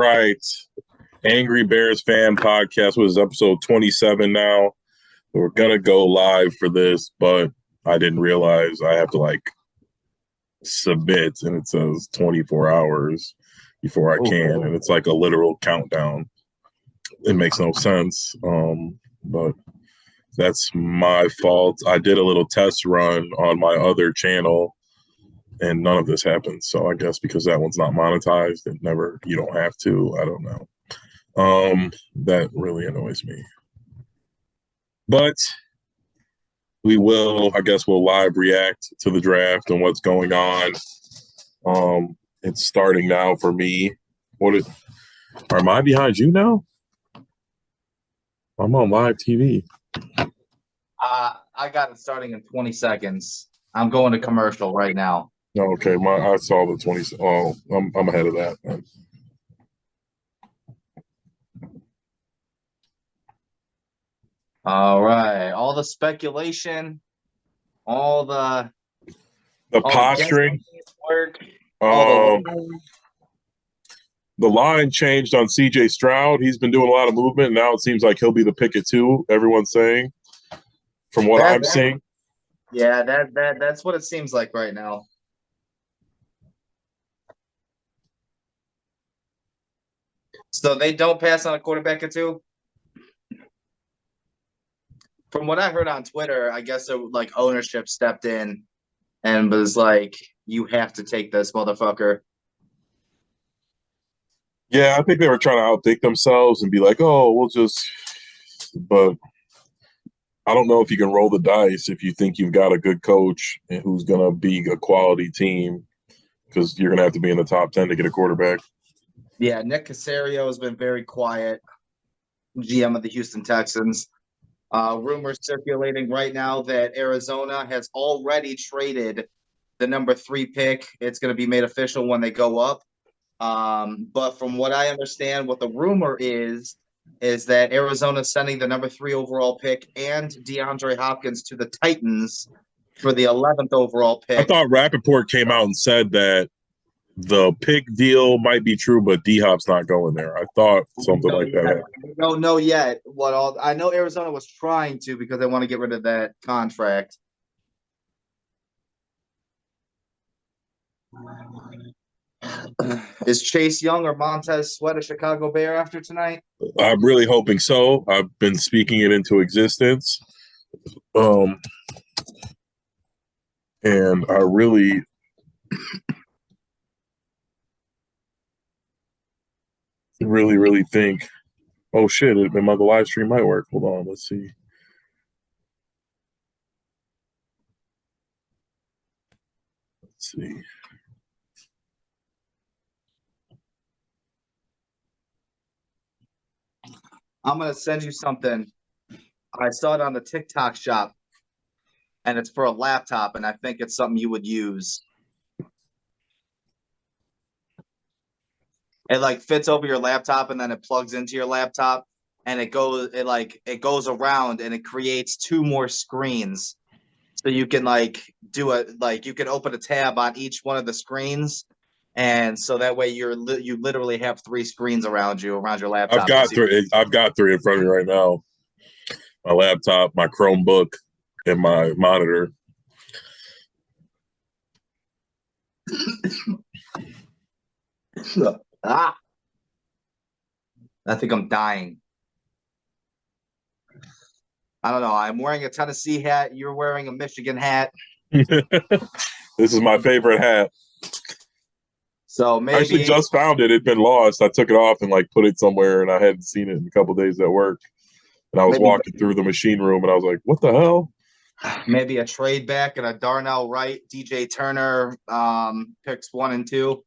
Right. Angry Bears fan podcast was episode 27 now. We're going to go live for this, but I didn't realize I have to submit and it says 24 hours before I can. And it's like a literal countdown. It makes no sense. But that's my fault. I did a little test run on my other channel and none of this happened. So I guess because that one's not monetized, you don't have to. I don't know. That really annoys me. But we'll live react to the draft and what's going on. It's starting now for me. Am I behind you now? I'm on live TV. I got it starting in 20 seconds. I'm going to commercial right now. Okay, I saw the 20. Oh, I'm ahead of that. All right, all the speculation, all the posturing, work, the line changed on C.J. Stroud. He's been doing a lot of movement. Now it seems like he'll be the pick at 2. Everyone's saying, from what I'm seeing. Yeah, that's what it seems like right now. So they don't pass on a quarterback at 2? From what I heard on Twitter, I guess ownership stepped in and was like, you have to take this motherfucker. Yeah, I think they were trying to outthink themselves and be like, oh, but I don't know if you can roll the dice if you think you've got a good coach and who's going to be a quality team, because you're going to have to be in the top 10 to get a quarterback. Yeah, Nick Caserio has been very quiet, GM of the Houston Texans. Rumors circulating right now that Arizona has already traded the number 3 pick. It's going to be made official when they go up. But from what I understand, what the rumor is that Arizona's sending the number 3 overall pick and DeAndre Hopkins to the Titans for the 11th overall pick. I thought Rappaport came out and said that the pick deal might be true, but D-Hop's not going there. I thought something like that. I don't know yet. I know Arizona was trying to because they want to get rid of that contract. Is Chase Young or Montez Sweat a Chicago Bear after tonight? I'm really hoping so. I've been speaking it into existence. And I really really think, oh shit, the live stream might work. Hold on, let's see. Let's see. I'm going to send you something. I saw it on the TikTok shop, and it's for a laptop, and I think it's something you would use. It fits over your laptop, and then it plugs into your laptop, and it goes around, and it creates 2 more screens. So you can you can open a tab on each one of the screens. And so that way you literally have 3 screens around your laptop. I've got 3 in front of me right now. My laptop, my Chromebook, and my monitor. I think I'm dying. I don't know. I'm wearing a Tennessee hat. You're wearing a Michigan hat. This is my favorite hat. So maybe I actually just found it. It'd been lost. I took it off and like put it somewhere, and I hadn't seen it in a couple of days at work. And I was walking through the machine room, and I was like, "What the hell?" Maybe a trade back and a Darnell Wright, DJ Turner picks 1 and 2.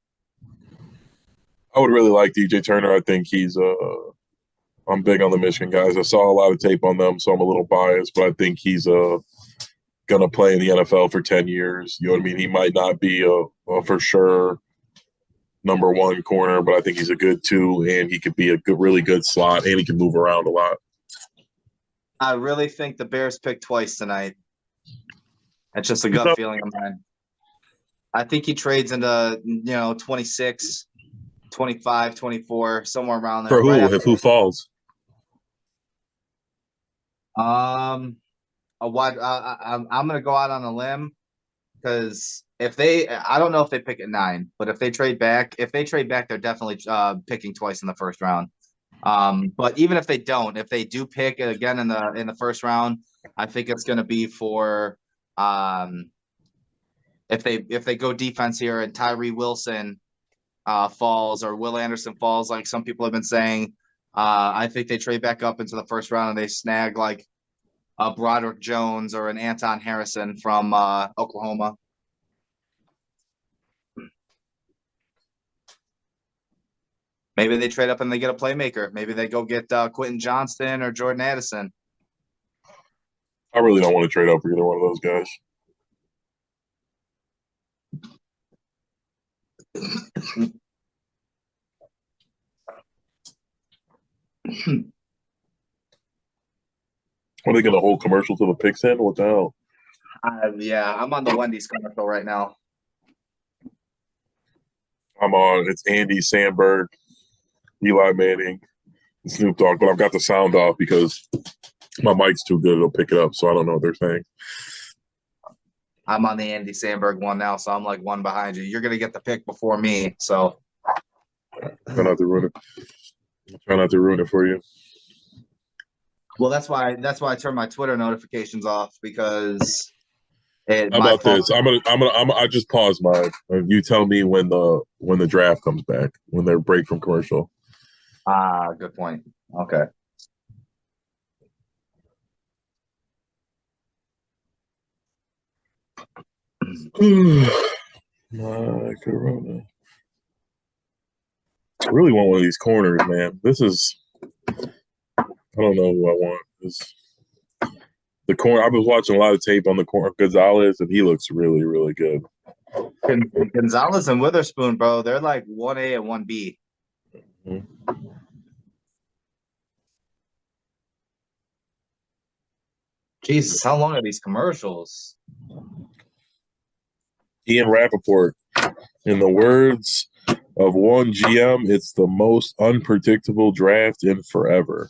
I would really like DJ Turner. I think he's I'm big on the Michigan guys. I saw a lot of tape on them, so I'm a little biased, but I think he's gonna play in the NFL for 10 years. You know what I mean? He might not be a for sure number 1 corner, but I think he's a good 2, and he could be a really good slot, and he can move around a lot. I really think the Bears pick twice tonight. That's just a gut feeling of mine. I think he trades into 26, 25, 24, somewhere around there. For Right who? after. If who falls? I'm gonna go out on a limb because I don't know if they pick at 9, but if they trade back, they're definitely picking twice in the first round. But even if they don't, if they do pick again in the first round, I think it's going to be for if they go defense here and Tyree Wilson falls or Will Anderson falls, like some people have been saying. I think they trade back up into the first round and they snag like a Broderick Jones or an Anton Harrison from Oklahoma. Maybe they trade up and they get a playmaker. Maybe they go get Quentin Johnston or Jordan Addison. I really don't want to trade up for either one of those guys. Are they going to hold commercial to the picks in? What the hell? Yeah, I'm on the Wendy's commercial right now. I'm on. It's Andy Samberg, Eli Manning, and Snoop Dogg, but I've got the sound off because my mic's too good. It'll pick it up, so I don't know what they're saying. I'm on the Andy Samberg one now, so I'm like one behind you. You're going to get the pick before me, so. Try not to ruin it. Try not to ruin it for you. Well, that's why I turned my Twitter notifications off because How about this? I just pause mine. You tell me when the draft comes back, when they're break from commercial. Good point. Okay. My Corona. I really want one of these corners, man. This is. I don't know who I want. The corner. I was watching a lot of tape on the corner Gonzalez, and he looks really, really good. Gonzalez and Witherspoon, bro, they're like 1A and 1B. Mm-hmm. Jesus, how long are these commercials? Ian Rappaport, in the words of one GM, it's the most unpredictable draft in forever.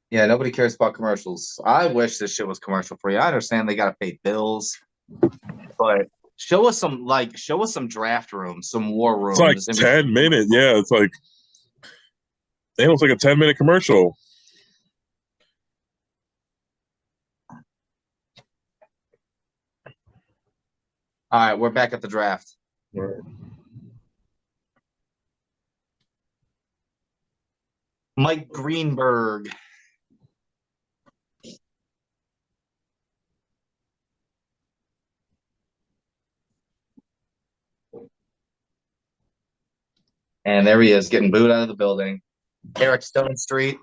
Yeah, nobody cares about commercials. I wish this shit was commercial free. I understand they gotta pay bills, but show us some draft rooms, some war rooms. It's like 10 minutes. Yeah, it's like it was like a 10-minute commercial. All right, we're back at the draft. Right. Mike Greenberg. And there he is, getting booed out of the building. Eric Stone Street.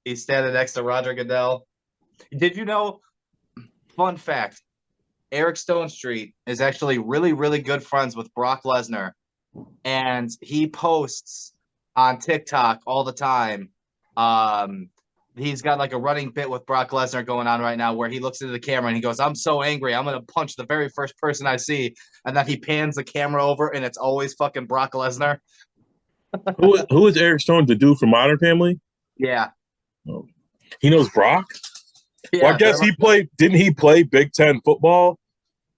He's standing next to Roger Goodell. Did you know, fun fact, Eric Stone Street is actually really, really good friends with Brock Lesnar. And he posts on TikTok all the time. He's got like a running bit with Brock Lesnar going on right now where he looks into the camera and he goes, "I'm so angry. I'm going to punch the very first person I see." And then he pans the camera over and it's always fucking Brock Lesnar. Who is Eric Stone, the dude from Modern Family? Yeah. Oh. He knows Brock? Yeah, well, I guess didn't he play Big Ten football?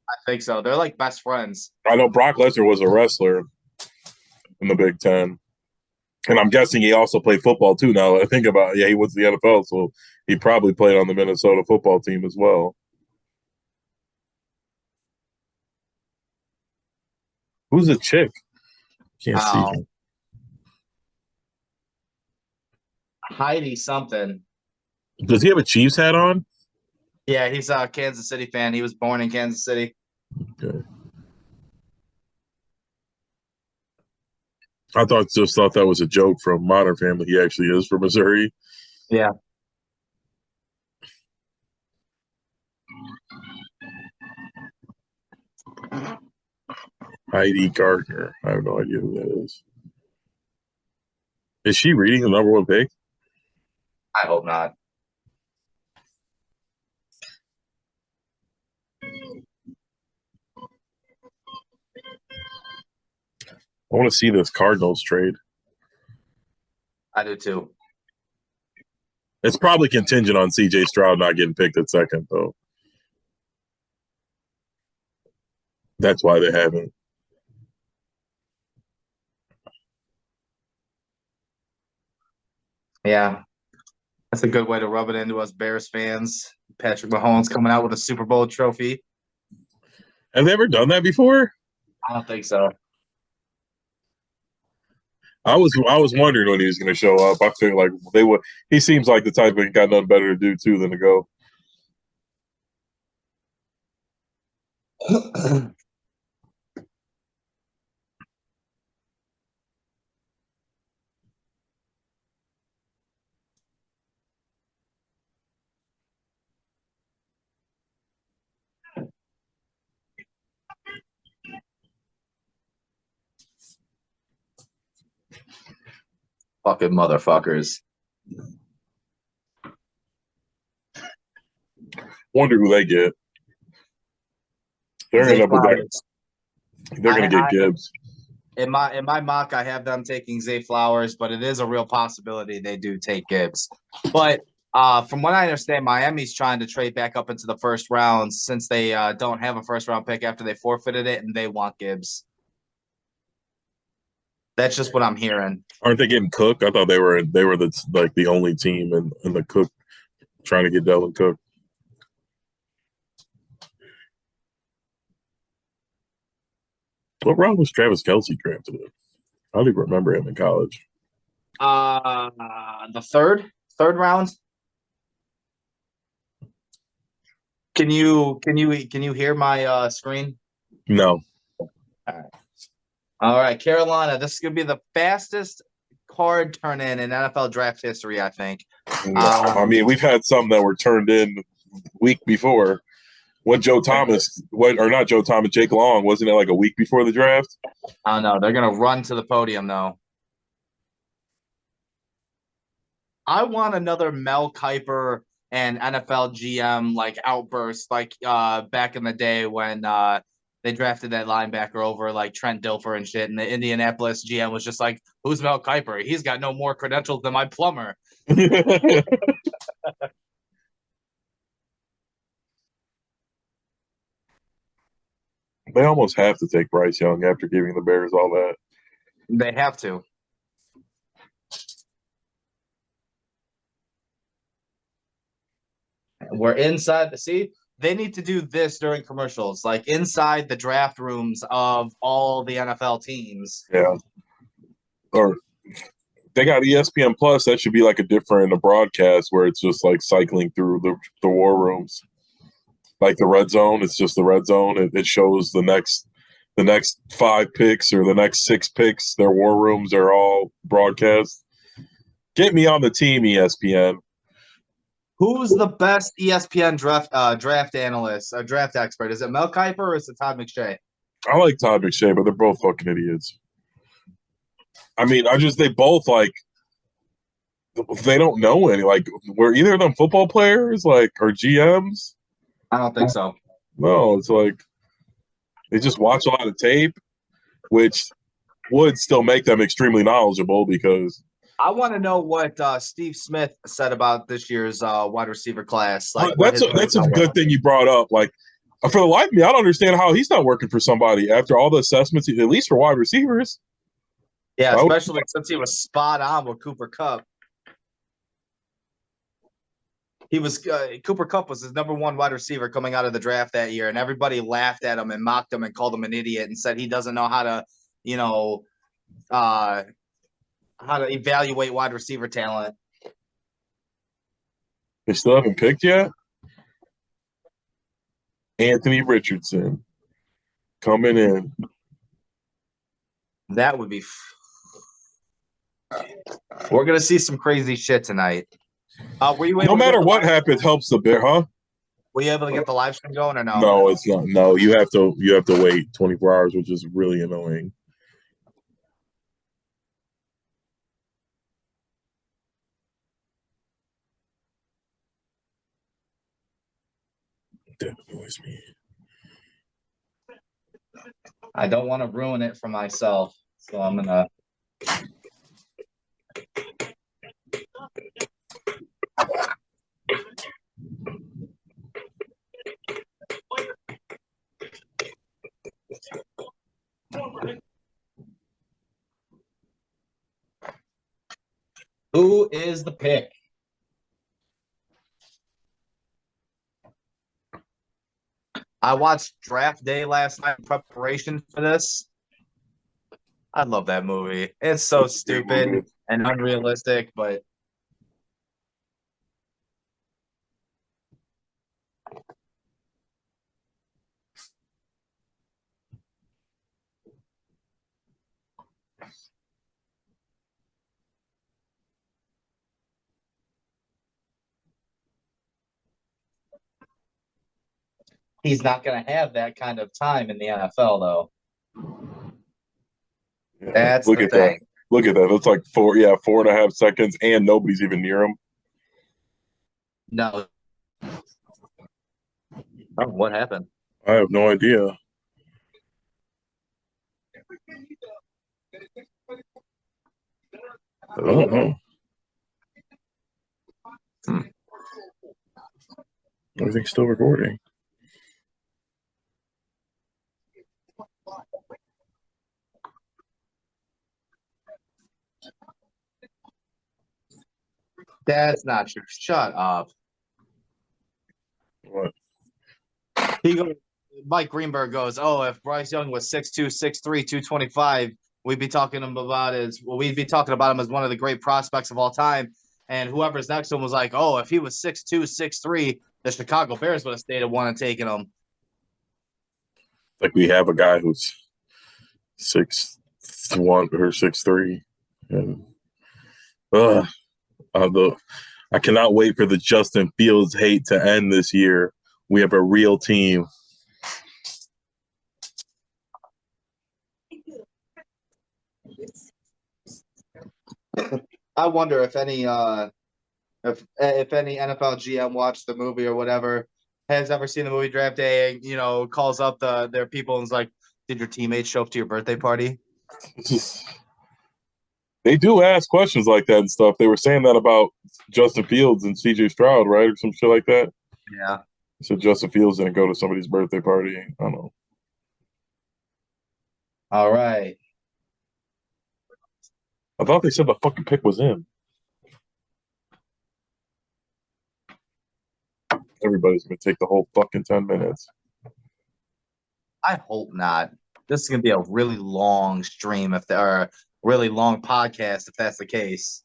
I think so. They're like best friends. I know Brock Lesnar was a wrestler in the Big Ten. And I'm guessing he also played football too now. I think about it. Yeah, he was the NFL, so he probably played on the Minnesota football team as well. Who's the chick? Can't see her. Heidi something. Does he have a Chiefs hat on? Yeah, he's a Kansas City fan. He was born in Kansas City. Okay. I just thought that was a joke from Modern Family. He actually is from Missouri. Yeah. Heidi Gardner. I have no idea who that is. Is she reading the number one pick? I hope not. I want to see this Cardinals trade. I do too. It's probably contingent on CJ Stroud not getting picked at second, though. That's why they haven't. Yeah. That's a good way to rub it into us Bears fans. Patrick Mahomes coming out with a Super Bowl trophy. Have they ever done that before? I don't think so. I was wondering when he was going to show up. I feel like they would. He seems like the type of got nothing better to do too than to go. Fucking motherfuckers. Wonder who they get. They're going to get Gibbs. In my mock, I have them taking Zay Flowers, but it is a real possibility they do take Gibbs. But from what I understand, Miami's trying to trade back up into the first round since they don't have a first round pick after they forfeited it, and they want Gibbs. That's just what I'm hearing. Aren't they getting Cook? I thought they were the only team in the Cook trying to get Dalvin Cook. What round was Travis Kelce drafted in? I don't even remember him in college. The third round. Can you hear my screen? No. All right, Carolina. This is gonna be the fastest card turn in NFL draft history, I think. I mean, we've had some that were turned in week before. When Jake Long, wasn't it like a week before the draft? I don't know. They're gonna run to the podium though. I want another Mel Kiper and NFL GM like outburst, like back in the day when they drafted that linebacker over like Trent Dilfer and shit, and the Indianapolis GM was just like, "Who's Mel Kiper? He's got no more credentials than my plumber." They almost have to take Bryce Young after giving the Bears all that. They have to. We're inside the see. They need to do this during commercials, like inside the draft rooms of all the NFL teams. Yeah. Or they got ESPN Plus. That should be like a broadcast where it's just like cycling through the war rooms. Like the red zone, it's just the red zone. It shows the next 5 picks or the next 6 picks. Their war rooms are all broadcast. Get me on the team, ESPN. Who's the best ESPN draft analyst, a draft expert? Is it Mel Kiper or is it Todd McShay? I like Todd McShay, but they're both fucking idiots. I mean, they both like they don't know any. Like, were either of them football players, like, or GMs? I don't think so. No, it's like they just watch a lot of tape, which would still make them extremely knowledgeable because I want to know what Steve Smith said about this year's wide receiver class. Like, that's a good thing you brought up. Like, for the life of me, I don't understand how he's not working for somebody after all the assessments, at least for wide receivers. Yeah, especially since he was spot on with Cooper Kupp. He was Cooper Kupp was his number 1 wide receiver coming out of the draft that year, and everybody laughed at him and mocked him and called him an idiot and said he doesn't know how to, how to evaluate wide receiver talent. They still haven't picked yet. Anthony Richardson coming in. That would be. We're gonna see some crazy shit tonight. Were you able no matter what happens, helps the Bear, huh? Were you able to get the live stream going or no? No, it's not. No, you have to wait 24 hours, which is really annoying. That annoys me. I don't want to ruin it for myself, so I'm gonna. Who is the pick? I watched Draft Day last night in preparation for this. I love that movie. It's so stupid and unrealistic, but he's not going to have that kind of time in the NFL, though. Yeah, That's look the at thing. that. Look at that. That's like 4.5 seconds, and nobody's even near him. No. Oh, what happened? I have no idea. I don't know. Everything's still recording. That's not true. Shut up. What? He goes, Mike Greenberg goes, oh, if Bryce Young was 6'2", 6'3", 225, we'd be talking about him as one of the great prospects of all time. And whoever's next to him was like, oh, if he was 6'2", 6'3", the Chicago Bears would have stayed at one and taken him. Like we have a guy who's 6'1" or 6'3", and I cannot wait for the Justin Fields hate to end this year. We have a real team. I wonder if any NFL GM watched the movie or whatever has ever seen the movie Draft Day and calls up their people and is like, did your teammates show up to your birthday party? They do ask questions like that and stuff. They were saying that about Justin Fields and CJ Stroud, right? Or some shit like that. Yeah. So Justin Fields didn't go to somebody's birthday party. I don't know. All right. I thought they said the fucking pick was in. Everybody's gonna take the whole fucking 10 minutes. I hope not. This is gonna be a really long stream if there are really long podcast if that's the case.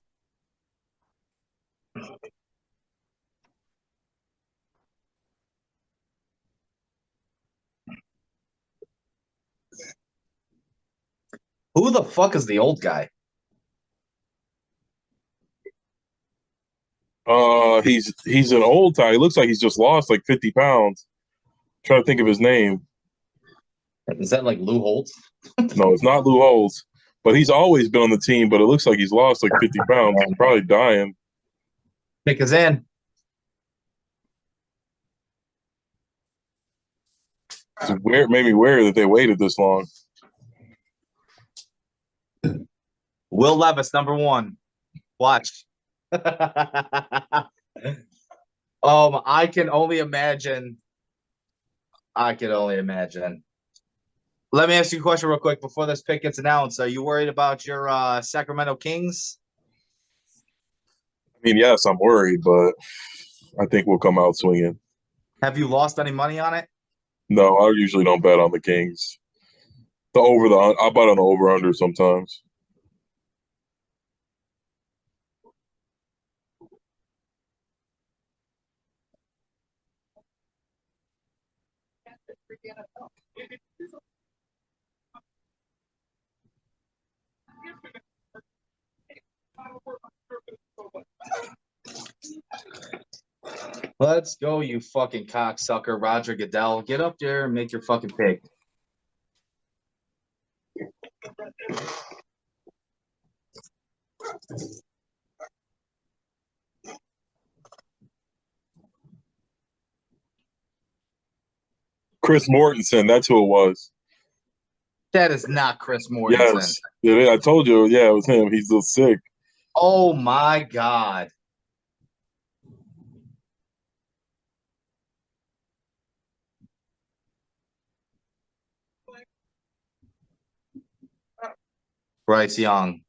Who the fuck is the old guy? He's an old guy. He looks like he's just lost like 50 pounds. I'm trying to think of his name. Is that like Lou Holtz? No, it's not Lou Holtz, but he's always been on the team. But it looks like he's lost like 50 pounds. He's probably dying. Pick is in. It made me weird that they waited this long. Will Levis, number 1. Watch. I can only imagine. Let me ask you a question real quick before this pick gets announced. Are you worried about your Sacramento Kings? I mean, yes, I'm worried, but I think we'll come out swinging. Have you lost any money on it? No, I usually don't bet on the Kings. I bet on the over under sometimes. Let's go, you fucking cocksucker, Roger Goodell. Get up there and make your fucking pick. Chris Mortensen. That's who it was. That is not Chris Mortensen. Yes, it is. I told you. Yeah, it was him. He's still sick. Oh my God. Bryce Young.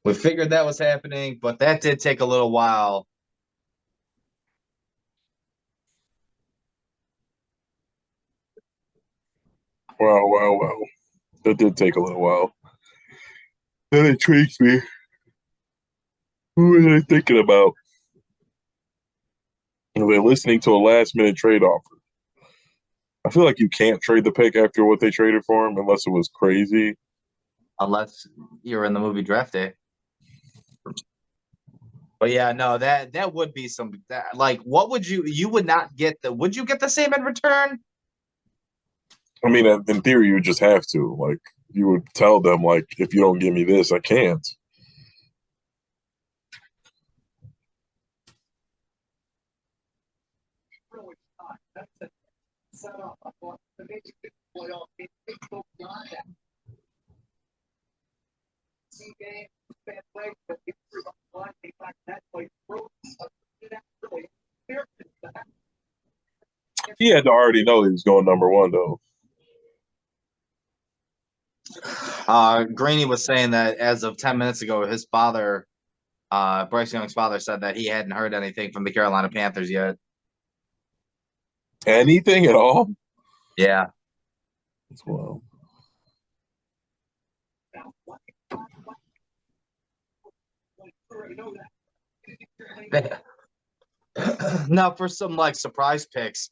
We figured that was happening, but that did take a little while. Wow. That did take a little while. That intrigues me. Who are they thinking about? Are they listening to a last-minute trade offer? I feel like you can't trade the pick after what they traded for him unless it was crazy. Unless you're in the movie Draft Day. But yeah, no, that would be like, what would you would not get would you get the same in return? I mean, in theory, you would just have to. Like, you would tell them, like, if you don't give me this, I can't. He had to already know he was going number one, though. Greeny was saying that as of 10 minutes ago, his father, Bryce Young's father, said that he hadn't heard anything from the Carolina Panthers yet. Anything at all? Yeah. That's wild. Now, for some like surprise picks,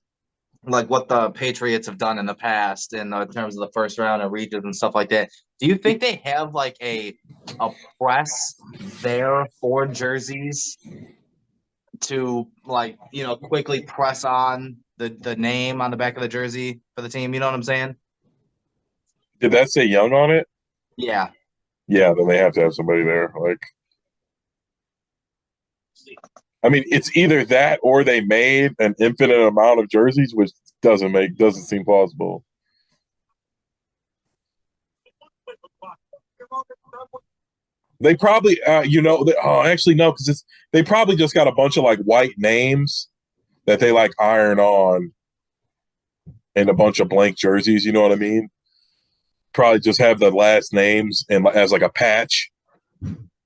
like what the Patriots have done in the past in terms of the first round and regions and stuff like that, do you think they have like a press there for jerseys to like, quickly press on the name on the back of the jersey for the team? You know what I'm saying? Did that say Young on it? Yeah. Yeah, then they have to have somebody there. Like, I mean, it's either that or they made an infinite amount of jerseys, which doesn't seem plausible. They probably, actually no, because they probably just got a bunch of like white names that they like iron on, and a bunch of blank jerseys. You know what I mean? Probably just have the last names and as like a patch,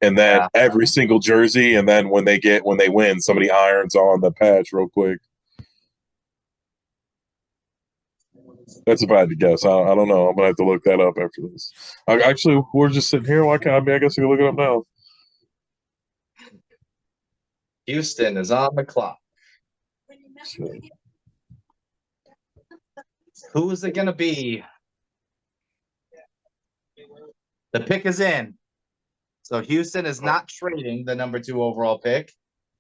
and then every single jersey, and then when they win, somebody irons on the patch real quick. That's if I had to guess. I don't know. I'm gonna have to look that up after this. Actually, we're just sitting here. Why can't I? I guess I can look it up now. Houston is on the clock. So, who is it going to be? The pick is in. So Houston is not trading the number 2 overall pick.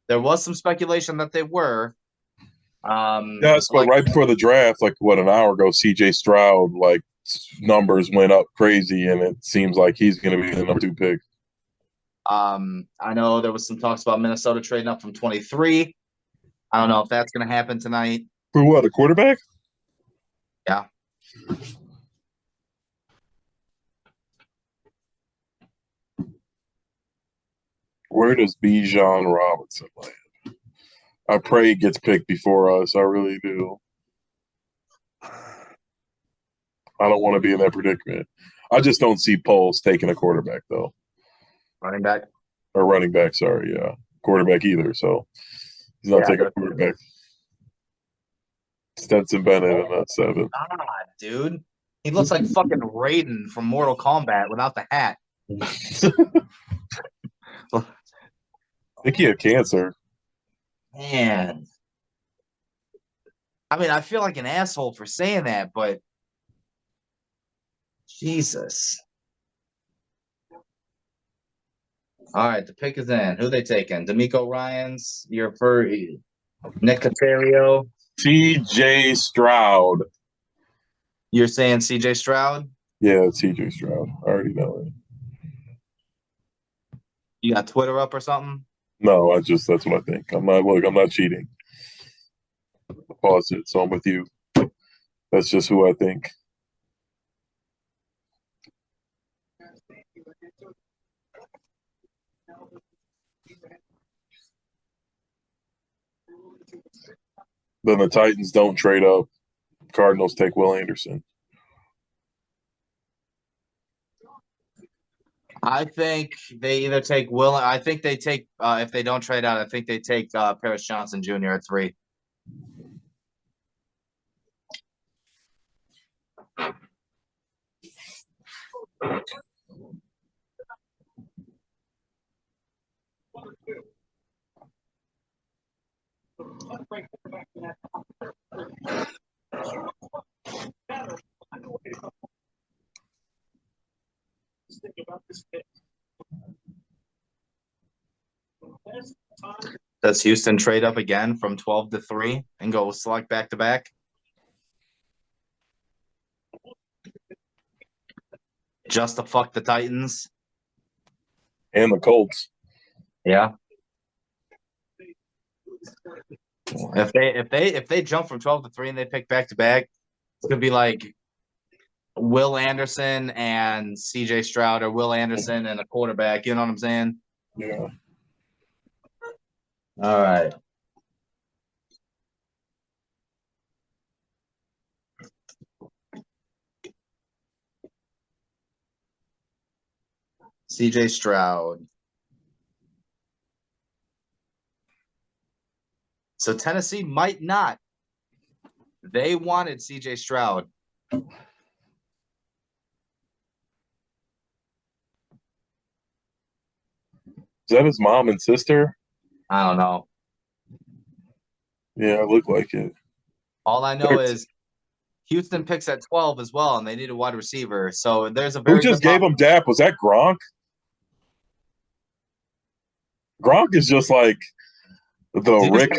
There was some speculation that they were. Yes, but right before the draft, like an hour ago, CJ Stroud, like numbers went up crazy, and it seems like he's going to be the number 2 pick. I know there was some talks about Minnesota trading up from 23. I don't know if that's going to happen tonight. For what, a quarterback? Yeah. Where does Bijan Robinson land? I pray he gets picked before us. I really do. I don't want to be in that predicament. I just don't see Poles taking a quarterback, though. Running back? Or running back, sorry. Yeah. Quarterback either. So he's not taking a quarterback. Stetson Bennett in that 7. God, dude. He looks like fucking Raiden from Mortal Kombat without the hat. I think he had cancer. Man. I mean, I feel like an asshole for saying that, but Jesus. All right, the pick is in. Who they taking? D'Amico Ryans, your furry. Nick Caserio. CJ Stroud. You're saying CJ Stroud? Yeah, it's CJ Stroud. I already know it. You got Twitter up or something? No, that's what I think. I'm not cheating. paused it, so I'm with you. That's just who I think. Then the Titans don't trade up. Cardinals take Will Anderson. I think they either take Will. I think they take if they don't trade out. I think they take Paris Johnson Jr. at 3. Does Houston trade up again from 12 to 3 and go select back to back? Just to fuck the Titans and the Colts. Yeah. If they jump from 12 to 3 and they pick back to back, it's gonna be like Will Anderson and CJ Stroud, or Will Anderson and a quarterback. You know what I'm saying? Yeah. All right. CJ Stroud. So Tennessee might not. They wanted CJ Stroud. Is that his mom and sister? I don't know. Yeah, it looked like it. All I know is Houston picks at 12 as well, and they need a wide receiver. So there's a very Who just gave him dap? Was that Gronk? Gronk is just like the Rick.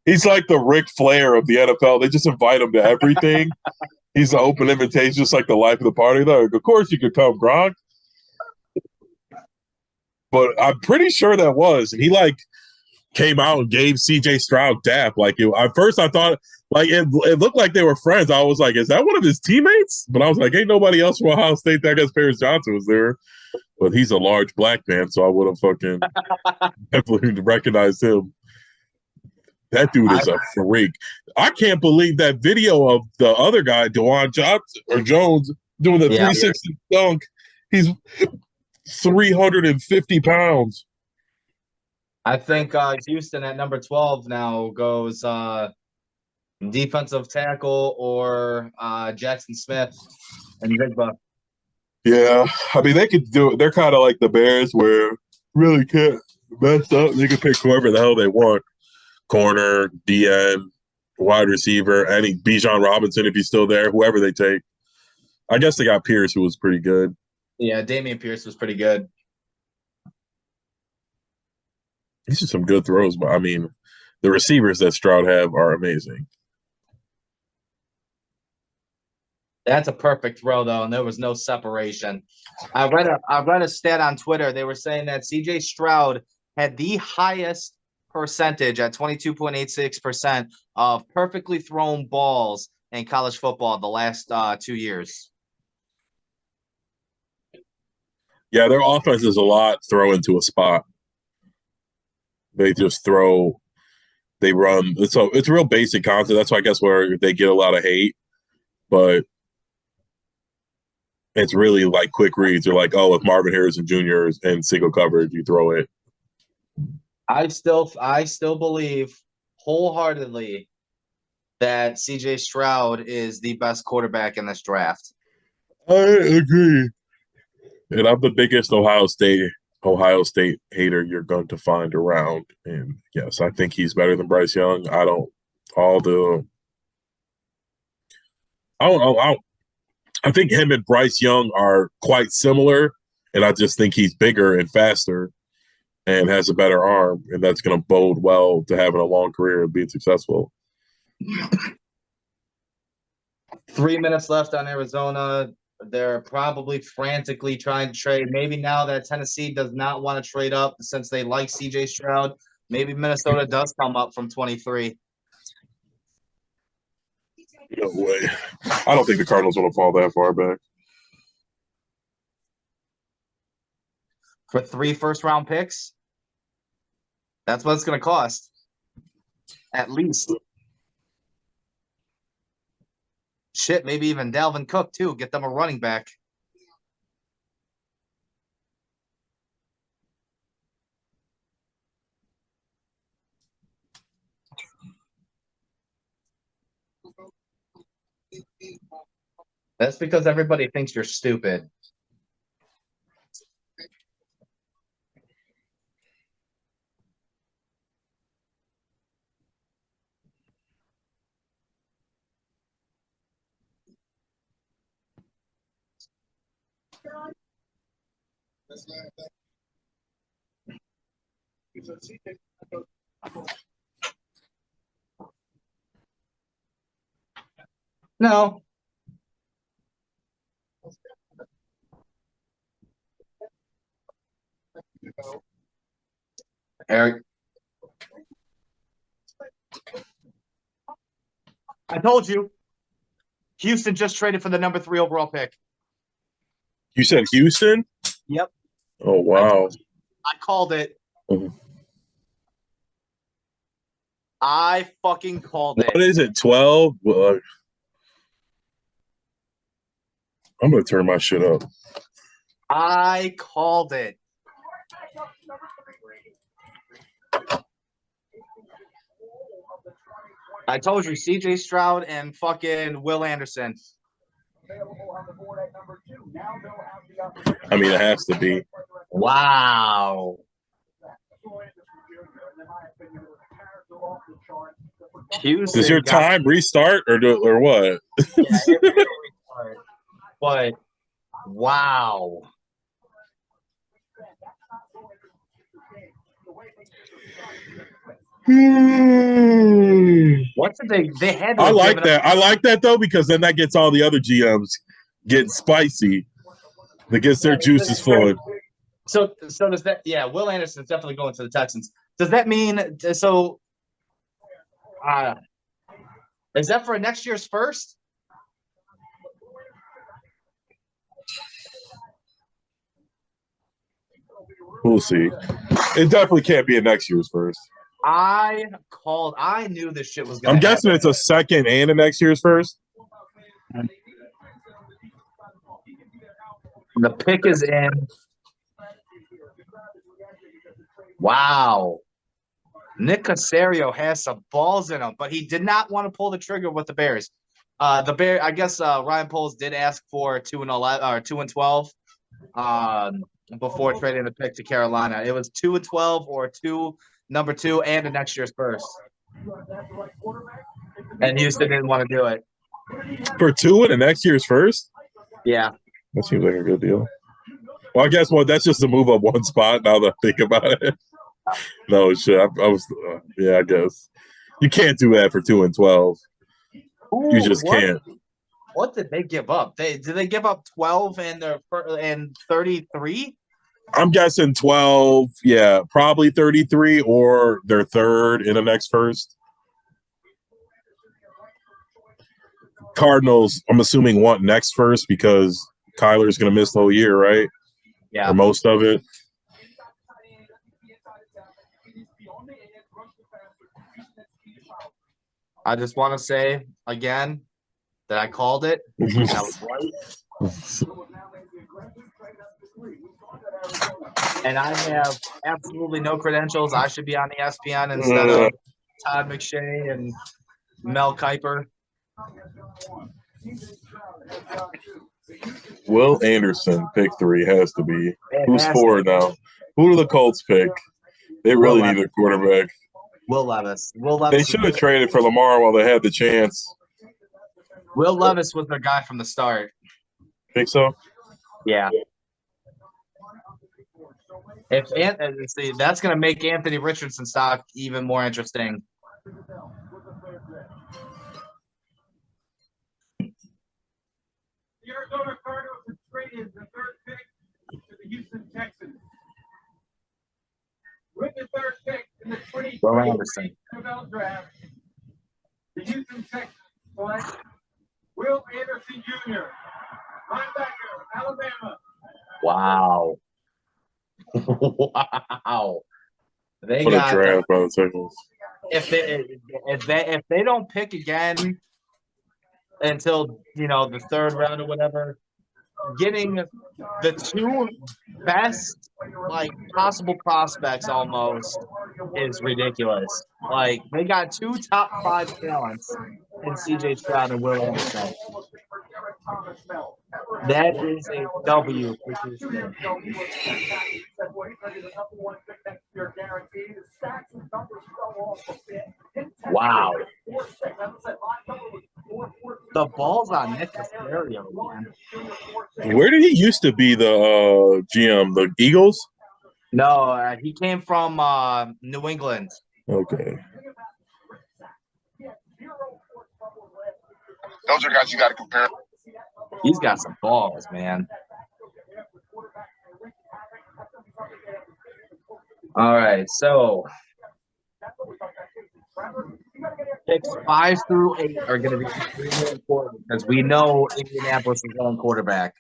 He's like the Ric Flair of the NFL. They just invite him to everything. He's an open invitation, just like the life of the party. Like, of course you could come, Gronk. But I'm pretty sure that was. And he like came out and gave CJ Stroud dap. Like at first I thought like it looked like they were friends. I was like, is that one of his teammates? But I was like, ain't nobody else from Ohio State that guess Paris Johnson was there. But he's a large black man, so I would have fucking definitely recognized him. That dude is a freak. I can't believe that video of the other guy, DeJuan Johnson or Jones, doing the 360 dunk. He's 350 pounds. I think Houston at number 12 now goes defensive tackle or Jackson Smith and Jigba. Yeah, I mean they could do it. They're kind of like the Bears, where really can't mess up. They can pick whoever the hell they want. Corner, DN, wide receiver, any Bijan Robinson if he's still there, whoever they take. I guess they got Pierce, who was pretty good. Yeah, Damian Pierce was pretty good. These are some good throws, but I mean, the receivers that Stroud have are amazing. That's a perfect throw, though, and there was no separation. I read a stat on Twitter. They were saying that CJ Stroud had the highest percentage at 22.86% of perfectly thrown balls in college football the last 2 years. Yeah, their offense is a lot throw into a spot. They just throw, they run. So it's real basic concept. That's why I guess where they get a lot of hate. But it's really like quick reads. They're like, oh, if Marvin Harrison Jr. is in single coverage, you throw it. I still believe wholeheartedly that CJ Stroud is the best quarterback in this draft. I agree. And I'm the biggest Ohio State hater you're going to find around. And yes, I think he's better than Bryce Young. I think him and Bryce Young are quite similar, and I just think he's bigger and faster and has a better arm, and that's going to bode well to having a long career and being successful. 3 minutes left on Arizona. They're probably frantically trying to trade. Maybe now that Tennessee does not want to trade up since they like CJ Stroud, maybe Minnesota does come up from 23. No way. I don't think the Cardinals want to fall that far back. For 3 first-round picks? That's what it's going to cost. At least. Shit, maybe even Dalvin Cook, too. Get them a running back. That's because everybody thinks you're stupid. No. Eric. I told you. Houston just traded for the number 3 overall pick. You said Houston? Yep. Oh, wow. I called it. Mhm. I fucking called it. What is it, 12? Well, I'm going to turn my shit up. I called it. I told you, CJ Stroud and fucking Will Anderson. I mean, it has to be. Wow. Houston Does your time restart or what? Yeah, it will restart. But wow. What did they had to I have like given that. up. I like that though, because then that gets all the other GMs getting spicy. That gets their juices flowing. So does that? Yeah, Will Anderson's definitely going to the Texans. Does that mean so? Is that for next year's first? We'll see. It definitely can't be a next year's first. I knew this shit was going I'm to guessing happen. it's a second and a next year's first. The pick is in. Wow. Nick Caserio has some balls in him, but he did not want to pull the trigger with the Bears. I guess Ryan Poles did ask for 2-11 or 2-12 before trading the pick to Carolina. It was 2-12 or number 2 and the next year's first. And Houston didn't want to do it. For 2 and the next year's first? Yeah. That seems like a good deal. Well, I guess that's just to move up one spot now that I think about it. No, shit. I was, I guess. You can't do that for 2 and 12. You just can't. What did they give up? Did they give up 12 and 33? I'm guessing 12. Yeah, probably 33 or their third in the next first. Cardinals, I'm assuming, want next first because Kyler's going to miss the whole year, right? Yeah. Or most of it. I just want to say again that I called it. I was right. And I have absolutely no credentials. I should be on ESPN instead of Todd McShay and Mel Kiper. Will Anderson, pick 3, has to be. Who's 4 now? Who do the Colts pick? They really need a quarterback. Will Levis. They should have traded for Lamar while they had the chance. Will Levis was their guy from the start. Think so? Yeah. That's going to make Anthony Richardson stock even more interesting. The Arizona Cardinals have traded the 3rd pick to the Houston Texans. With the 3rd pick in the 2020 NFL draft, the Houston Texans select Will Anderson Jr., linebacker, Alabama. Wow. Wow. They What a got draft by the Texans. if they don't pick again until the third round or whatever, getting the two best possible prospects almost is ridiculous. Like they got two top 5 talents in CJ Stroud and Will Anderson. That is a W for Houston. Wow. The ball's on Nick Caserio, man. Where did he used to be the GM? The Eagles? No, he came from New England. Okay. Those are guys you got to compare. He's got some balls, man. All right, so picks 5 through 8 are going to be extremely important because we know Indianapolis is on quarterback.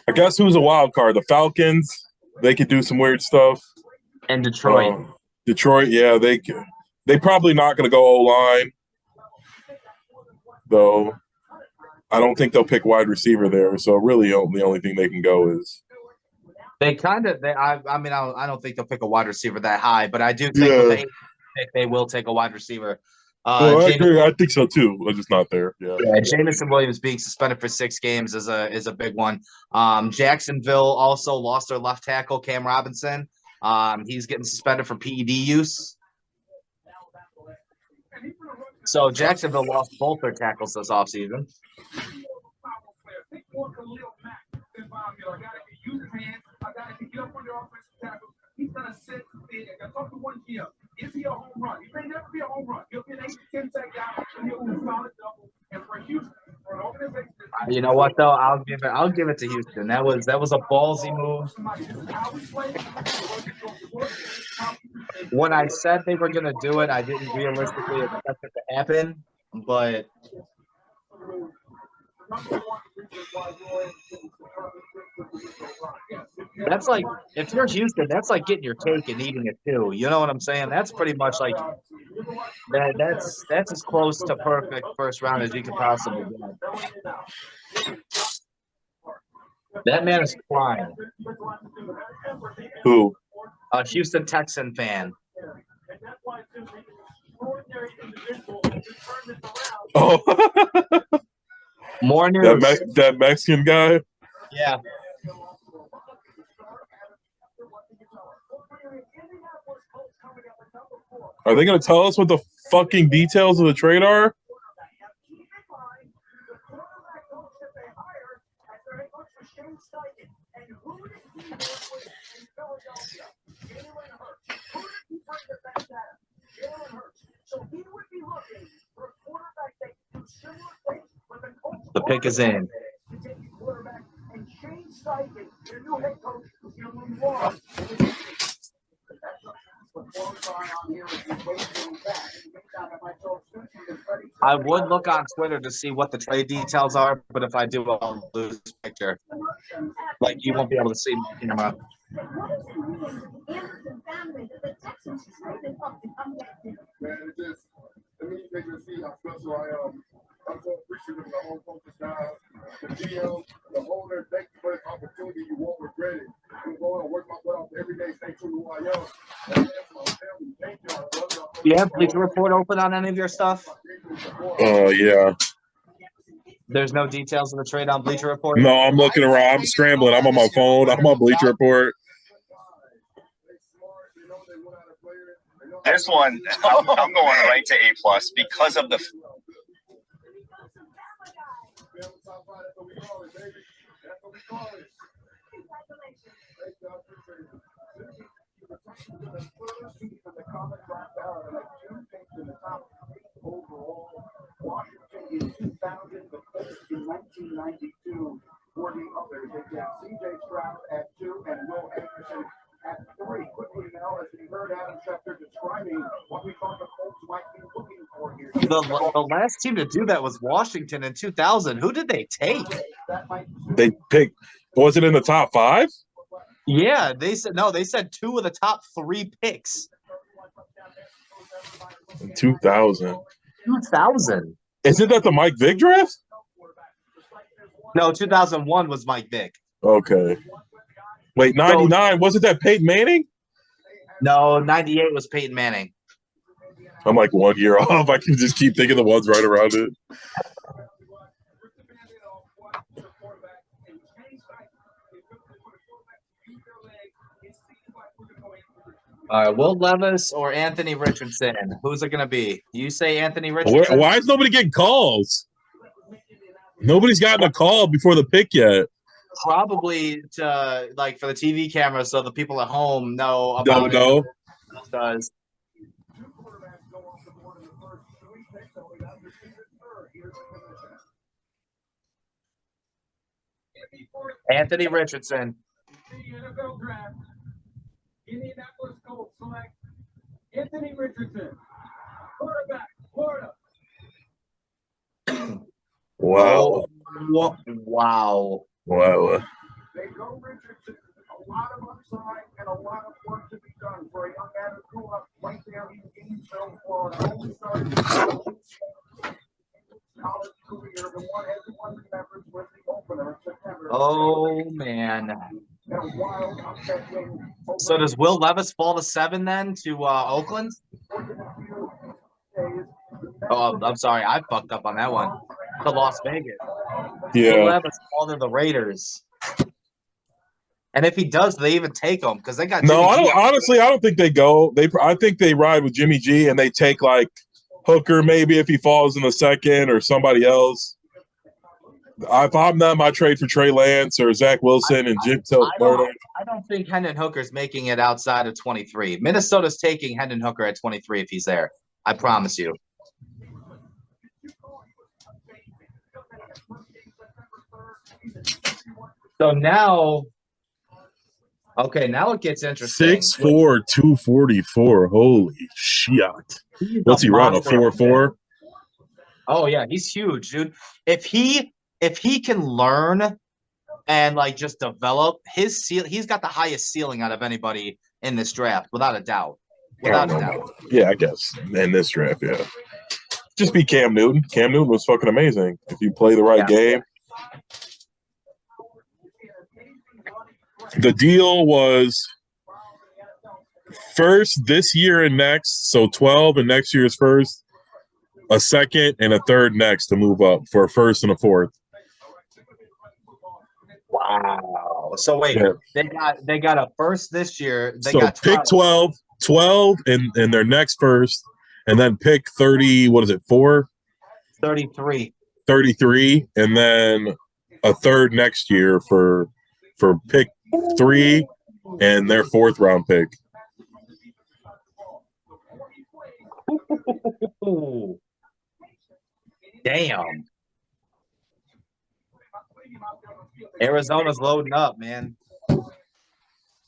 I guess who's a wild card? The Falcons. They could do some weird stuff. And Detroit. Detroit, yeah, they probably not going to go O-line, though. I don't think they'll pick wide receiver there. So really, the only thing they can go is I don't think they'll pick a wide receiver that high, but I do think with the 8th pick they will take a wide receiver. I agree. I think so too. I'm just not there. Yeah. Jamison Williams being suspended for 6 games is a big one. Jacksonville also lost their left tackle Cam Robinson. He's getting suspended for PED use. So Jacksonville lost both their tackles this offseason. He's gonna sit there and talk to one GM. Is he a home run? He may never be a home run. He'll be an 8-10 sack guy, and he'll be a solid double. And for Houston, for an organization, you know what though? I'll give it to Houston. That was a ballsy move. When I said they were gonna do it, I didn't realistically expect it to happen, but that's like, if you're Houston, that's like getting your cake and eating it too. You know what I'm saying? That's pretty much like that's as close to perfect first round as you could possibly get. That man is flying. Who? A Houston Texan fan. Oh, More news. that Mexican guy. Yeah. Are they going to tell us what the fucking details of the trade are? The pick is in. I would look on Twitter to see what the trade details are, but if I do, I'll lose the picture. Like, you won't be able to see my camera. I'm so appreciative of the whole coaching staff, the GM, the owner. Thank you for this opportunity. You won't regret it. I'm going to work my butt off every day, stay true to who I am. Thank you. Do you have Bleacher Report open on any of your stuff? Yeah. There's no details of the trade on Bleacher Report? No, I'm looking around. I'm scrambling. I'm on my phone. I'm on Bleacher Report. This one, I'm going right to A+ because of the. Washington in 2000, the Colts in 1992. For the others, they get CJ Stroud at 2 and Will Anderson at 3. Quickly now, as we heard Adam Schefter describing what what we thought the Colts might be looking for here. The last team to do that was Washington in 2000. Who did they take? They picked. Was it in the top 5? Yeah, they said no. They said 2 of the top 3 picks. In 2000. 2000. Isn't that the Mike Vick draft? No, 2001 was Mike Vick. Okay. Wait, 99. Wasn't that Peyton Manning? No, 98 was Peyton Manning. I'm like 1 year off. I can just keep thinking the ones right around it. All right, Will Levis or Anthony Richardson? Who's it going to be? You say Anthony Richardson? Why is nobody getting calls? Nobody's gotten a call before the pick yet. Probably to for the TV camera, so the people at home know about Don't know. it. Does. Anthony Richardson. The NFL draft. Indianapolis Colts select Anthony Richardson, quarterback, Florida. Wow. Wow. Wow. They go Richardson. A lot of upside and a lot of work to be done for a young man who grew up right there in Gainesville, Florida. Only started college career. The one everyone remembers was the opener in September. Oh, man. So does Will Levis fall to 7 then to Oakland? Oh, I'm sorry. I fucked up on that one. To Las Vegas. Yeah. Will Levis fall to the Raiders. And if he does, they even take him because they got Jimmy G. Honestly, I don't think they go. I think they ride with Jimmy G and they take like Hooker maybe if he falls in the second or somebody else. If I'm them, I trade for Trey Lance or Zach Wilson and Jim Tilton. I don't think Hendon Hooker's making it outside of 23. Minnesota's taking Hendon Hooker at 23 if he's there. I promise you. So now, now it gets interesting. 6'4", 244. Holy shit. What's he run? A 4.4? Oh, yeah. He's huge, dude. If he can learn and just develop his he's got the highest ceiling out of anybody in this draft, without a doubt. Without a doubt. Yeah, I guess in this draft, yeah. Just be Cam Newton. Cam Newton was fucking amazing. If you play the right game. The deal was first this year and next, so 12 and next year's first, a second and a third next to move up for a first and a fourth. Wow. So wait, yeah. they got a first this year. They so got 12. Pick 12 in their next first, and then pick 30, what is it, 4? 33. 33, and then a third next year for pick 3 and their 4th round pick. Damn. Arizona's loading up, man.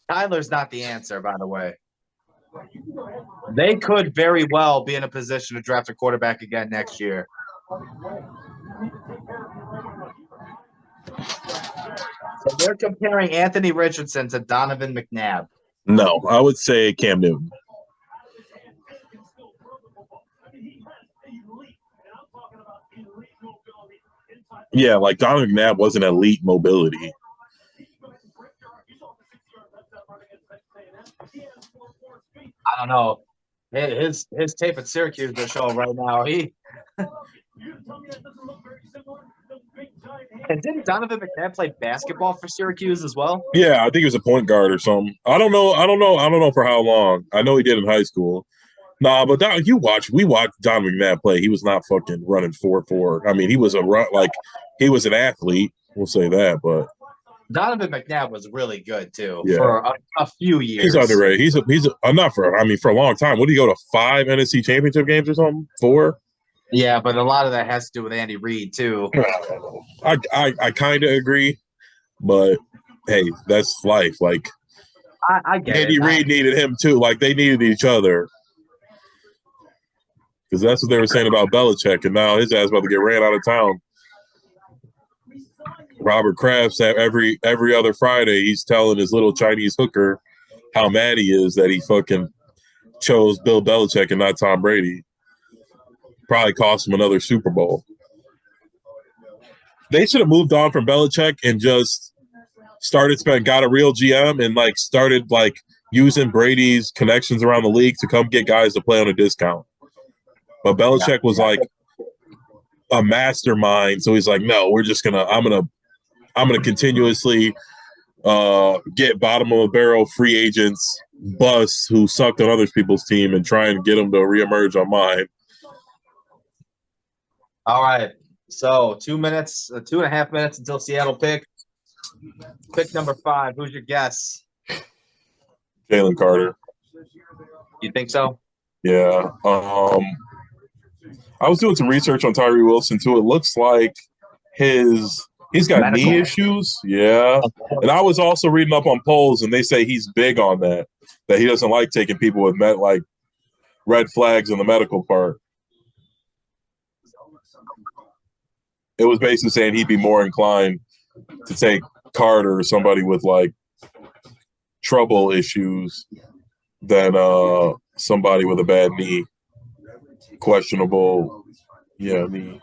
Tyler's not the answer, by the way. They could very well be in a position to draft a quarterback again next year. So they're comparing Anthony Richardson to Donovan McNabb. No, I would say Cam Newton. Yeah, like Donovan McNabb wasn't elite mobility. I don't know. His tape at Syracuse they're showing right now. And didn't Donovan McNabb play basketball for Syracuse as well? Yeah, I think he was a point guard or something. I don't know for how long. I know he did in high school. Nah, but we watched Donovan McNabb play. He was not fucking running 4.4. I mean, he was he was an athlete. We'll say that, but Donovan McNabb was really good too for a few years. He's underrated. He's not for a long time. What did he go to 5 NFC championship games or something? 4? Yeah, but a lot of that has to do with Andy Reid too. I kind of agree, but hey, that's life. Like I get Andy Reid needed him too. Like they needed each other. Because that's what they were saying about Belichick, and now his ass about to get ran out of town. Robert Kraft, every other Friday, he's telling his little Chinese hooker how mad he is that he fucking chose Bill Belichick and not Tom Brady. Probably cost him another Super Bowl. They should have moved on from Belichick and just got a real GM and like started like using Brady's connections around the league to come get guys to play on a discount. But Belichick was like a mastermind, so he's like, no, I'm gonna continuously get bottom of the barrel free agents, busts who sucked on other people's team, and try and get them to reemerge on mine. All right. So 2 minutes, 2.5 minutes until Seattle pick. Pick number 5. Who's your guess? Jalen Carter. You think so? Yeah. I was doing some research on Tyree Wilson too. It looks like he's got knee issues. Yeah. And I was also reading up on polls, and they say he's big on that he doesn't like taking people with like red flags in the medical part. It was basically saying he'd be more inclined to take Carter or somebody with like trouble issues than somebody with a bad knee, questionable, knee.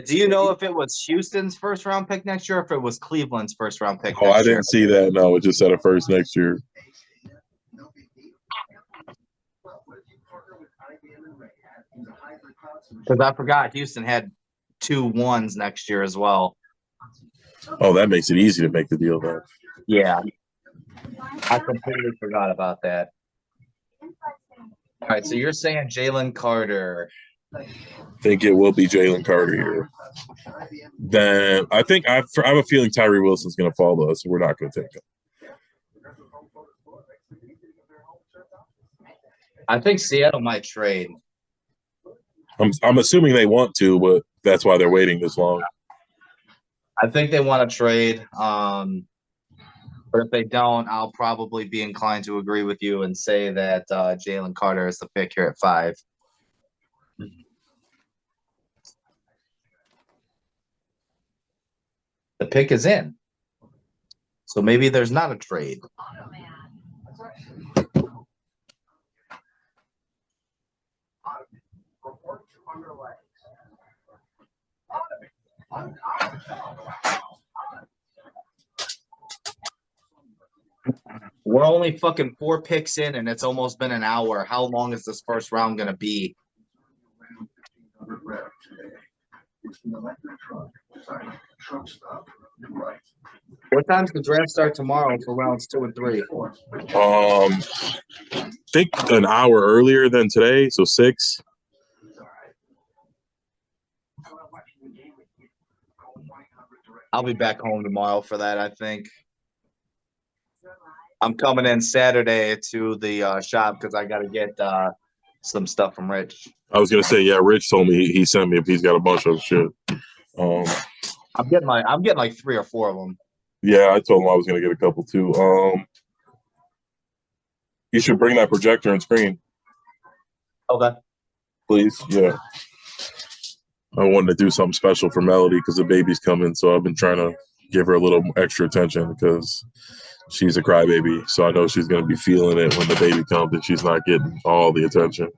Do you know if it was Houston's first round pick next year or if it was Cleveland's first round pick? Oh, I didn't see that. No, it just said a first next year. Because I forgot Houston had 2 1s next year as well. Oh, that makes it easy to make the deal then. Yeah. I completely forgot about that. All right, so you're saying Jalen Carter. I think it will be Jalen Carter here. Then I think I have a feeling Tyree Wilson's going to follow us, so we're not going to take him. I think Seattle might trade. I'm assuming they want to, but that's why they're waiting this long. I think they want to trade. But if they don't, I'll probably be inclined to agree with you and say that Jalen Carter is the pick here at 5. The pick is in. So maybe there's not a trade. We're only fucking 4 picks in, and it's almost been an hour. How long is this first round going to be? What time's the draft start tomorrow for rounds 2 and 3? I think an hour earlier than today, so 6. I'll be back home tomorrow for that, I think. I'm coming in Saturday to the shop because I got to get some stuff from Rich. I was going to say, yeah, Rich told me he sent me if he's got a bunch of shit. I'm getting like 3 or 4 of them. Yeah, I told him I was going to get a couple too. You should bring that projector and screen. Okay. Please, yeah. I wanted to do something special for Melody because the baby's coming, so I've been trying to give her a little extra attention because she's a crybaby. So I know she's going to be feeling it when the baby comes and she's not getting all the attention.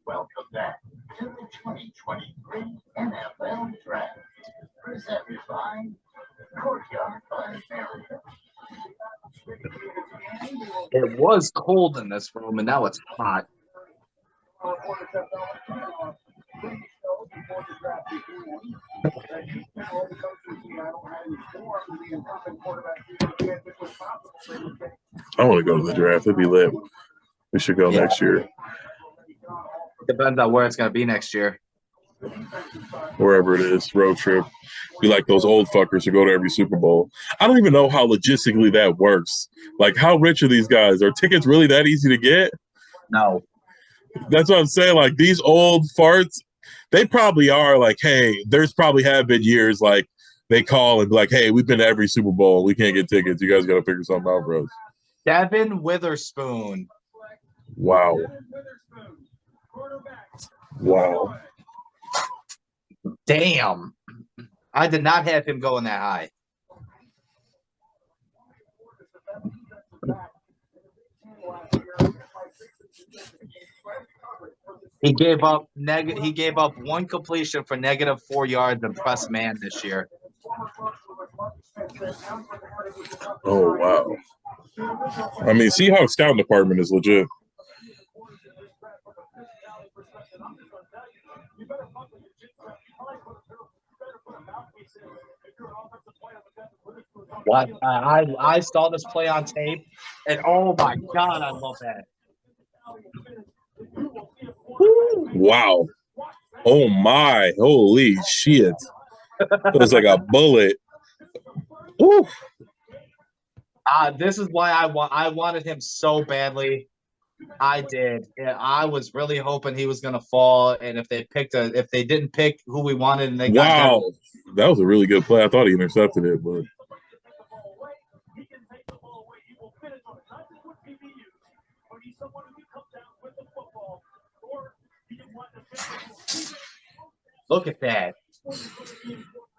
Welcome back to the 2023 NFL Draft, presented by Courtyard by Marriott. It was cold in this room, and now it's hot. I want to go to the draft. It'd be lit. We should go next year. Depends on where it's going to be next year. wherever it is, road trip. Be like those old fuckers who go to every Super Bowl. I don't even know how logistically that works. Like, how rich are these guys? Are tickets really that easy to get? No. That's what I'm saying. Like, these old farts, they probably are like, hey, there's probably have been years like they call and be like, hey, we've been to every Super Bowl. We can't get tickets. You guys got to figure something out, bros. Devin Witherspoon. Wow. Wow. Damn. I did not have him going that high. He gave up one completion for -4 yards and press man this year. Oh, wow. I mean, Seahawks scouting department is legit. What? I saw this play on tape, and oh my god, I love that. Wow. Oh my. Holy shit. It was like a bullet. Ooh. This is why I wanted him so badly. I did. Yeah, I was really hoping he was gonna fall, and if they didn't pick who we wanted, and they got Wow. That was a really good play. I thought he intercepted it, but look at that.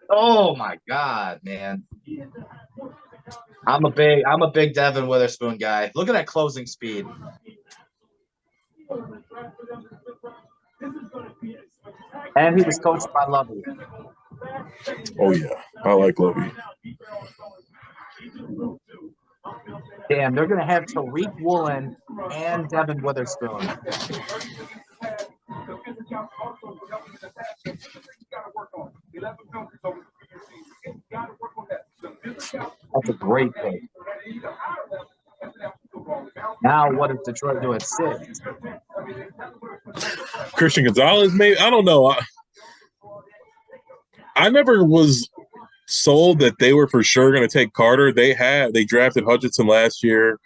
Oh my god, man. I'm a big Devin Witherspoon guy. Look at that closing speed. And he was coached by Lovey. oh yeah, I like Lovey. Damn, they're gonna have Tariq Woolen and Devin Witherspoon. That's a great pick. Now, what does Detroit do at 6? Christian Gonzalez, maybe. I don't know. I never was sold that they were for sure going to take Carter. They drafted Hutchinson last year.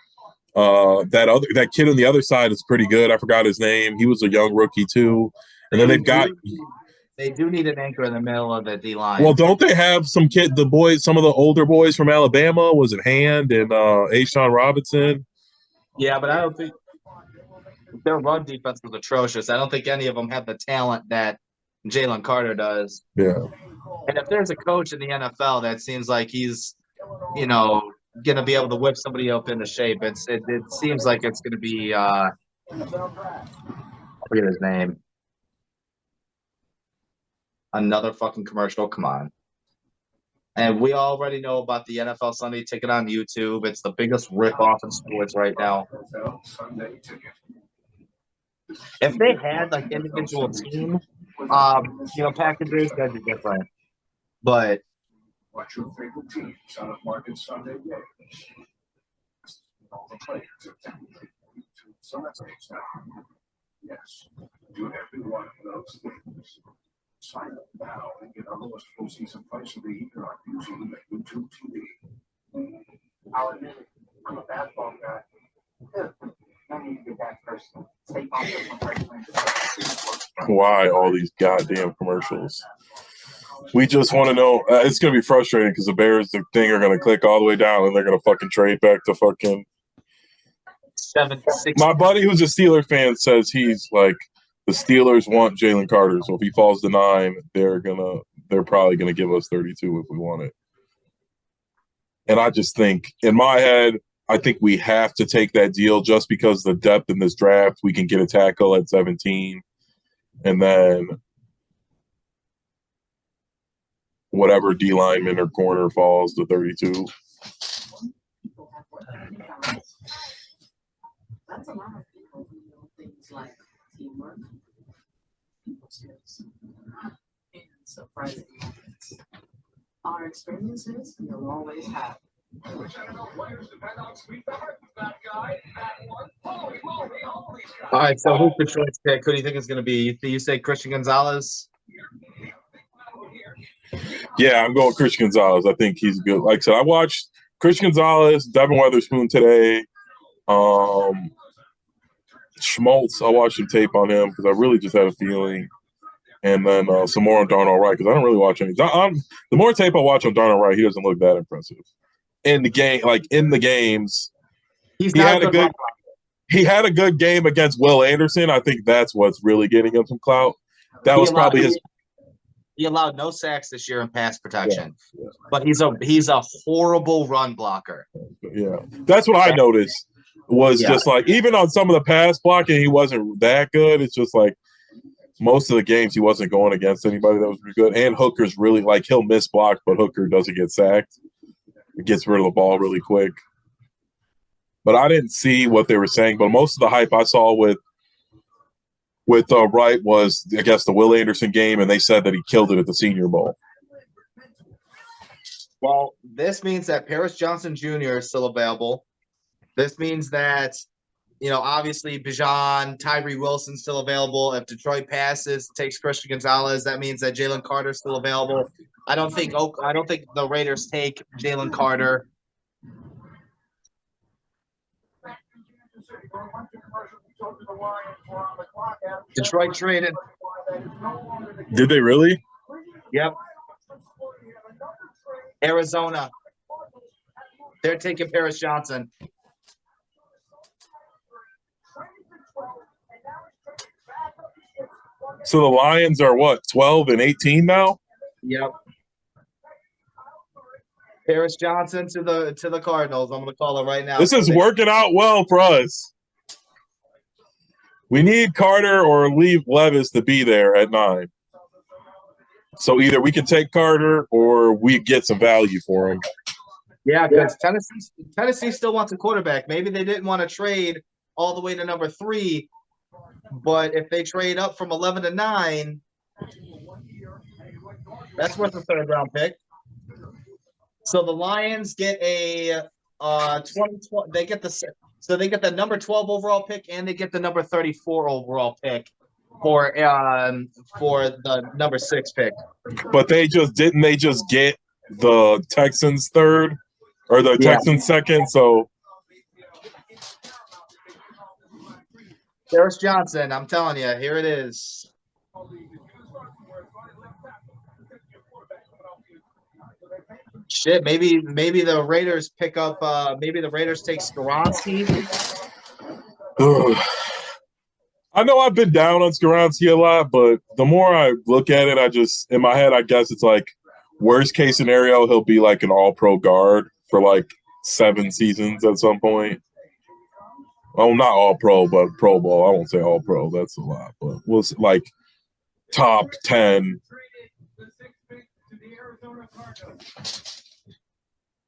That kid on the other side is pretty good. I forgot his name. He was a young rookie too. And then they do need an anchor in the middle of the D line. Well, don't they have some of the older boys from Alabama? Was it Hand and Ashawn Robinson? Yeah, but I don't think their run defense was atrocious. I don't think any of them have the talent that Jalen Carter does. Yeah. And if there's a coach in the NFL that seems like he's, going to be able to whip somebody up into shape, it seems like it's going to be I forget his name. Another fucking commercial. Come on. And we already know about the NFL Sunday Ticket on YouTube. It's the biggest rip-off in sports right now. If they had like individual team, packages, that'd be different. But watch your favorite teams on a market Sunday games. All the players are downloading YouTube Sundays now. Yes, do every one of those things. Sign up now and get our lowest full season price of the year on using the YouTube TV. I'll admit it, I'm a basketball guy. No need to get that personal. Stay Why all these goddamn commercials? We just want to know. It's going to be frustrating because the Bears, the thing, are going to click all the way down and they're going to fucking trade back to fucking 7, 6. My buddy who's a Steeler fan says he's like, the Steelers want Jalen Carter, so if he falls to 9, they're probably gonna give us 32 if we want it. And I just think, in my head, I think we have to take that deal just because the depth in this draft. We can get a tackle at 17, and then whatever D lineman or corner falls to 32. That's a lot of people who know things like teamwork, people skills, and surprising moments. Our experiences you'll always have. All right, so who's Detroit's pick? Who do you think is going to be? You say Christian Gonzalez? Yeah, I'm going Christian Gonzalez. I think he's good. Like I said, I watched Christian Gonzalez, Devin Witherspoon today. Schmaltz, I watched some tape on him because I really just had a feeling. And then some more on Darnell Wright because I don't really watch any. The more tape I watch on Darnell Wright, he doesn't look that impressive. In the game, like in the games, He's he not had a good. He had a good game against Will Anderson. I think that's what's really getting him some clout. That was probably his. He allowed no sacks this year in pass protection, yeah. But he's a horrible run blocker. Yeah, that's what I noticed. Was just like even on some of the pass blocking, he wasn't that good. It's just like most of the games he wasn't going against anybody that was really good. And Hooker's really like he'll miss block, but Hooker doesn't get sacked. He gets rid of the ball really quick. But I didn't see what they were saying. But most of the hype I saw with Wright was, I guess, the Will Anderson game, and they said that he killed it at the Senior Bowl. Well, this means that Paris Johnson Jr. is still available. This means that, obviously Bijan, Tyree Wilson's still available. If Detroit passes, takes Christian Gonzalez, that means that Jalen Carter's still available. I don't think the Raiders take Jalen Carter. Detroit traded. Did they really? Yep. Arizona. They're taking Paris Johnson. So the Lions are what, 12 and 18 now? Yep. Paris Johnson to the Cardinals. I'm going to call it right now. This is working out well for us. We need Carter or leave Levis to be there at 9. So either we can take Carter or we get some value for him. Yeah, because Tennessee still wants a quarterback. Maybe they didn't want to trade all the way to number 3, but if they trade up from 11 to 9, that's worth a 3rd-round pick. So the Lions get a 2020. They get the number 12 overall pick and they get the number 34 overall pick for the number 6 pick. But they just get the Texans 3rd or the Texans 2nd. So Paris Johnson, I'm telling you, here it is. Shit, maybe the Raiders pick up. Maybe the Raiders take Skoronski. I know I've been down on Skoronski a lot, but the more I look at it, I just in my head, I guess it's like worst case scenario, he'll be like an all-pro guard for like 7 seasons at some point. Oh, not all-pro, but Pro Bowl. I won't say all-pro. That's a lot, but we'll like top 10.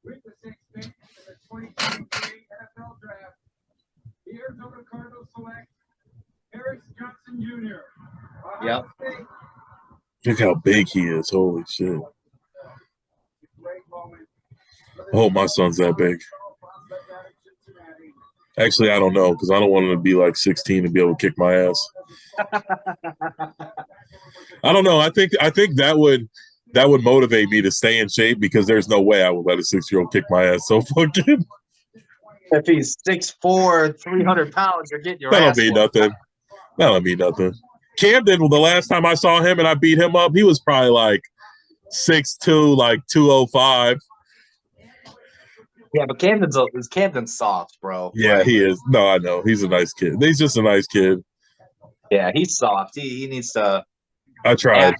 With the 6th pick in the 2023 NFL Draft, the Arizona Cardinals select Paris Johnson Jr. Yep. Look how big he is. Holy shit. I hope my son's that big. Actually, I don't know because I don't want him to be like 16 and be able to kick my ass. I don't know. I think that would motivate me to stay in shape because there's no way I would let a 6-year-old kick my ass so fucking. If he's 6'4", 300 pounds, you're getting your ass. That'll mean nothing. Camden, the last time I saw him and I beat him up, he was probably like 6'2", like 205. Yeah, but Camden's soft, bro. Yeah, he is. No, I know. He's a nice kid. He's just a nice kid. Yeah, he's soft. He needs to. I tried.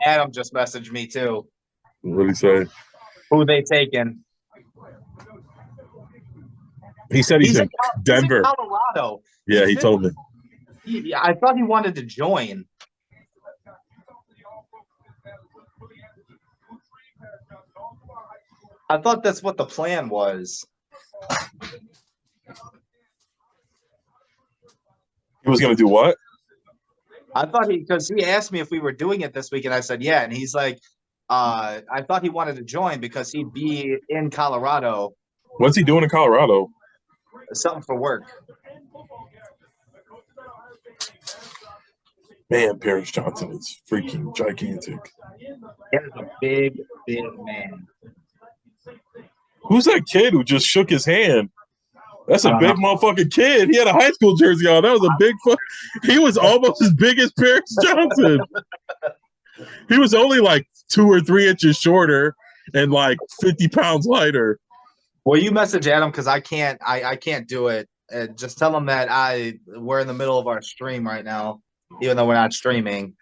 Adam just messaged me too. What did he say? Who they taking? He said he's in Denver. He's in Colorado. Yeah, he told me. I thought he wanted to join. I thought that's what the plan was. He was going to do what? I thought because he asked me if we were doing it this week, and I said yeah, and he's like, I thought he wanted to join because he'd be in Colorado. What's he doing in Colorado? Something for work. Man, Paris Johnson is freaking gigantic. That is a big, big man. Who's that kid who just shook his hand? That's a I don't big motherfucking kid. He had a high school jersey on. That was a big he was almost as big as Paris Johnson. He was only like 2 or 3 inches shorter and like 50 pounds lighter. Well, you message Adam because I can't do it. Just tell him that we're in the middle of our stream right now, even though we're not streaming.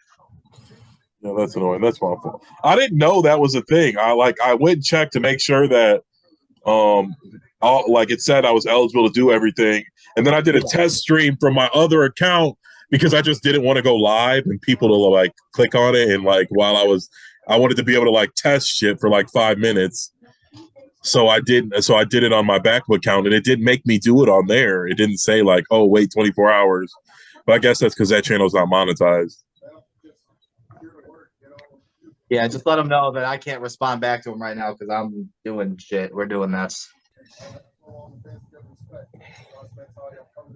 Yeah, that's annoying. That's my fault. I didn't know that was a thing. I went and checked to make sure that like it said I was eligible to do everything. And then I did a test stream from my other account because I just didn't want to go live and people to like click on it. And like while I wanted to be able to like test shit for like 5 minutes. So I did it on my backup account and it didn't make me do it on there. It didn't say like, oh, wait 24 hours. But I guess that's because that channel's not monetized. Yeah, just let him know that I can't respond back to him right now because I'm doing shit. We're doing this.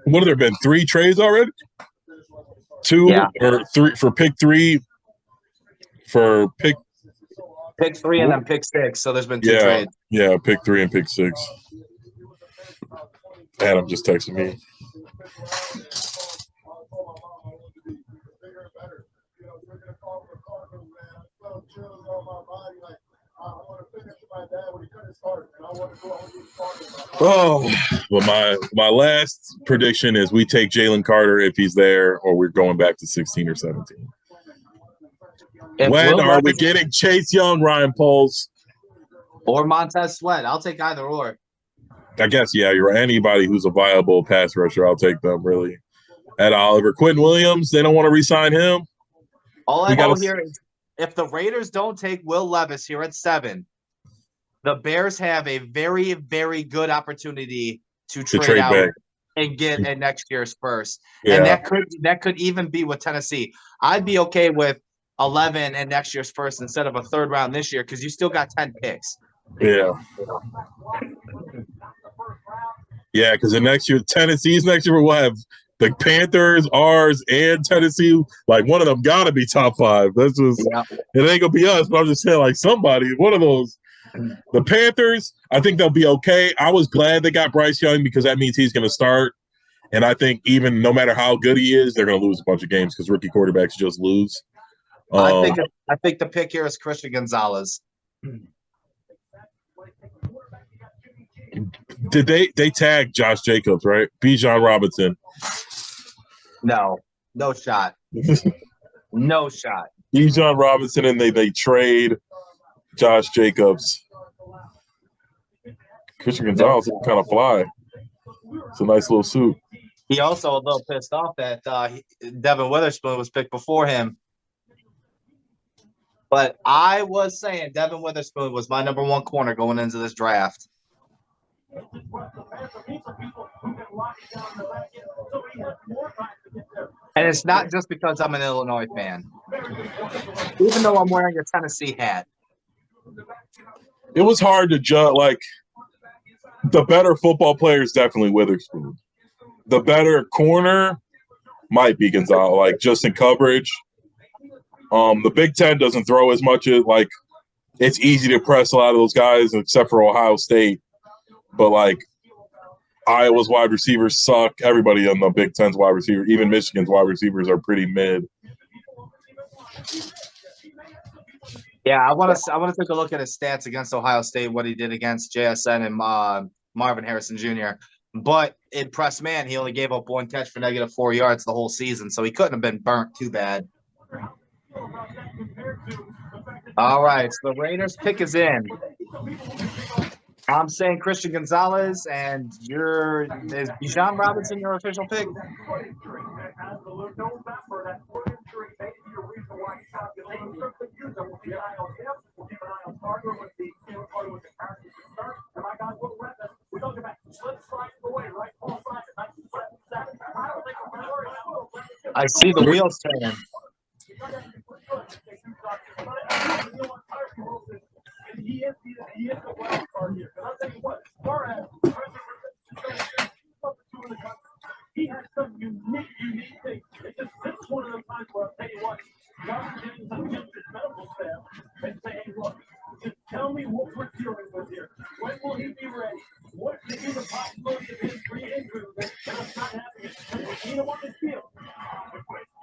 What have there been 3 trades already? 2 or 3 for pick 3 for pick 3 and then pick 6. So there's been 2 trades. Yeah, pick 3 and pick 6. Adam just texted me. Oh, well, my last prediction is we take Jalen Carter if he's there, or we're going back to 16 or 17. When are we getting Chase Young, Ryan Poles? Or Montez Sweat? I'll take either or. I guess, yeah, you're anybody who's a viable pass rusher. I'll take them, really. Ed Oliver. Quentin Williams, they don't want to re-sign him. All I know here is if the Raiders don't take Will Levis here at 7, the Bears have a very, very good opportunity to trade out back and get a next year's first. Yeah. And that could even be with Tennessee. I'd be okay with 11 and next year's first instead of a 3rd round this year because you still got 10 picks. Yeah. Yeah, because the next year, Tennessee's next year, we'll have the Panthers, ours, and Tennessee. Like, one of them got to be top 5. That's just, it ain't going to be us, but I'm just saying, like, somebody, one of those. The Panthers, I think they'll be okay. I was glad they got Bryce Young because that means he's going to start. And I think even no matter how good he is, they're going to lose a bunch of games because rookie quarterbacks just lose. I think the pick here is Christian Gonzalez. Did they tag Josh Jacobs, right? Bijan Robinson. No shot. No shot. Bijan Robinson, and they trade Josh Jacobs. Christian Gonzalez will kind of fly. It's a nice little suit. He also a little pissed off that Devin Witherspoon was picked before him. But I was saying Devin Witherspoon was my number 1 corner going into this draft. And it's not just because I'm an Illinois fan. Even though I'm wearing a Tennessee hat. It was hard to judge. Like, the better football player is definitely Witherspoon. The better corner might be Gonzalez, like, just in coverage. The Big Ten doesn't throw as much as, like, it's easy to press a lot of those guys except for Ohio State. But, like, Iowa's wide receivers suck. Everybody on the Big Ten's wide receiver, even Michigan's wide receivers are pretty mid. Yeah, I want to take a look at his stats against Ohio State, what he did against JSN and Marvin Harrison Jr. But in press man, he only gave up 1 catch for -4 yards the whole season, so he couldn't have been burnt too bad. All right, so the Raiders pick is in. I'm saying Christian Gonzalez, and is Bijan Robinson your official pick? I see the wheels turning. He is the wild card here. And I'll tell you what, he has some unique things. It's just this is one of those times where I'll tell you what, Washington's against his medical staff and say, hey, look, just tell me what we're dealing with here. When will he be ready? What could be the possibility of his re-injury and us not having it? We need him on the field.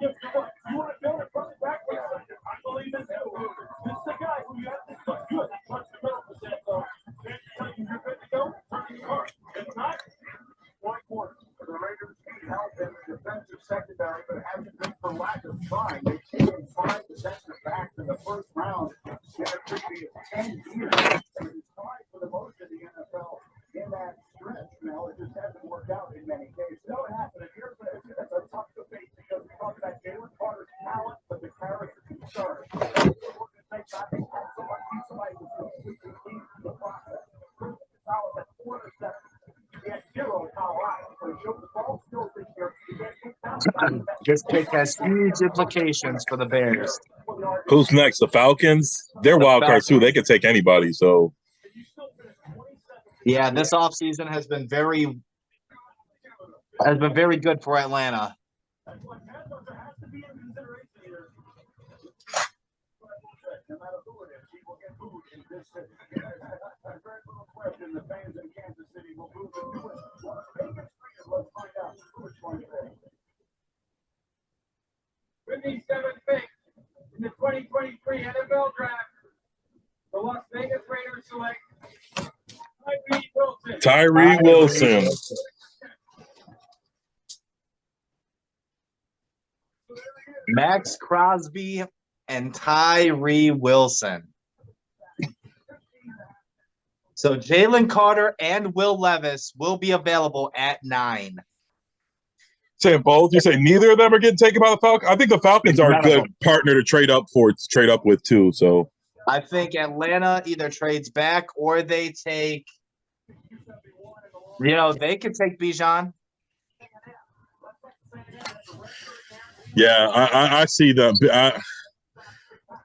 Just what? You want to go and run it back for a second? I believe in him. This is the guy who you have to trust. Good. Trust the medical staff, though. Can't tell you you're good to go. Turn your car. If not, one quarter. The Raiders need help in the defensive secondary, but it hasn't been for lack of trying. They've taken 5 defensive backs in the first round in the previous 10 years. And it's tied for the most in the NFL in that stretch. Now, it just hasn't worked out in many cases. You know what happened? Here's a tough debate because we talk about Jalen Carter's talent, but the character concern. Somebody was completely lead the process. Powell at 4-7. He had 0 Colorado, so he showed the ball skills this year. This pick has huge implications for the Bears. Who's next? The Falcons? They're wild cards too. They could take anybody. So Yeah, this offseason has been very good for Atlanta. No matter who it is, he will get booed in this city. There's very little question the fans in Kansas City will boo the newest Las Vegas Raiders. Let's find out which one today. With these 7 picks in the 2023 NFL Draft, the Las Vegas Raiders select Tyree Wilson. Max Crosby and Tyree Wilson. So Jalen Carter and Will Levis will be available at 9. Saying both? You say neither of them are getting taken by the Falcons? I think the Falcons are a good partner to trade up with too. So I think Atlanta either trades back or they take, they could take Bijan. yeah, I see them.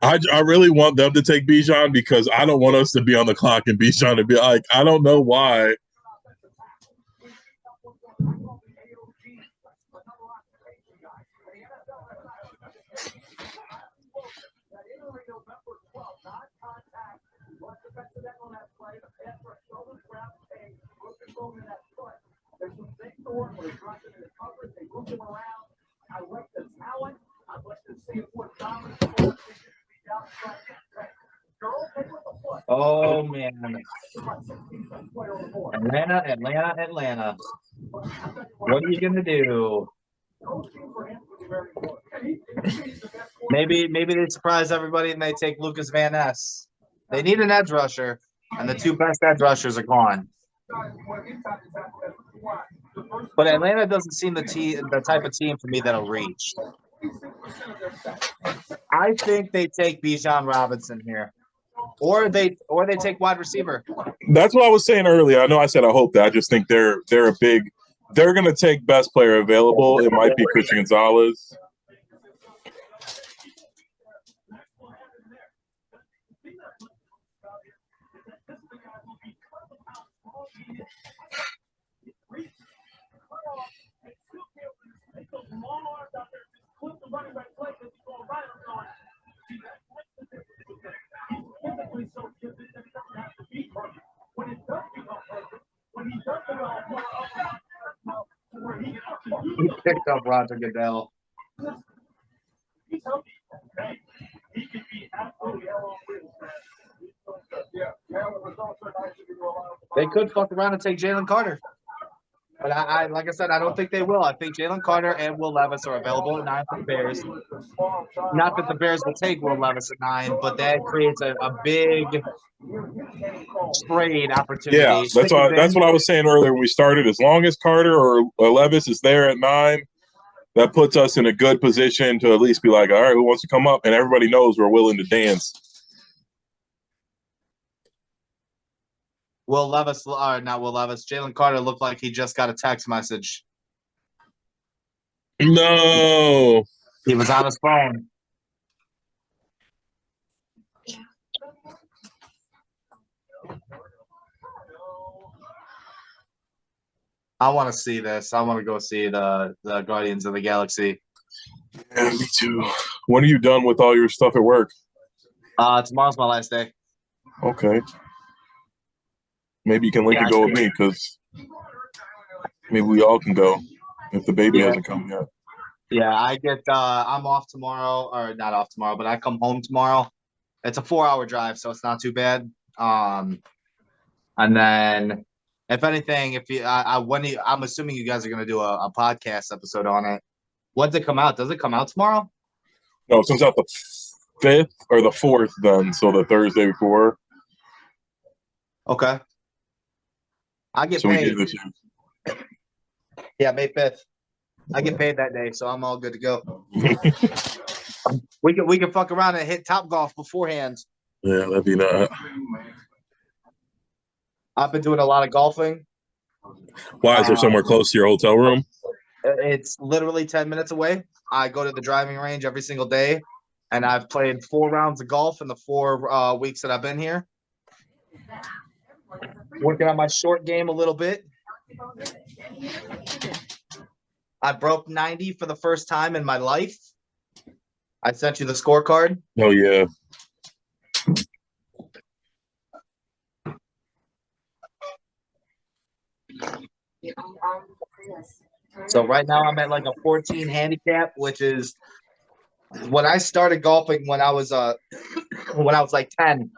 I really want them to take Bijan because I don't want us to be on the clock and Bijan to be like, I don't know why. I like the talent. I'd like to see what dominant. Oh, man. Atlanta. What are you going to do? Maybe they surprise everybody and they take Lucas Van Ness. They need an edge rusher, and the 2 best edge rushers are gone. But Atlanta doesn't seem the type of team for me that'll reach. I think they take Bijan Robinson here. Or they take wide receiver. That's what I was saying earlier. I know I said I hope that. I just think they're going to take best player available. It might be Christian Gonzalez. He picked up Roger Goodell. They could fuck around and take Jalen Carter. But I like I said, I don't think they will. I think Jalen Carter and Will Levis are available at 9 for the Bears. Not that the Bears will take Will Levis at 9, but that creates a big trade opportunity. Yeah, that's what I was saying earlier when we started. As long as Carter or Levis is there at 9, that puts us in a good position to at least be like, all right, who wants to come up? And everybody knows we're willing to dance. Jalen Carter looked like he just got a text message. No. He was on his phone. I want to see this. I want to go see the Guardians of the Galaxy. Yeah, me too. When are you done with all your stuff at work? Tomorrow's my last day. Okay. Maybe you can link Yeah, and go with me because maybe we all can go if the baby hasn't come yet. Yeah, I'm off tomorrow, or not off tomorrow, but I come home tomorrow. It's a 4-hour drive, so it's not too bad. And then if anything, if you I'm assuming you guys are gonna do a podcast episode on it. When's it come out? Does it come out tomorrow? No, it comes out the 5th or the 4th then, so the Thursday before. Okay. I get So we paid. did this. Yeah, May 5th. I get paid that day, so I'm all good to go. We can fuck around and hit Top Golf beforehand. Yeah, that'd be that. I've been doing a lot of golfing. Why is there somewhere close to your hotel room? It's literally 10 minutes away. I go to the driving range every single day, and I've played 4 rounds of golf in the 4 weeks that I've been here. Working on my short game a little bit. I broke 90 for the first time in my life. I sent you the scorecard. Oh, yeah. So right now I'm at like a 14 handicap, which is when I started golfing when I was like 10.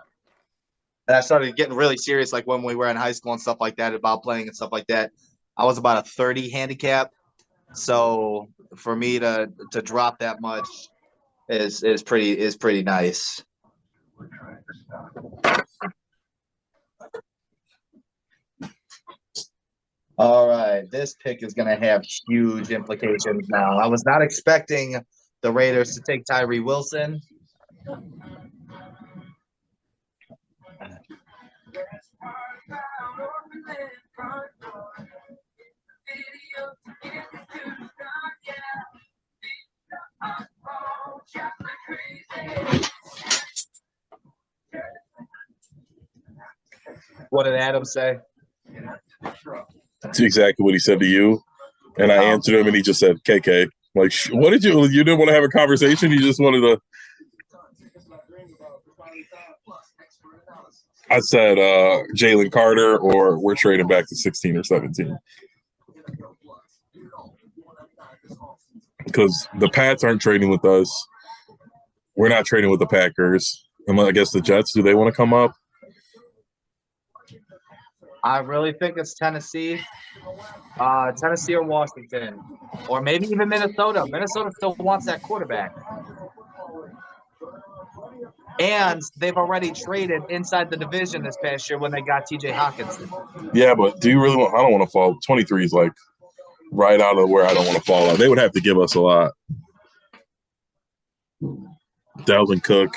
And I started getting really serious, like when we were in high school and stuff like that, about playing and stuff like that. I was about a 30 handicap. So for me to drop that much is pretty nice. All right, this pick is going to have huge implications now. I was not expecting the Raiders to take Tyree Wilson. What did Adam say? That's exactly what he said to you. And I answered him, and he just said, KK. Like, what did you didn't want to have a conversation? You just wanted to. I said Jalen Carter, or we're trading back to 16 or 17. Because the Pats aren't trading with us. We're not trading with the Packers. And I guess the Jets, do they want to come up? I really think it's Tennessee. Tennessee or Washington. Or maybe even Minnesota. Minnesota still wants that quarterback. And they've already traded inside the division this past year when they got TJ Hawkinson. Yeah, but do you really want – I don't want to fall. 23 is like right out of where I don't want to fall out. They would have to give us a lot. Dalvin Cook.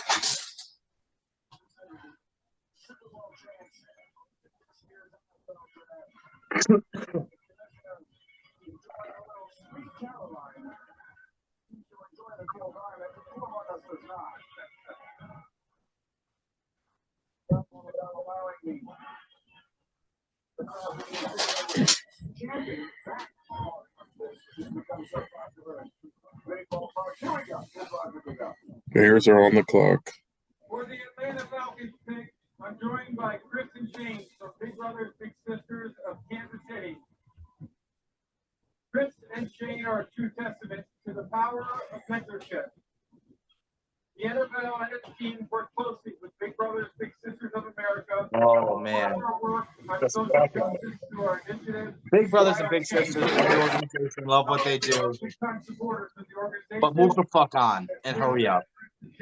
Bears are on the clock. For the Atlanta Falcons pick, I'm joined by Chris and Shane from Big Brothers Big Sisters of Kansas City. Chris and Shane are a true testament to the power of mentorship. The NFL and its teams work closely with Big Brothers Big Sisters of America. Oh, man. Big Brothers and Big Sisters love the organization, love what they do. But move the fuck on and hurry up.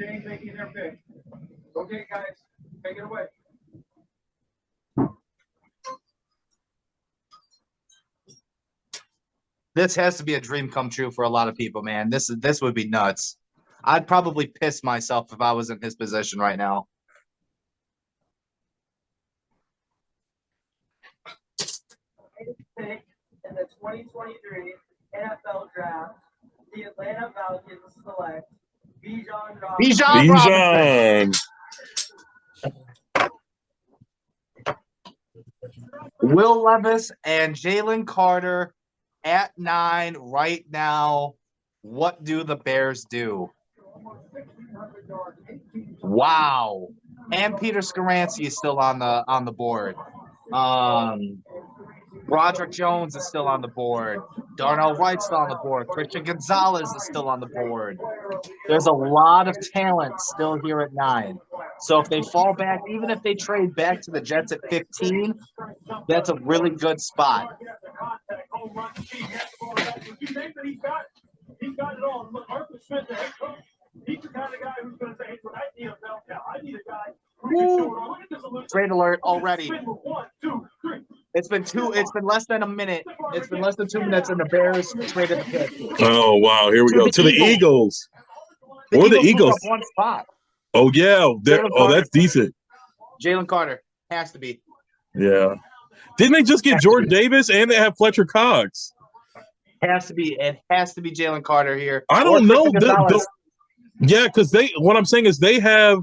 Shane making their pick. Okay, guys, take it away. This has to be a dream come true for a lot of people, man. This would be nuts. I'd probably piss myself if I was in his position right now. Pick in the 2023 NFL Draft, the Atlanta Falcons select Bijan Robinson. Will Levis and Jalen Carter at 9 right now. What do the Bears do? Wow. And Peter Skaransky is still on the board. Broderick Jones is still on the board. Darnell Wright's still on the board. Christian Gonzalez is still on the board. There's a lot of talent still here at 9. So if they fall back, even if they trade back to the Jets at 15, that's a really good spot. He's got it all. Look, Arthur Smith, the head coach, he's the kind of guy who's going to say, hey, I need a bell cow. I need a guy who can show it all. Look at this illusion. Trade alert already. 1, 2, 3. It's been less than a minute. It's been less than 2 minutes, and the Bears traded the pick. Oh, wow. Here we go. To the Eagles. The Or the moved Eagles. up one spot. Oh, yeah. That's decent. Jalen Carter has to be. Yeah. Didn't they just get Jordan Davis and they have Fletcher Cox? Has to be. It has to be Jalen Carter here. I don't know. Yeah, because what I'm saying is they have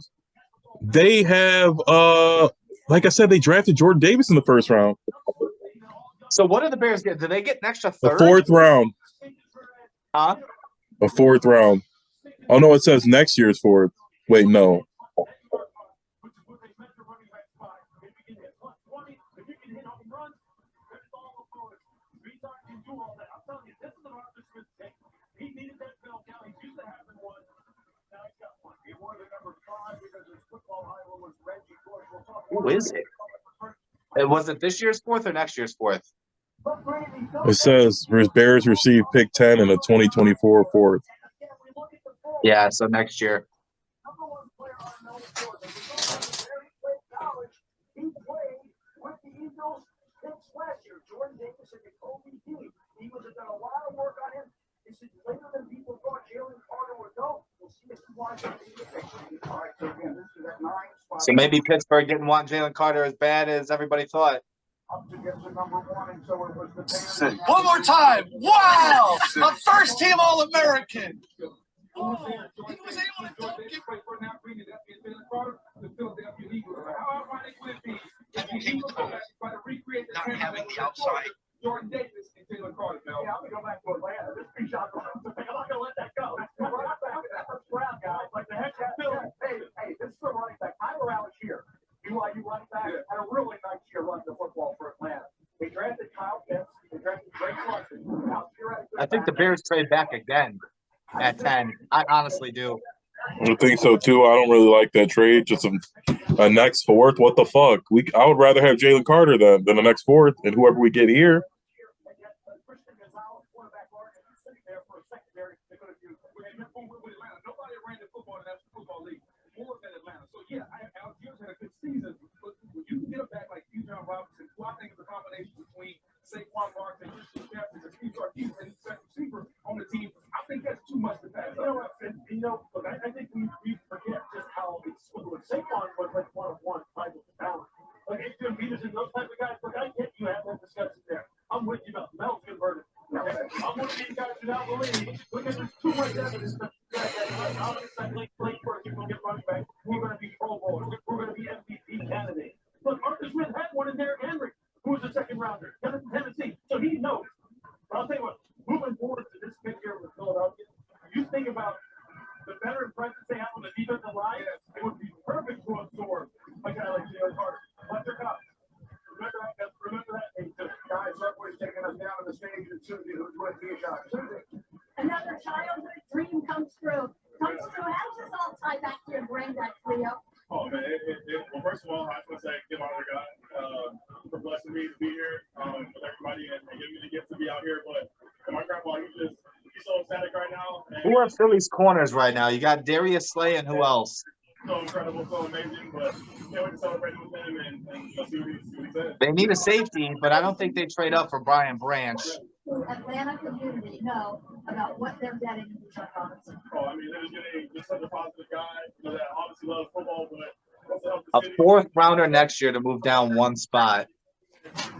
like I said, they drafted Jordan Davis in the first round. So what did the Bears get? Did they get an extra third? A 4th round. Huh? A 4th round. Oh no, it says next year's 4th. Wait, no. Who is it? Was it this year's 4th or next year's 4th? It says Bears received pick 10 in a 2024 4th. Yeah, so next year. So maybe Pittsburgh didn't want Jalen Carter as bad as everybody thought. One more time. Wow! A first-team All-American. Oh, he was able to dunk it. Not having the outside. Jordan Davis and Jalen Carter. Yeah, I'm going to go back to Atlanta. This be shot. I'm not going to let that go. Guys, like the head hey, this is a running back. Tyler Allen here. BYU running back had a really nice year running the football for Atlanta. They drafted Kyle Pitts. They drafted Drake Clarkson. I think the Bears trade back again at 10. I honestly do. I think so too. I don't really like that trade. Just a next 4th. What the fuck? I would rather have Jalen Carter than the next 4th, and whoever we get here. Nobody ran the football in the National Football League more than Atlanta. So yeah, Algiers had a good season. But when you get a back like Bijan Robinson, who I think is a combination between Saquon Barkley and Christian Jefferson, and Steve Sarkis and the second receiver on the team, I think that's too much to pass. Look, I think we forget just how explosive Saquon was, like one-of-one type of talent. Like Adrian Peterson, those type of guys. Look, I get you have that discussion there. I'm with you about Mel's converted. I'm one of these guys who now believe. Look, there's too much evidence that late first, you're going to get running back. We're going to be Pro Bowlers. We're going to be MVP candidates. Look, Arthur Smith had one in Derrick Henry, who was a 2nd rounder, Tennessee. So he knows. But I'll tell you what, moving forward to this pick here with Philadelphia, you think about the veteran presence they have on the defensive line, it would be perfect to absorb a guy like Jalen Carter. Fletcher Cox. Remember that? Hey, guys, Subway's taking us down to the stage, and Susie, who's with me, Susie. Another childhood dream comes true. How does this all tie back to your brain, Leo? Oh, man. Well, first of all, I just want to say, give honor to God for blessing me to be here with everybody and giving me the gift to be out here. But my grandpa, he's so ecstatic right now. Who are Philly's corners right now? You got Darius Slay and who else? So incredible, so amazing, but can't wait to celebrate with him and see what he says. They need a safety, but I don't think they trade up for Brian Branch. Atlanta community know about what they're getting in Bijan Robinson. Oh, I mean, they're just getting just such a positive guy, that obviously loves football, but a 4th rounder next year to move down one spot.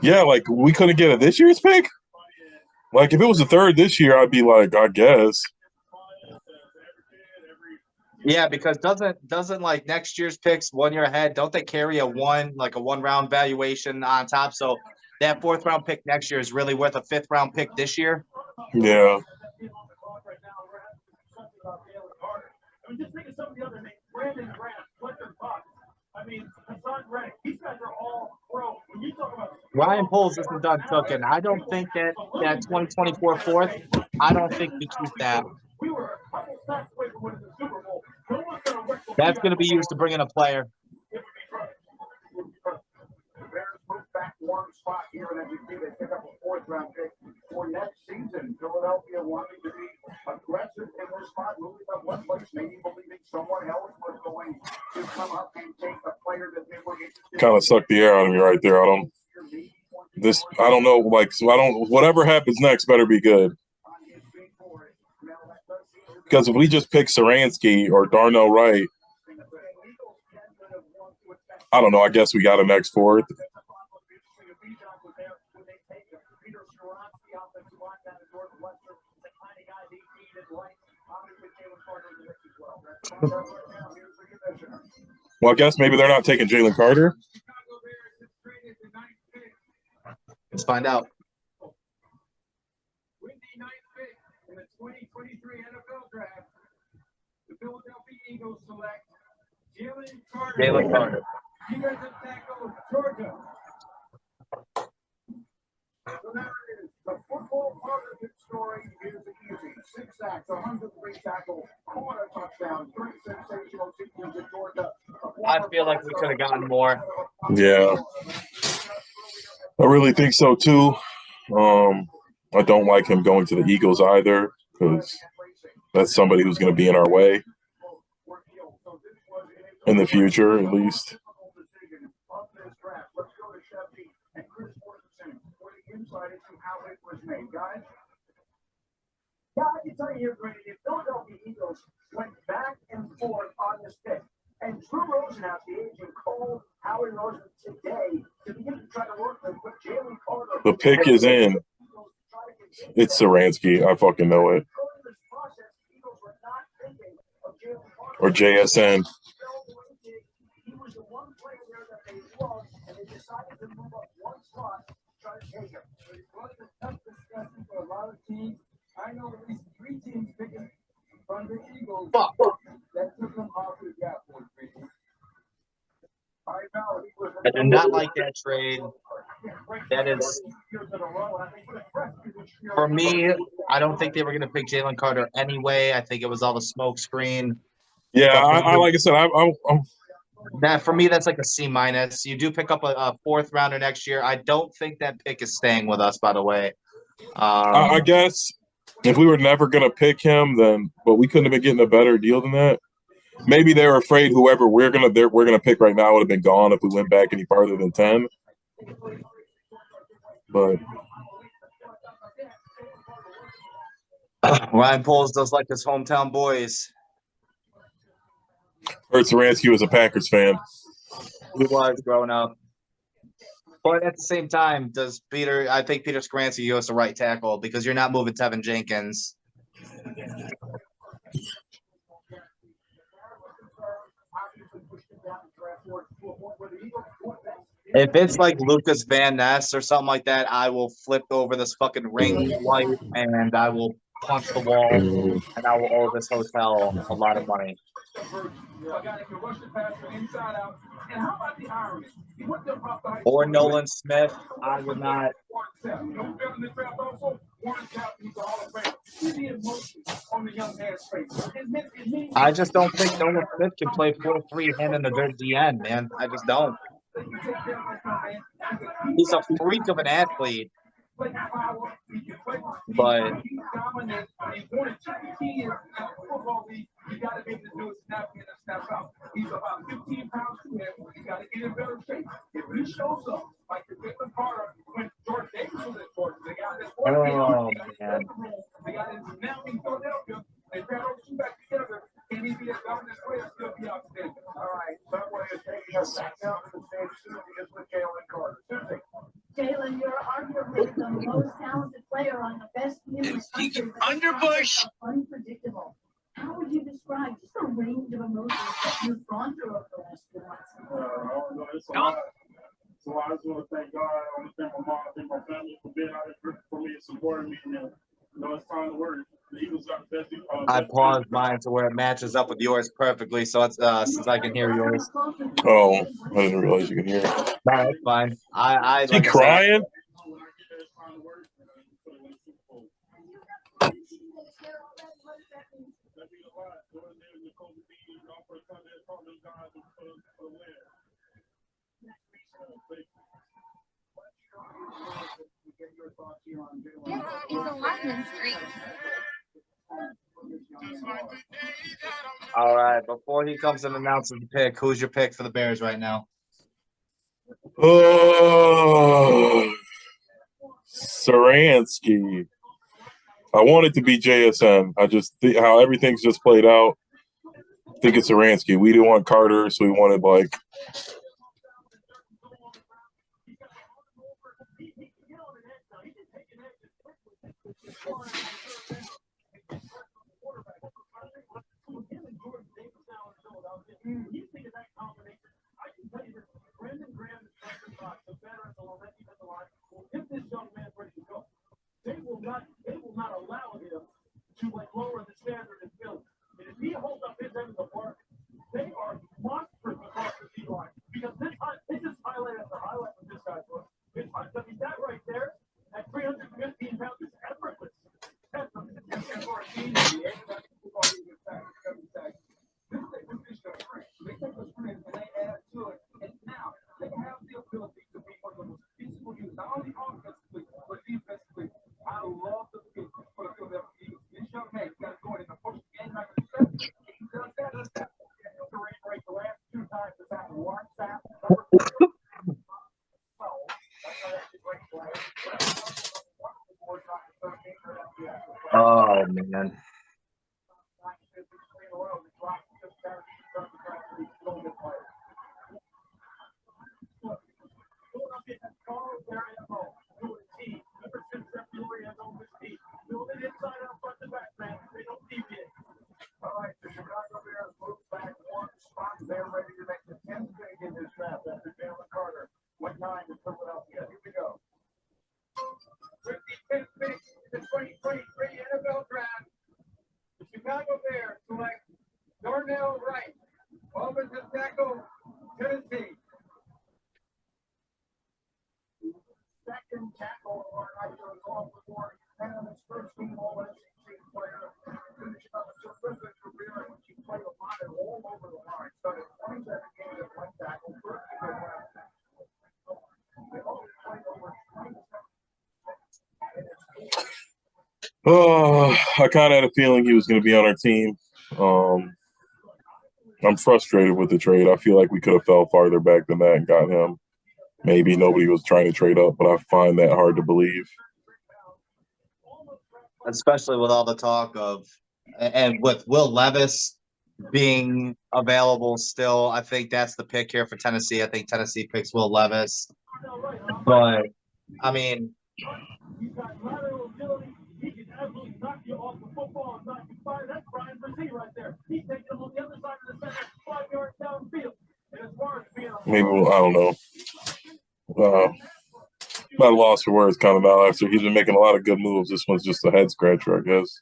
Yeah, like we couldn't get a this year's pick. Like if it was a 3rd this year, I'd be like, I guess. Yeah, because doesn't like next year's picks 1 year ahead, don't they carry a 1 round valuation on top? So that 4th round pick next year is really worth a 5th round pick this year. Yeah. Ryan Poles isn't done cooking. I don't think that 2024 fourth, I don't think we keep that. That's going to be used to bring in a player. The Bears move back one spot here in MVP. They pick up a fourth-round pick for next season. Philadelphia wanting to be aggressive in their spot, moving up one place, maybe believing someone else was going to come up and take a player that they were interested in. Kind of sucked the air out of me right there. I don't know. Like, so whatever happens next better be good. Because if we just pick Saransky or Darnell Wright, I don't know. I guess we got a next fourth. Well, I guess maybe they're not taking Jalen Carter. Let's find out. With the ninth pick in the 2023 NFL Draft, the Philadelphia Eagles select Jalen Carter. Jalen Carter. Defensive tackle, Georgia. So now it is the football part of the story is easy. 6 sacks, 103 tackles, caught a touchdown, 3 sensational seasons in Georgia. I feel like we could have gotten more. Yeah, I really think so too. I don't like him going to the Eagles either because that's somebody who's going to be in our way in the future, at least. Yeah, I can tell you here, Brady, the Philadelphia Eagles went back and forth on this pick. And Drew Rosenhaus, the agent, called Howie Roseman today to begin to try to work with Jalen Carter. The pick is in. It's Saransky. I fucking know it. Or JSN. He was the one player there that they loved, and they decided to move up one spot to try to take him. It was a tough discussion for a lot of teams. I know at least 3 teams picking from the Eagles that took them off the gap for Brady. I do not like that trade. That is, for me, I don't think they were going to pick Jalen Carter anyway. I think it was all the smoke screen. Yeah, I like I said, I'm that for me, that's like a C minus. You do pick up a 4th rounder next year. I don't think that pick is staying with us, by the way. I guess if we were never going to pick him, then but we couldn't have been getting a better deal than that. Maybe they were afraid whoever we're gonna pick right now would have been gone if we went back any farther than 10. But Ryan Poles does like his hometown boys. Bert Saransky was a Packers fan. He was growing up. But at the same time, I think Peter Skransky goes to right tackle because you're not moving Tevin Jenkins. If it's like Lucas Van Ness or something like that, I will flip over this fucking ring light and I will punch the wall and I will owe this hotel a lot of money. Or Nolan Smith, I would not. I just don't think Nolan Smith can play 4-3 hand in the dirt at the end, man. I just don't. He's a freak of an athlete. But you got to be able to do a snap in and snap out. He's about 15 pounds to him. You got to get in better shape. If he shows up like the Jalen Carter when George Davis was at Georgia, they got this one. oh man, they got it now in Philadelphia. They got those two back together. Can he be as dominant as well? Still be outstanding. All right, Subway is taking us back down to the stage. Susie is with Jalen Carter. Susie. Jalen, you're arguably the most talented player on the best team in the country. Underbush. Unpredictable. How would you describe just the range of emotions that you've gone through over the last 2 months? It's a lot. So I just want to thank God. I want to thank my mom, thank my family for being out there for me and supporting me. And, it's time to work. The Eagles got to I paused mine to where it matches up with yours perfectly, so it's since I can hear yours. Oh, I didn't realize you can hear. No, that's fine. I Is he like I said, crying? Yeah, it's a lineman's street. all right. Before he comes and announces the pick, who's your pick for the Bears right now? Oh, Saransky. I want it to be JSN. I just think how everything's just played out. I think it's Saransky. We didn't want Carter, so we wanted like. They will not allow him to lower the standard in Philly. And if he holds up his end of the bargain, they are monsters across the D line. Because this is highlight after highlight with this guy. I mean, that right there, at 315 pounds, is effortless. That's for a team. They take the strength and they add to it. And now they have the ability to be one of the most peaceful units, not only offensively, but defensively. I love the fit for the Philadelphia Eagles. This young man got going in the first game like he does that. The last two times it's happened. One tap, Oh man. All right, the Chicago Bears move back one spot. They're ready to make the 10th pick in this draft after Jalen Carter went 9 to Philadelphia. Here we go. With the 10th pick in the 2023 NFL Draft, the Chicago Bears select Darnell Wright, offensive tackle, Tennessee. Second tackle, Wright goes off the board, and his first team All-SEC player, finishing up a terrific career in which he played a lot and all over the line. Started 27 games at one tackle, first team at one tackle. They always played over 27. Oh, I kind of had a feeling he was going to be on our team. I'm frustrated with the trade. I feel like we could have fell farther back than that and got him. Maybe nobody was trying to trade up, but I find that hard to believe. Especially with all the talk of, and with Will Levis being available still, I think that's the pick here for Tennessee. I think Tennessee picks Will Levis. But, I mean, He's got lateral agility. He can absolutely knock you off the football and knock you fire. That's Brian Brzee right there. He's taking him on the other side of the center, 5 yards downfield. And as far as being Maybe I don't know. Not a loss for words, kind of now. After he's been making a lot of good moves, this one's just a head scratcher, I guess.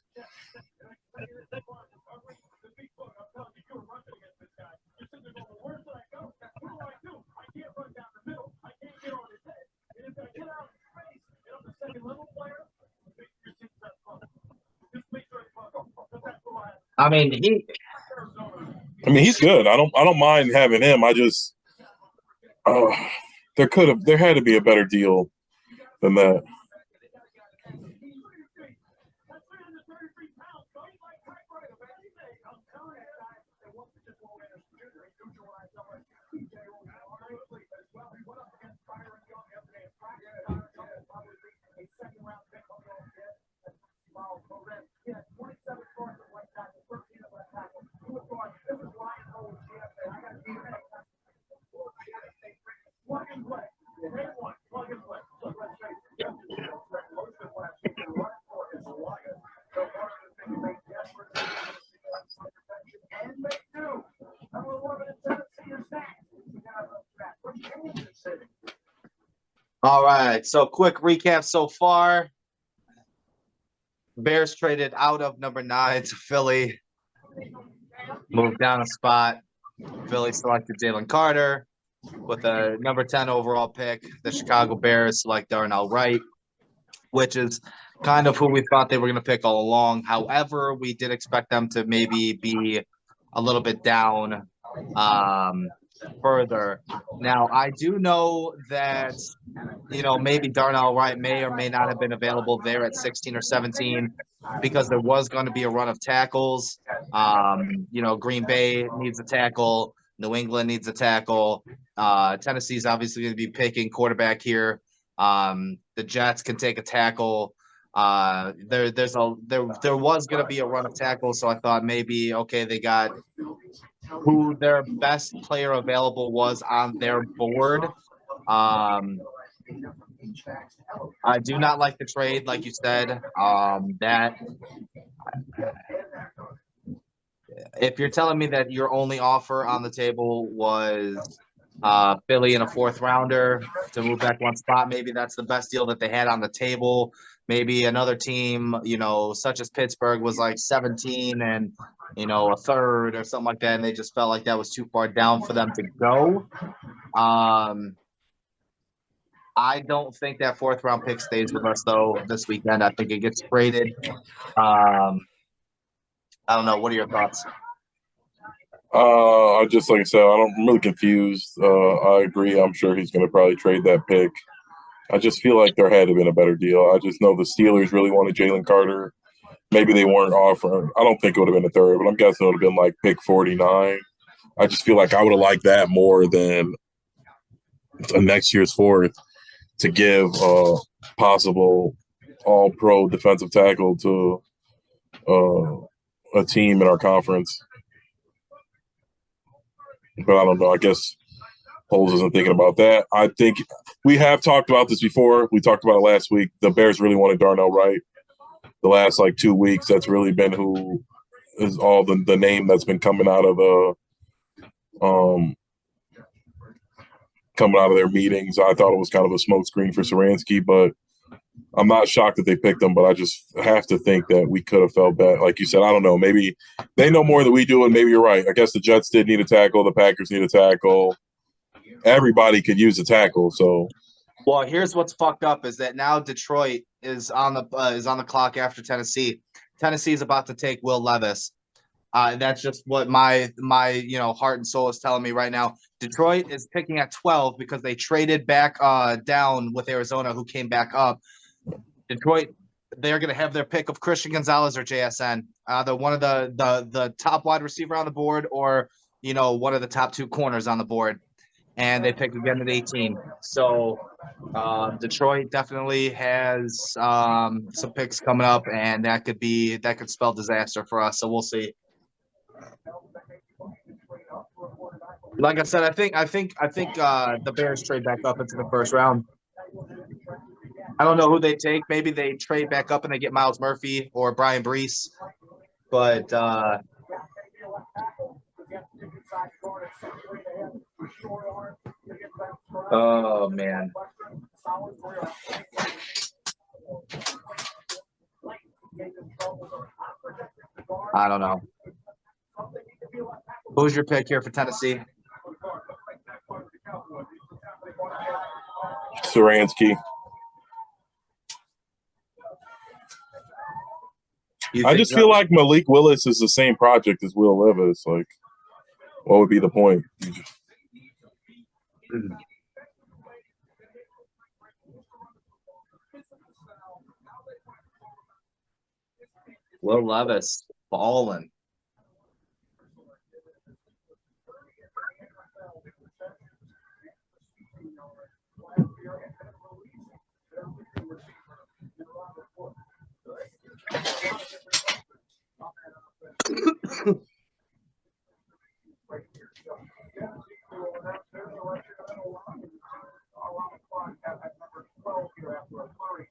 I mean, he's good. I don't mind having him. I just there had to be a better deal than that. All right. So quick recap so far. Bears traded out of number 9 to Philly. Moved down a spot. Philly selected Jalen Carter with a number 10 overall pick. The Chicago Bears select Darnell Wright, which is kind of who we thought they were going to pick all along. However, we did expect them to maybe be a little bit down further. Now, I do know that, maybe Darnell Wright may or may not have been available there at 16 or 17 because there was going to be a run of tackles. Green Bay needs a tackle. New England needs a tackle. Tennessee's obviously going to be picking quarterback here. The Jets can take a tackle. There was going to be a run of tackles, so I thought maybe, okay, they got who their best player available was on their board. I do not like the trade, like you said. That if you're telling me that your only offer on the table was Philly in a 4th rounder to move back one spot, maybe that's the best deal that they had on the table. Maybe another team, such as Pittsburgh was like 17 and, a 3rd or something like that, and they just felt like that was too far down for them to go. I don't think that 4th round pick stays with us though this weekend. I think it gets traded. I don't know. What are your thoughts? Just like I said, I'm really confused. I agree. I'm sure he's going to probably trade that pick. I just feel like there had to have been a better deal. I just know the Steelers really wanted Jalen Carter. Maybe they weren't offering. I don't think it would have been a 3rd, but I'm guessing it would have been like pick 49. I just feel like I would have liked that more than a next year's 4th to give a possible all-pro defensive tackle to a team in our conference. But I don't know. I guess Poles isn't thinking about that. I think we have talked about this before. We talked about it last week. The Bears really wanted Darnell Wright. The last 2 weeks, that's really been who is all the name that's been coming out of their meetings. I thought it was kind of a smokescreen for Saransky, but I'm not shocked that they picked him. But I just have to think that we could have felt bad. Like you said, I don't know. Maybe they know more than we do, and maybe you're right. I guess the Jets did need a tackle. The Packers need a tackle. Everybody could use a tackle. So, well, here's what's fucked up is that now Detroit is on the clock after Tennessee. Tennessee is about to take Will Levis. That's just what my heart and soul is telling me right now. Detroit is picking at 12 because they traded back down with Arizona, who came back up. Detroit, they're going to have their pick of Christian Gonzalez or JSN, either one of the top wide receiver on the board or one of the top 2 corners on the board. And they pick again at 18. So Detroit definitely has some picks coming up, and that could spell disaster for us. So we'll see. Like I said, I think the Bears trade back up into the 1st round. I don't know who they take. Maybe they trade back up and they get Miles Murphy or Brian Brees. But oh man. I don't know. Who's your pick here for Tennessee? Saransky. I just feel like Malik Willis is the same project as Will Levis. Like, what would be the point? Will Levis balling.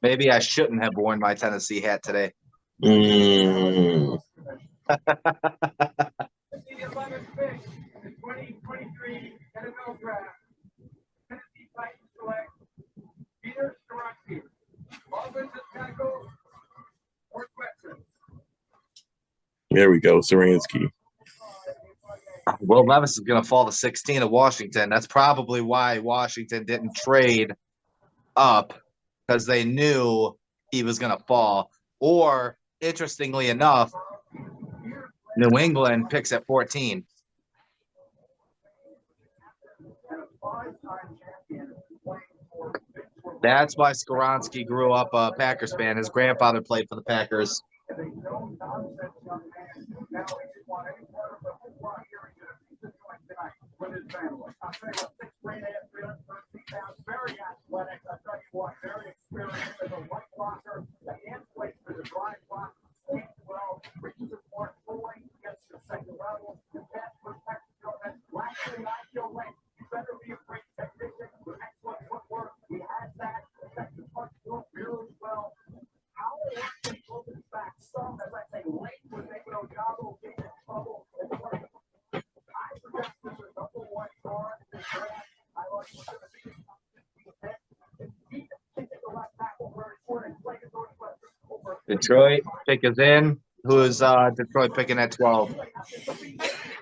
Maybe I shouldn't have worn my Tennessee hat today. The 11th pick, the 2023 NFL Draft. Tennessee Titans select Peter Skorupski, offensive tackle, Northwestern. There we go, Saransky. Will Levis is going to fall to 16 of Washington. That's probably why Washington didn't trade up, because they knew he was going to fall. Or, interestingly enough, New England picks at 14. That's why Skoronsky grew up a Packers fan. His grandfather played for the Packers. Very athletic. I tell you what, very experienced as a right blocker. The hand plays for the drive block. Well, reaches it more fully, gets to the second level. The best protected element. Lastly, I feel like you better be a great technician with excellent footwork. He has that. Effective punch work really well. How can he open his back? Some, as I say, late when David Ojabo gets in trouble. I suggest this is number one guard in this draft. I like what's going to be. Detroit pick is in. Who is Detroit picking at 12?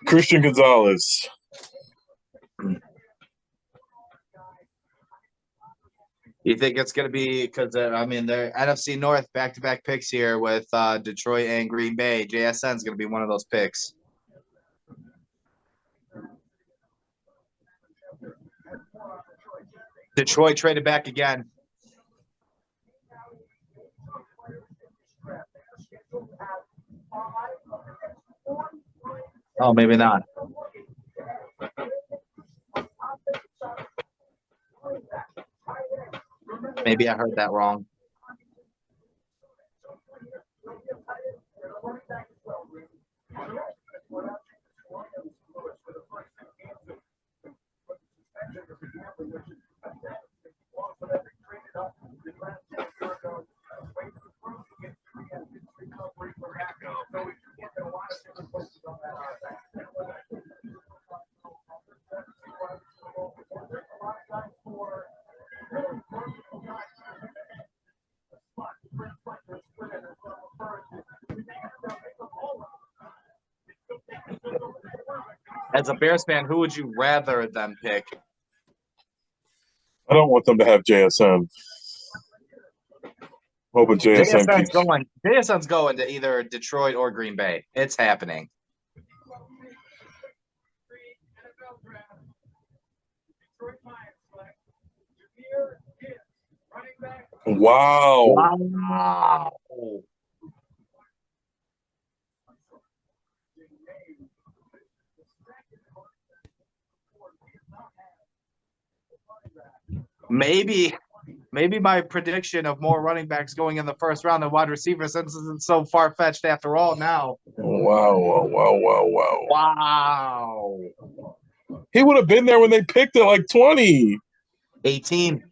Christian Gonzalez. You think it's going to be because, I mean, they're NFC North back-to-back picks here with Detroit and Green Bay. JSN is going to be one of those picks. Detroit traded back again. Oh, maybe not. Maybe I heard that wrong. As a Bears fan, who would you rather them pick? I don't want them to have JSN. Hoping JSN keeps going. JSN's going to either Detroit or Green Bay. It's happening. Wow. Wow. Maybe my prediction of more running backs going in the first round than wide receivers isn't so far-fetched after all now. Wow. He would have been there when they picked it, like 20. 18.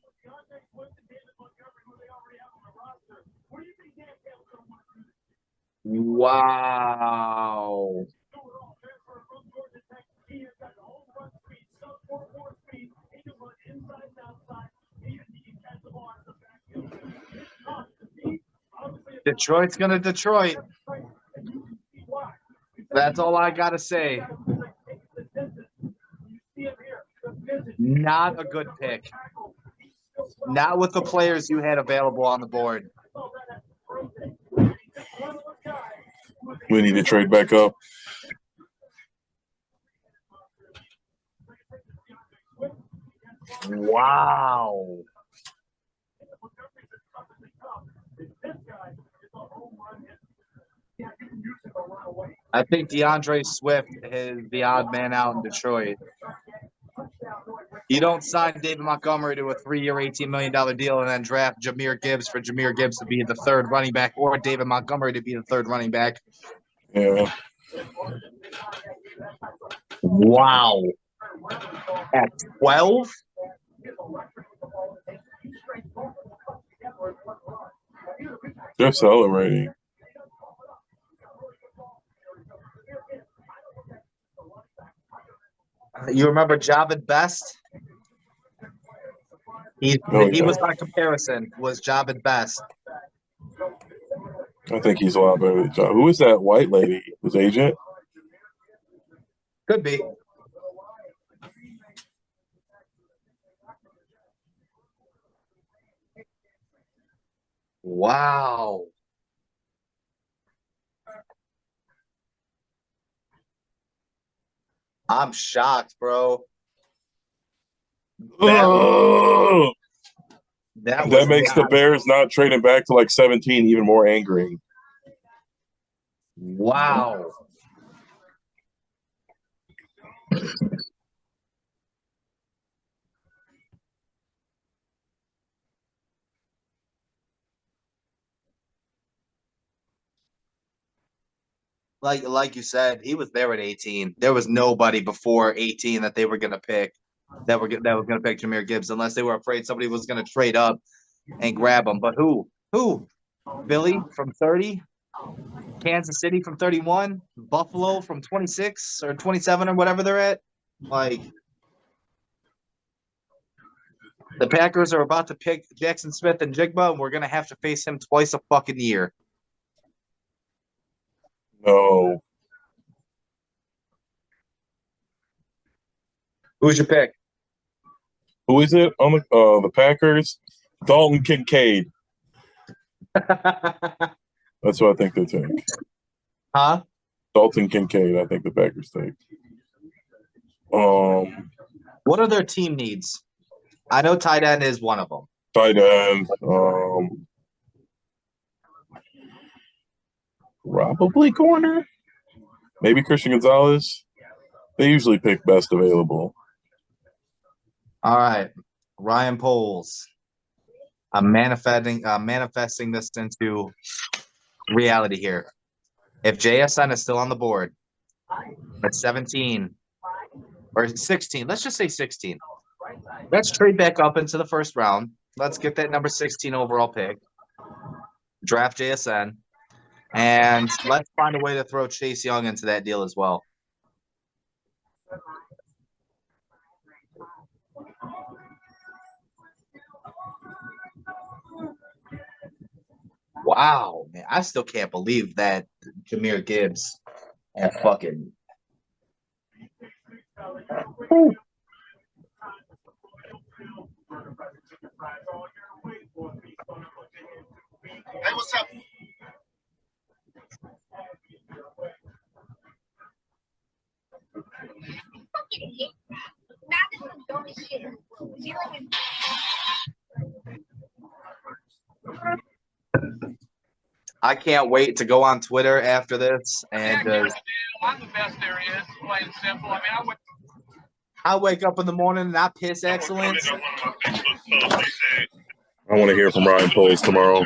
Wow. Detroit's going to Detroit. That's all I got to say. Not a good pick. Not with the players you had available on the board. We need to trade back up. Wow. I think DeAndre Swift is the odd man out in Detroit. You don't sign David Montgomery to a 3-year, $18 million deal and then draft Jahmyr Gibbs for Jahmyr Gibbs to be the third running back, or David Montgomery to be the third running back. Yeah. Wow. At 12? They're celebrating. You remember Javid Best? He was my comparison, was Javid Best. I think he's a lot better than John. Who is that white lady? His agent? Could be. Wow. I'm shocked, bro. Ugh! That That makes the Bears not trading back to like 17 even more angry. Wow. Like you said, he was there at 18. There was nobody before 18 that they were going to pick that was going to pick Jahmyr Gibbs unless they were afraid somebody was going to trade up and grab him. But who? Philly from 30, Kansas City from 31, Buffalo from 26 or 27 or whatever they're at. Like the Packers are about to pick Jackson Smith and Jigba, and we're going to have to face him twice a fucking year. No. Who's your pick? Who is it on the Packers? Dalton Kincaid. That's what I think they take. Huh? Dalton Kincaid, I think the Packers take. What are their team needs? I know tight end is one of them. Tight end. Probably corner. Maybe Christian Gonzalez. They usually pick best available. All right. Ryan Poles. I'm manifesting this into reality here. If JSN is still on the board at 17 or 16, let's just say 16. Let's trade back up into the first round. Let's get that number 16 overall pick. Draft JSN. And let's find a way to throw Chase Young into that deal as well. Wow, man. I still can't believe that Jahmyr Gibbs and fucking. Hey, what's up? I can't wait to go on Twitter after this and I'm the best there is, plain and simple. I mean, I wake up in the morning and I piss excellence. I want to hear from Ryan Poles tomorrow.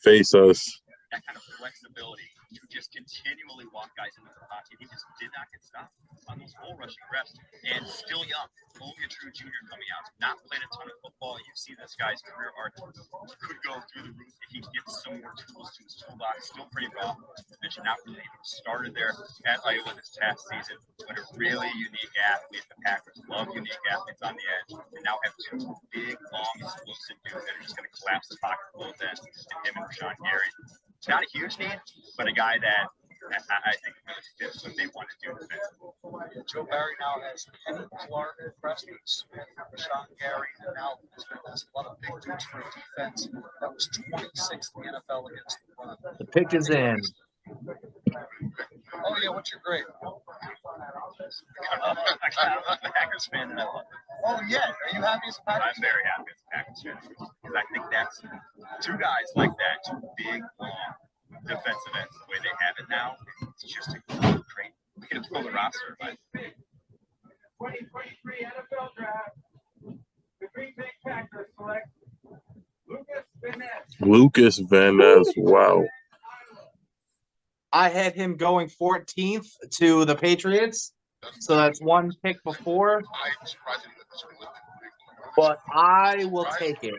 Face us. That kind of flexibility to just continually walk guys into the pocket. He just did not get stopped on those bull rushing reps. And still young, only a true junior coming out. Not played a ton of football. You see this guy's career arc could go through the roof if he gets some more tools to his toolbox. Still pretty raw. Mentioned not really even started there at Iowa this past season, but a really unique athlete. The Packers love unique athletes on the edge, and now have two big, long, explosive dudes that are just going to collapse the pocket a little bit. And him and Rashawn Gary. It's not a huge need, but a guy that I think really fits what they want to do defensively. Joe Barry now has Kenny Clark, Preston Smith, Rashawn Gary, and now has a lot of big dudes for a defense that was 26th in the NFL against the run. The pick is in. Oh, yeah, what's your grade? I'm a Packers fan, and I love it. Oh, yeah. Are you happy as a Packers I'm very happy as a Packers fan because I think that's two guys like that, two big, long defensive ends. The way they have it now, it's just a great way to fill the roster. But 2023 NFL Draft. The Green Bay Packers select Lucas Van Ness. Wow. I had him going 14th to the Patriots, so that's one pick before. But I will take it.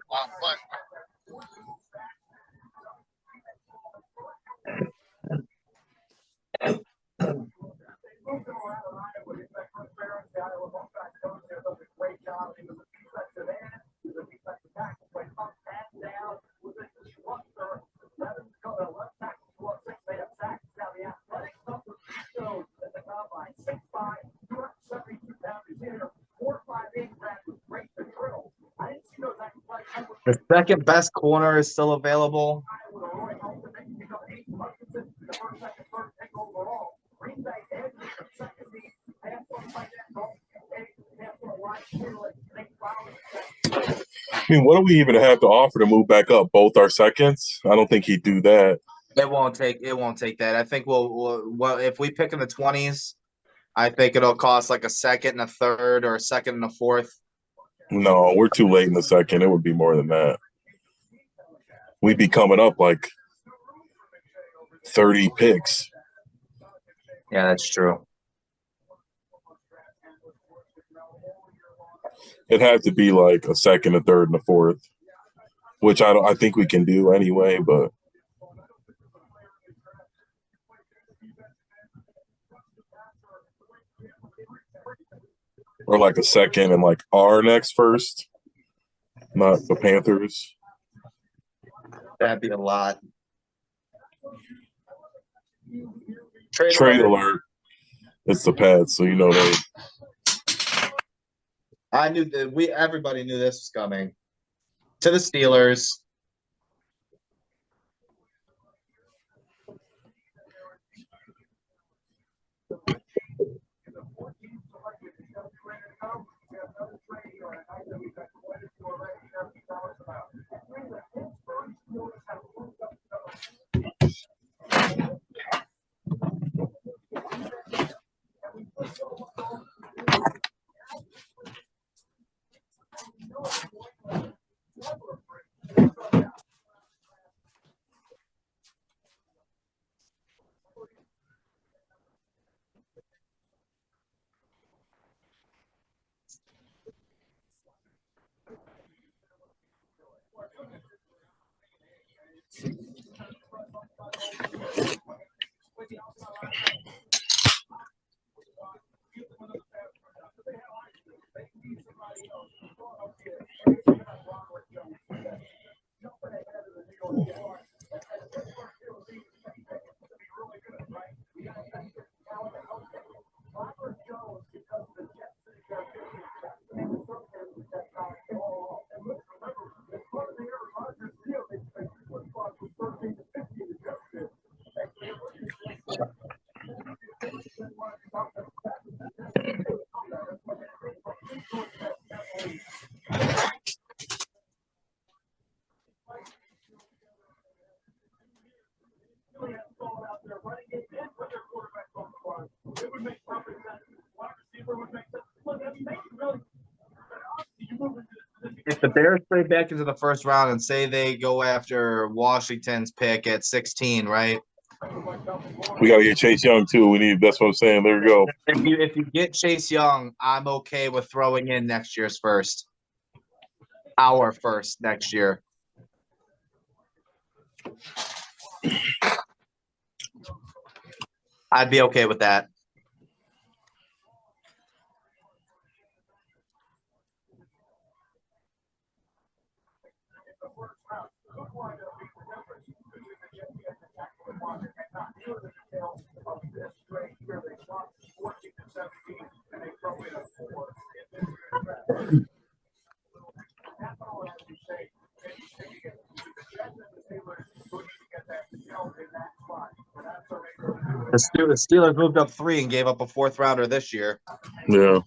The second best corner is still available. I mean, what do we even have to offer to move back up? Both our seconds? I don't think he'd do that. It won't take that. I think we'll if we pick in the 20s, I think it'll cost like a second and a third or a second and a fourth. No, we're too late in the second. It would be more than that. We'd be coming up like 30 picks. Yeah, that's true. It had to be like a second, a third, and a fourth, which I think we can do anyway, but or like a second and like our next first, not the Panthers. That'd be a lot. Trade alert. It's the Pats, so you know they. I knew that everybody knew this was coming. To the Steelers. If the Bears trade back into the first round and say they go after Washington's pick at 16, right? We got to get Chase Young too. That's what I'm saying. There we go. If you get Chase Young, I'm okay with throwing in next year's first. Our first next year. I'd be okay with that. The Steelers moved up 3 and gave up a 4th rounder this year. Yeah.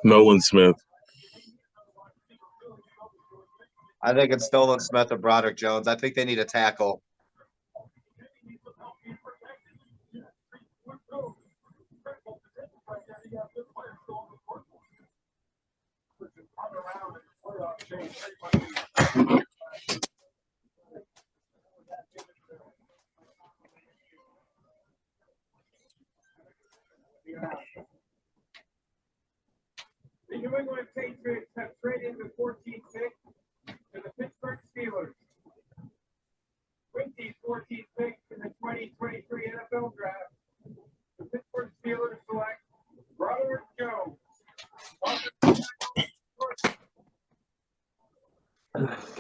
Nolan Smith. I think it's Nolan Smith or Broderick Jones. I think they need a tackle. The New England Patriots have traded the 14th pick to the Pittsburgh Steelers. With the 14th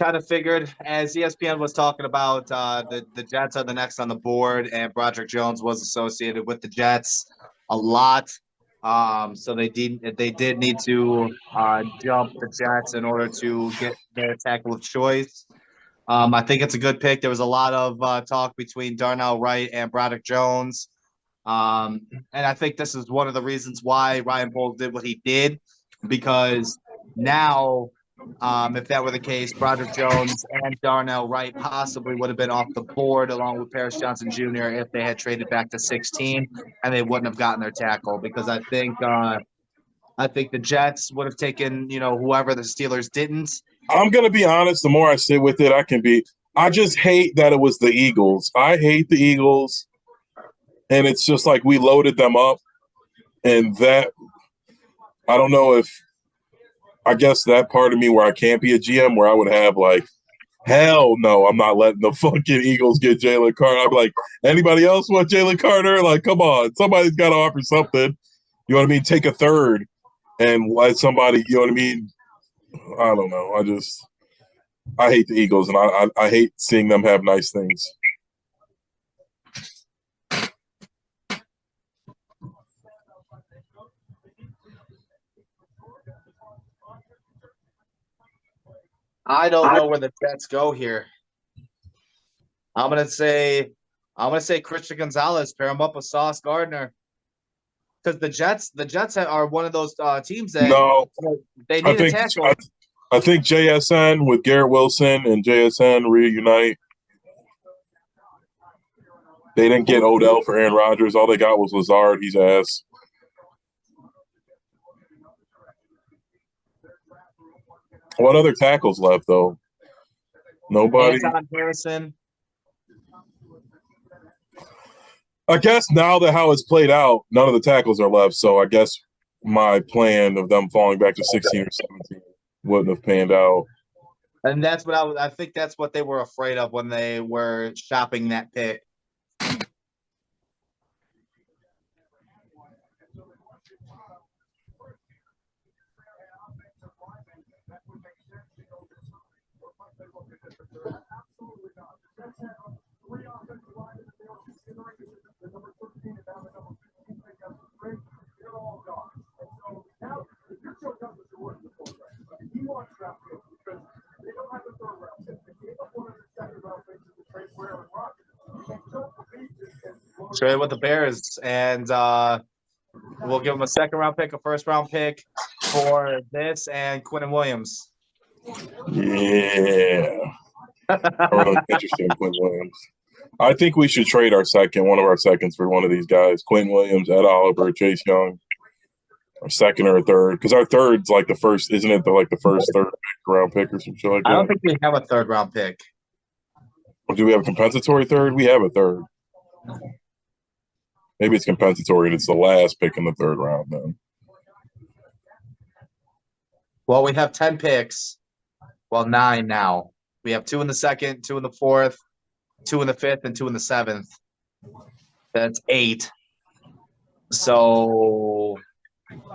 kind of figured, as ESPN was talking about, the Jets are the next on the board, and Broderick Jones was associated with the Jets a lot. So they did need to jump the Jets in order to get their tackle of choice. I think it's a good pick. There was a lot of talk between Darnell Wright and Broderick Jones. And I think this is one of the reasons why Ryan Poles did what he did, because now, if that were the case, Broderick Jones and Darnell Wright possibly would have been off the board along with Paris Johnson Jr. if they had traded back to 16 and they wouldn't have gotten their tackle, because I think the Jets would have taken, whoever the Steelers didn't. I'm going to be honest. The more I sit with it, I just hate that it was the Eagles. I hate the Eagles. And it's just like we loaded them up. And that, I don't know if, I guess that part of me where I can't be a GM, where I would have like, hell no, I'm not letting the fucking Eagles get Jalen Carter. I'm like, anybody else want Jalen Carter? Like, come on. Somebody's got to offer something. You know what I mean? Take a third and let somebody, you know what I mean? I don't know. I hate the Eagles, and I hate seeing them have nice things. I don't know where the Jets go here. I'm gonna say Christian Gonzalez, pair him up with Sauce Gardner, because the Jets are one of those teams that they need a tackle. I think JSN with Garrett Wilson and JSN reunite. They didn't get Odell for Aaron Rodgers. All they got was Lazard. He's ass. What other tackles left, though? Nobody. Anton Harrison. I guess now that how it's played out, none of the tackles are left. So I guess my plan of them falling back to 16 or 17 wouldn't have panned out. And that's what I think that's what they were afraid of when they were shopping that pick. Trade with the Bears, and we'll give them a second-round pick, a first-round pick for this, and Quinnen Williams. Yeah. I'm really interested in Quinn Williams. I think we should trade one of our seconds for one of these guys. Quinn Williams, Ed Oliver, Chase Young. Our second or a third. Because our third's like the first, isn't it? Like the first third round pick or some shit like that. I don't think we have a third-round pick. Or do we have a compensatory third? We have a third. Maybe it's compensatory and it's the last pick in the third round then. Well, we have 10 picks. Well, 9 now. We have 2 in the second, 2 in the fourth, 2 in the fifth, and 2 in the seventh. That's 8. So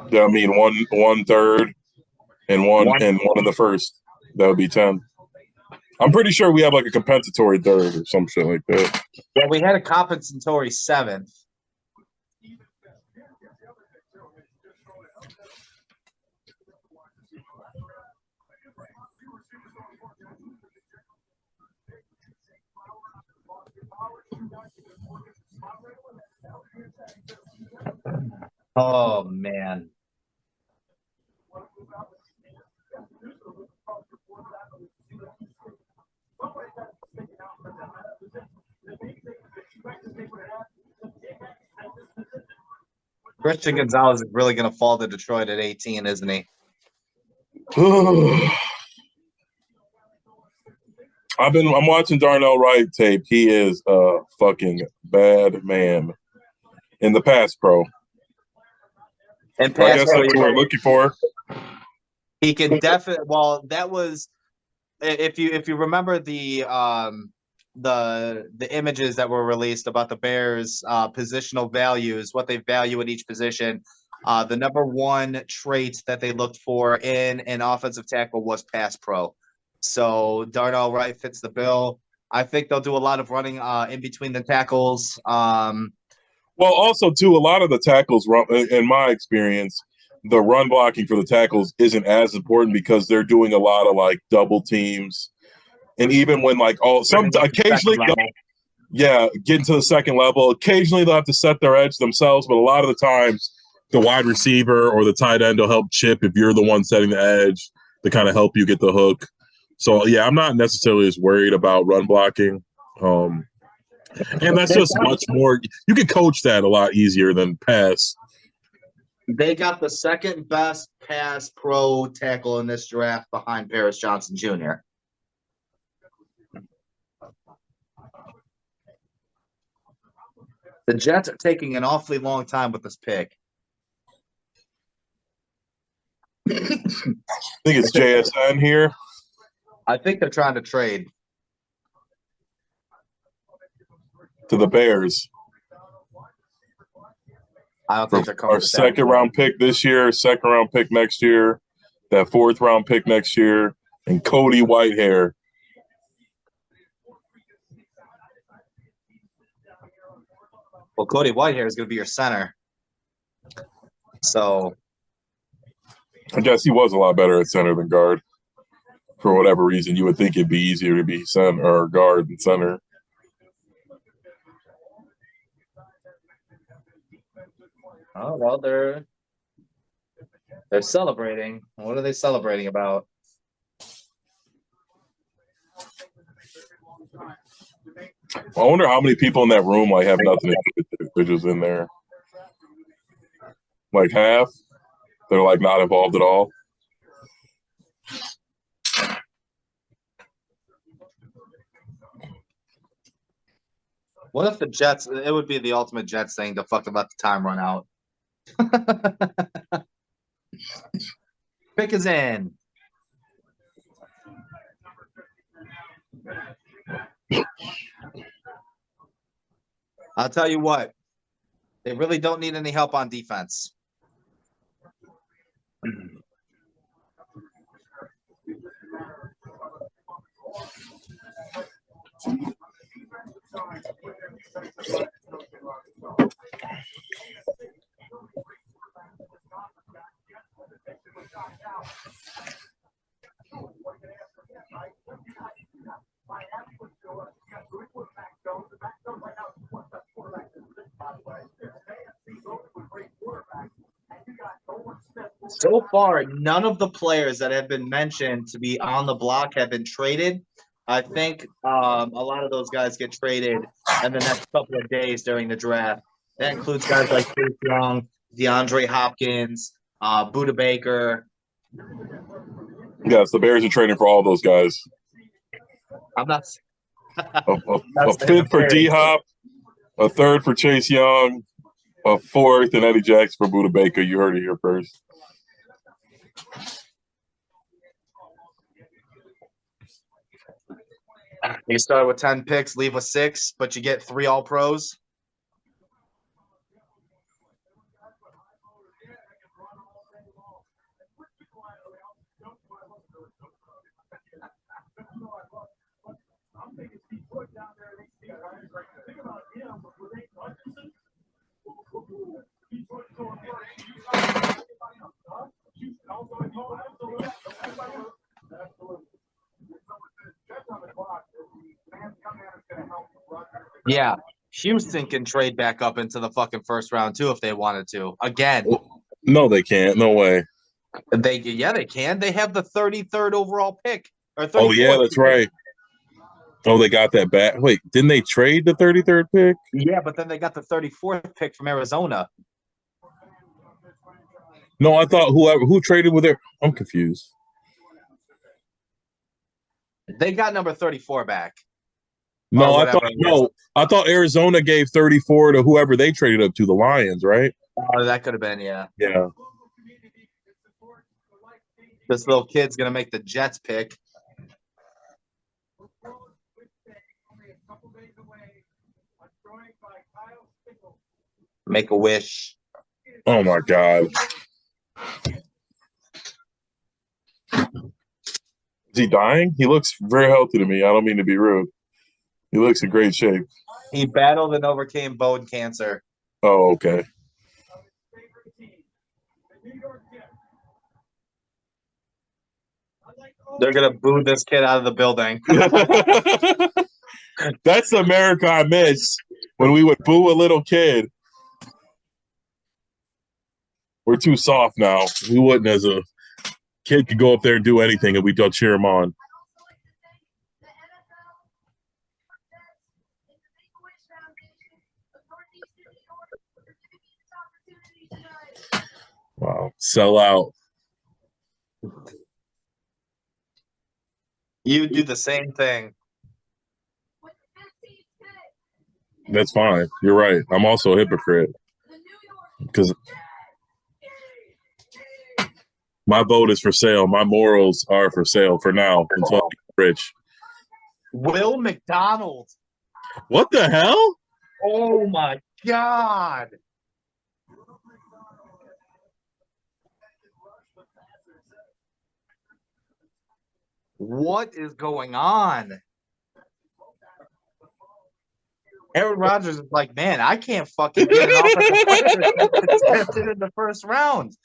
yeah, I mean one third and one in the first. That would be 10. I'm pretty sure we have like a compensatory third or some shit like that. Yeah, we had a compensatory 7th. Oh man. Christian Gonzalez is really going to fall to Detroit at 18, isn't he? I'm watching Darnell Wright tape. He is a fucking bad man in the pass pro. And pass I guess that's what we're looking for. He can definitely. Well, that was if you remember the images that were released about the Bears' positional values, what they value at each position. The number one trait that they looked for in an offensive tackle was pass pro. So Darnell Wright fits the bill. I think they'll do a lot of running in between the tackles. Well, also too, a lot of the tackles, in my experience, the run blocking for the tackles isn't as important because they're doing a lot of like double teams, and even when like occasionally, getting to the second level. Occasionally they'll have to set their edge themselves, but a lot of the times the wide receiver or the tight end will help chip if you're the one setting the edge to kind of help you get the hook. So yeah, I'm not necessarily as worried about run blocking. And that's just much more. You can coach that a lot easier than pass. They got the second best pass pro tackle in this draft behind Paris Johnson Jr. The Jets are taking an awfully long time with this pick. I think it's JSN here. I think they're trying to trade to the Bears. I don't think they're coming. Our second round pick this year, second round pick next year, that fourth round pick next year, and Cody Whitehair. Well, Cody Whitehair is going to be your center. So I guess he was a lot better at center than guard. For whatever reason, you would think it'd be easier to be center or guard than center. Oh, well, they're celebrating. What are they celebrating about? I wonder how many people in that room like have nothing to do with it. They're just in there. Like half? They're like not involved at all. What if the Jets? It would be the ultimate Jets thing to fucking let the time run out. Pick is in. I'll tell you what. They really don't need any help on defense. So far, none of the players that have been mentioned to be on the block have been traded. I think a lot of those guys get traded in the next couple of days during the draft. That includes guys like Chase Young, DeAndre Hopkins, Buda Baker. Yes, the Bears are trading for all those guys. I'm not. a fifth for D-Hop, a third for Chase Young, a fourth and Eddie Jackson for Buda Baker. You heard it here first. You start with 10 picks, leave with 6, but you get 3 All-Pros. Yeah, Houston can trade back up into the fucking first round too if they wanted to. Again, no, they can't. No way. They can. They have the 33rd overall pick. Oh yeah, that's right. Oh, they got that back. Wait, didn't they trade the 33rd pick? Yeah, but then they got the 34th pick from Arizona. No, I thought who traded with their. I'm confused. They got number 34 back. No, I thought Arizona gave 34 to whoever they traded up to, the Lions, right? Oh, that could have been, yeah. Yeah. This little kid's gonna make the Jets pick. Make a wish. Oh my God. he dying? He looks very healthy to me. I don't mean to be rude. He looks in great shape. He battled and overcame bone cancer. Oh, okay. They're gonna boo this kid out of the building. That's the America I miss when we would boo a little kid. We're too soft now. We wouldn't, as a kid, could go up there and do anything, and we'd go cheer him on. Wow, sell out. You do the same thing. That's fine. You're right. I'm also a hypocrite because my vote is for sale. My morals are for sale for now until I get rich. Will McDonald. What the hell? Oh my God. What is going on? Aaron Rodgers is like, man, I can't fucking get an offensive player that's drafted in the first round.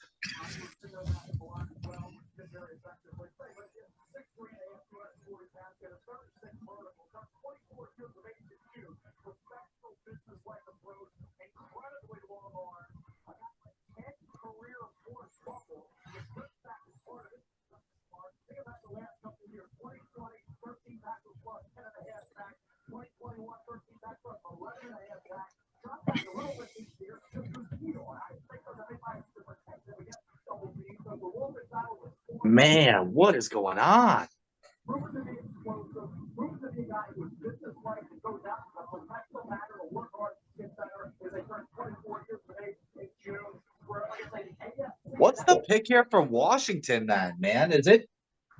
Man, what is going on? What's the pick here for Washington then, man? Is it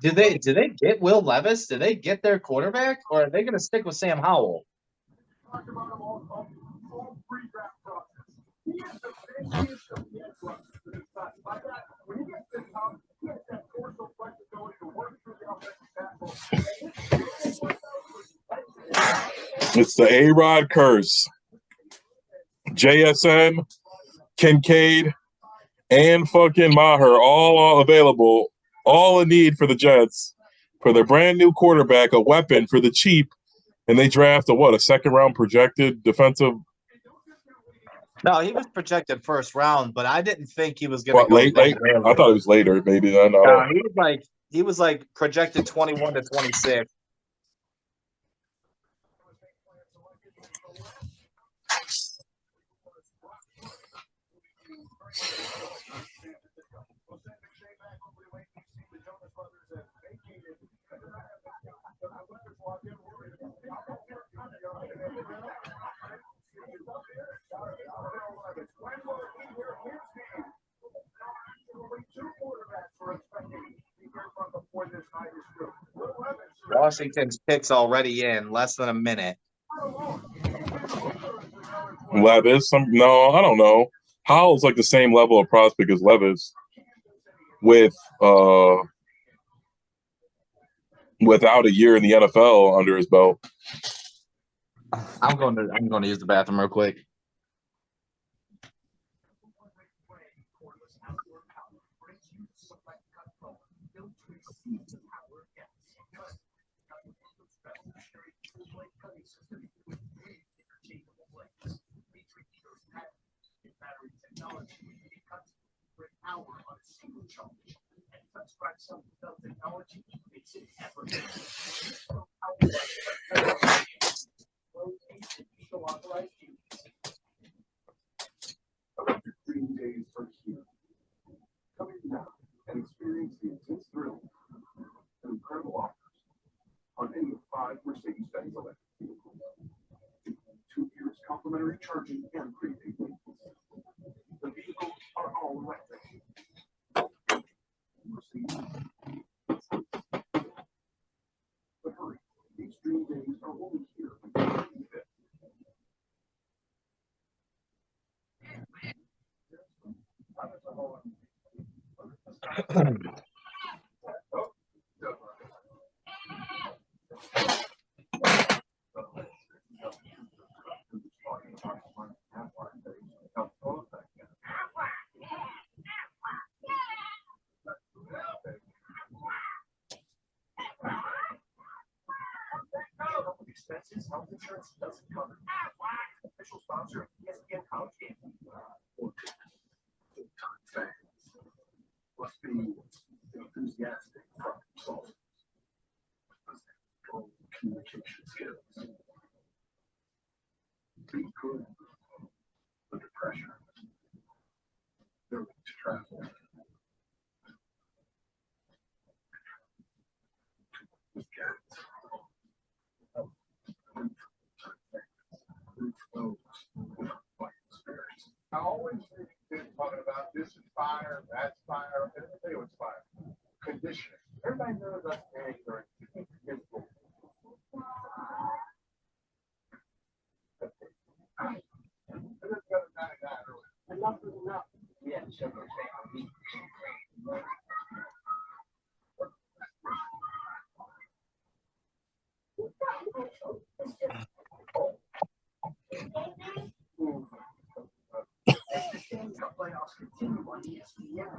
do they get Will Levis? Do they get their quarterback, or are they gonna stick with Sam Howell? It's the A-Rod curse. JSN, Kincaid, and fucking Maher all available, all in need for the Jets for their brand new quarterback, a weapon for the cheap, and they draft a second round projected defensive. No, he was projected first round, but I didn't think he was going to go late. I thought it was later, maybe then. He was like projected 21 to 26. Washington's pick's already in less than a minute. Levis? No, I don't know. Howell's like the same level of prospect as Levis without a year in the NFL under his belt. I'm going to use the bathroom real quick. Dream days are here. Coming now and experience the intense thrill and incredible offers on any of 5 Mercedes-Benz electric vehicles. 2 years complimentary charging and prepaid maintenance. The vehicles are all electric. Mercedes. But hurry, these dream days are only here until the 25th. Texas health insurance doesn't cover. Official sponsor of ESPN College Game. Fans must be enthusiastic problem solvers. Communication skills. Be good under pressure. They're willing to travel. I always think talking about this is fire, that's fire, and they was fire. Conditioning. Everybody knows us anger and physical. Enough is enough. Yeah, sure. Playoffs continue on ESPN.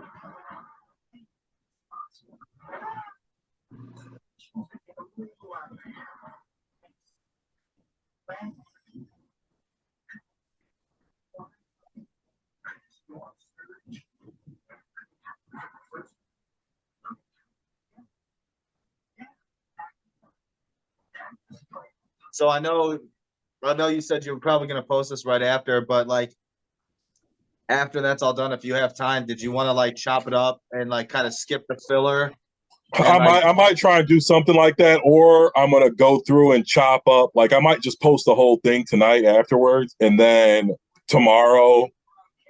So I know you said you were probably going to post this right after, but like after that's all done, if you have time, did you want to like chop it up and like kind of skip the filler? I might try and do something like that, or I'm gonna go through and chop up. Like I might just post the whole thing tonight afterwards, and then tomorrow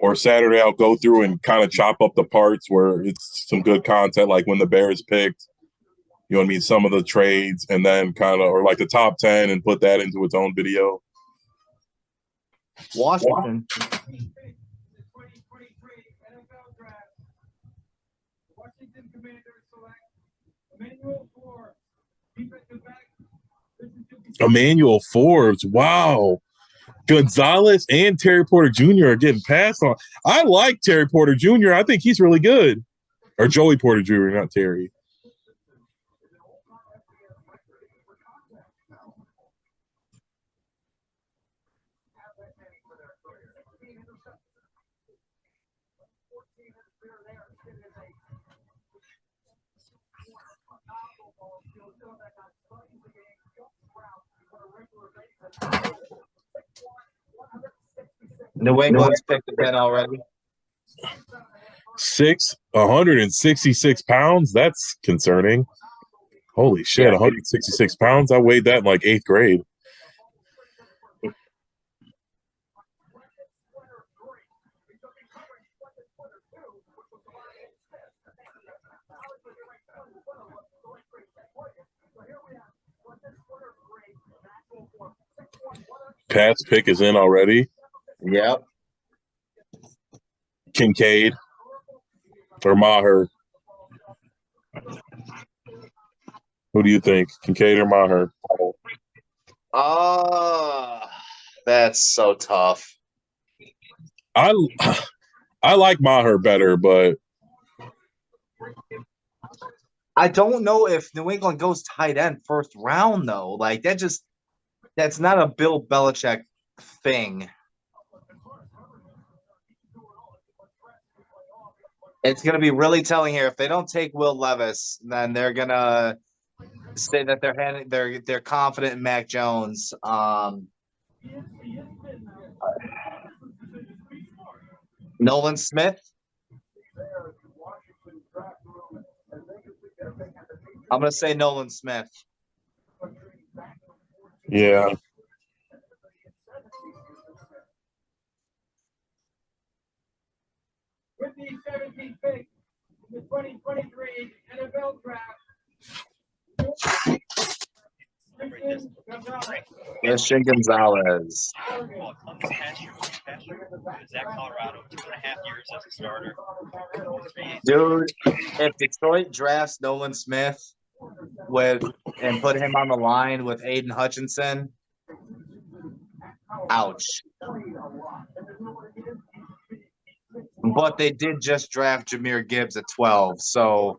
or Saturday I'll go through and kind of chop up the parts where it's some good content, like when the Bears picked. You know what I mean? Some of the trades, and then kind of, or like the top 10, and put that into its own video. Washington. 2023 NFL Draft. Washington Commanders select Emmanuel Forbes, defensive back. Emmanuel Forbes, wow. Gonzalez and Terry Porter Jr. are getting passed on. I like Terry Porter Jr. I think he's really good. Or Joey Porter Jr., not Terry. New England's picked again already. 166 pounds? That's concerning. Holy shit, Yeah. 166 pounds? I weighed that in like 8th grade. Pat's pick is in already. Yep. Kincaid or Maher. Who do you think? Kincaid or Maher? That's so tough. I like Maher better, but I don't know if New England goes tight end first round though. Like that's not a Bill Belichick thing. It's going to be really telling here. If they don't take Will Levis, then they're going to say that they're confident in Mac Jones. Nolan Smith. I'm going to say Nolan Smith. yeah. With the 17th pick in the 2023 NFL Draft. Christian Gonzalez. Well, Clemson past year, is that Colorado 2.5 years as a starter? Dude, if Detroit drafts Nolan Smith and put him on the line with Aiden Hutchinson, ouch. But they did just draft Jahmyr Gibbs at 12, so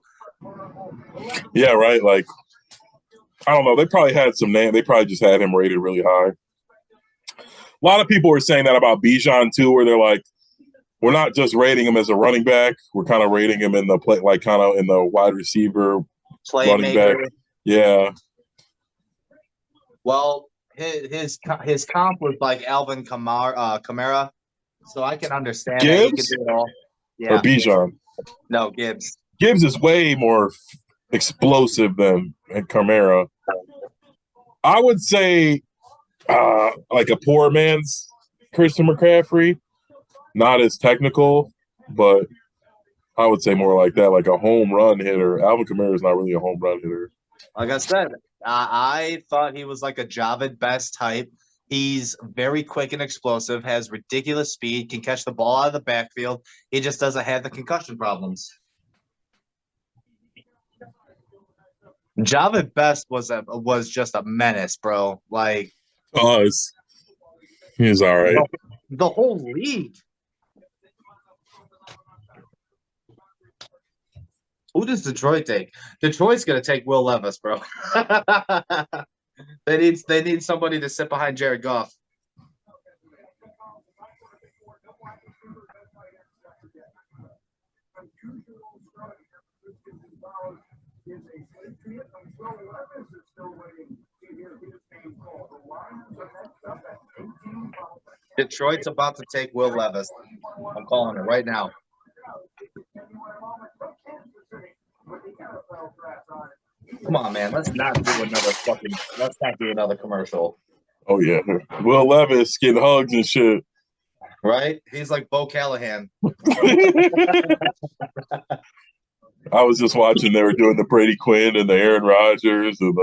Yeah, right. Like I don't know. They probably had some name. They probably just had him rated really high. A lot of people were saying that about Bijan too, where they're like, we're not just rating him as a running back. We're kind of rating him in the play, like kind of in the wide receiver, running back. Yeah. Well, his comp was like Alvin Kamara, so I can understand that he could do it all. Or Bijan. No, Gibbs. Gibbs is way more explosive than Kamara. I would say like a poor man's Christian McCaffrey. Not as technical, but I would say more like that, like a home run hitter. Alvin Kamara is not really a home run hitter. Like I said, I thought he was like a Javid Best type. He's very quick and explosive, has ridiculous speed, can catch the ball out of the backfield. He just doesn't have the concussion problems. Javid Best was just a menace, bro. Like, he's all right. The whole league. Who does Detroit take? Detroit's gonna take Will Levis, bro. They need somebody to sit behind Jared Goff. Detroit's about to take Will Levis. I'm calling it right now. Come on, man. Let's not do another commercial. Oh yeah. Will Levis getting hugs and shit. Right? He's like Bo Callahan. I was just watching, they were doing the Brady Quinn and the Aaron Rodgers and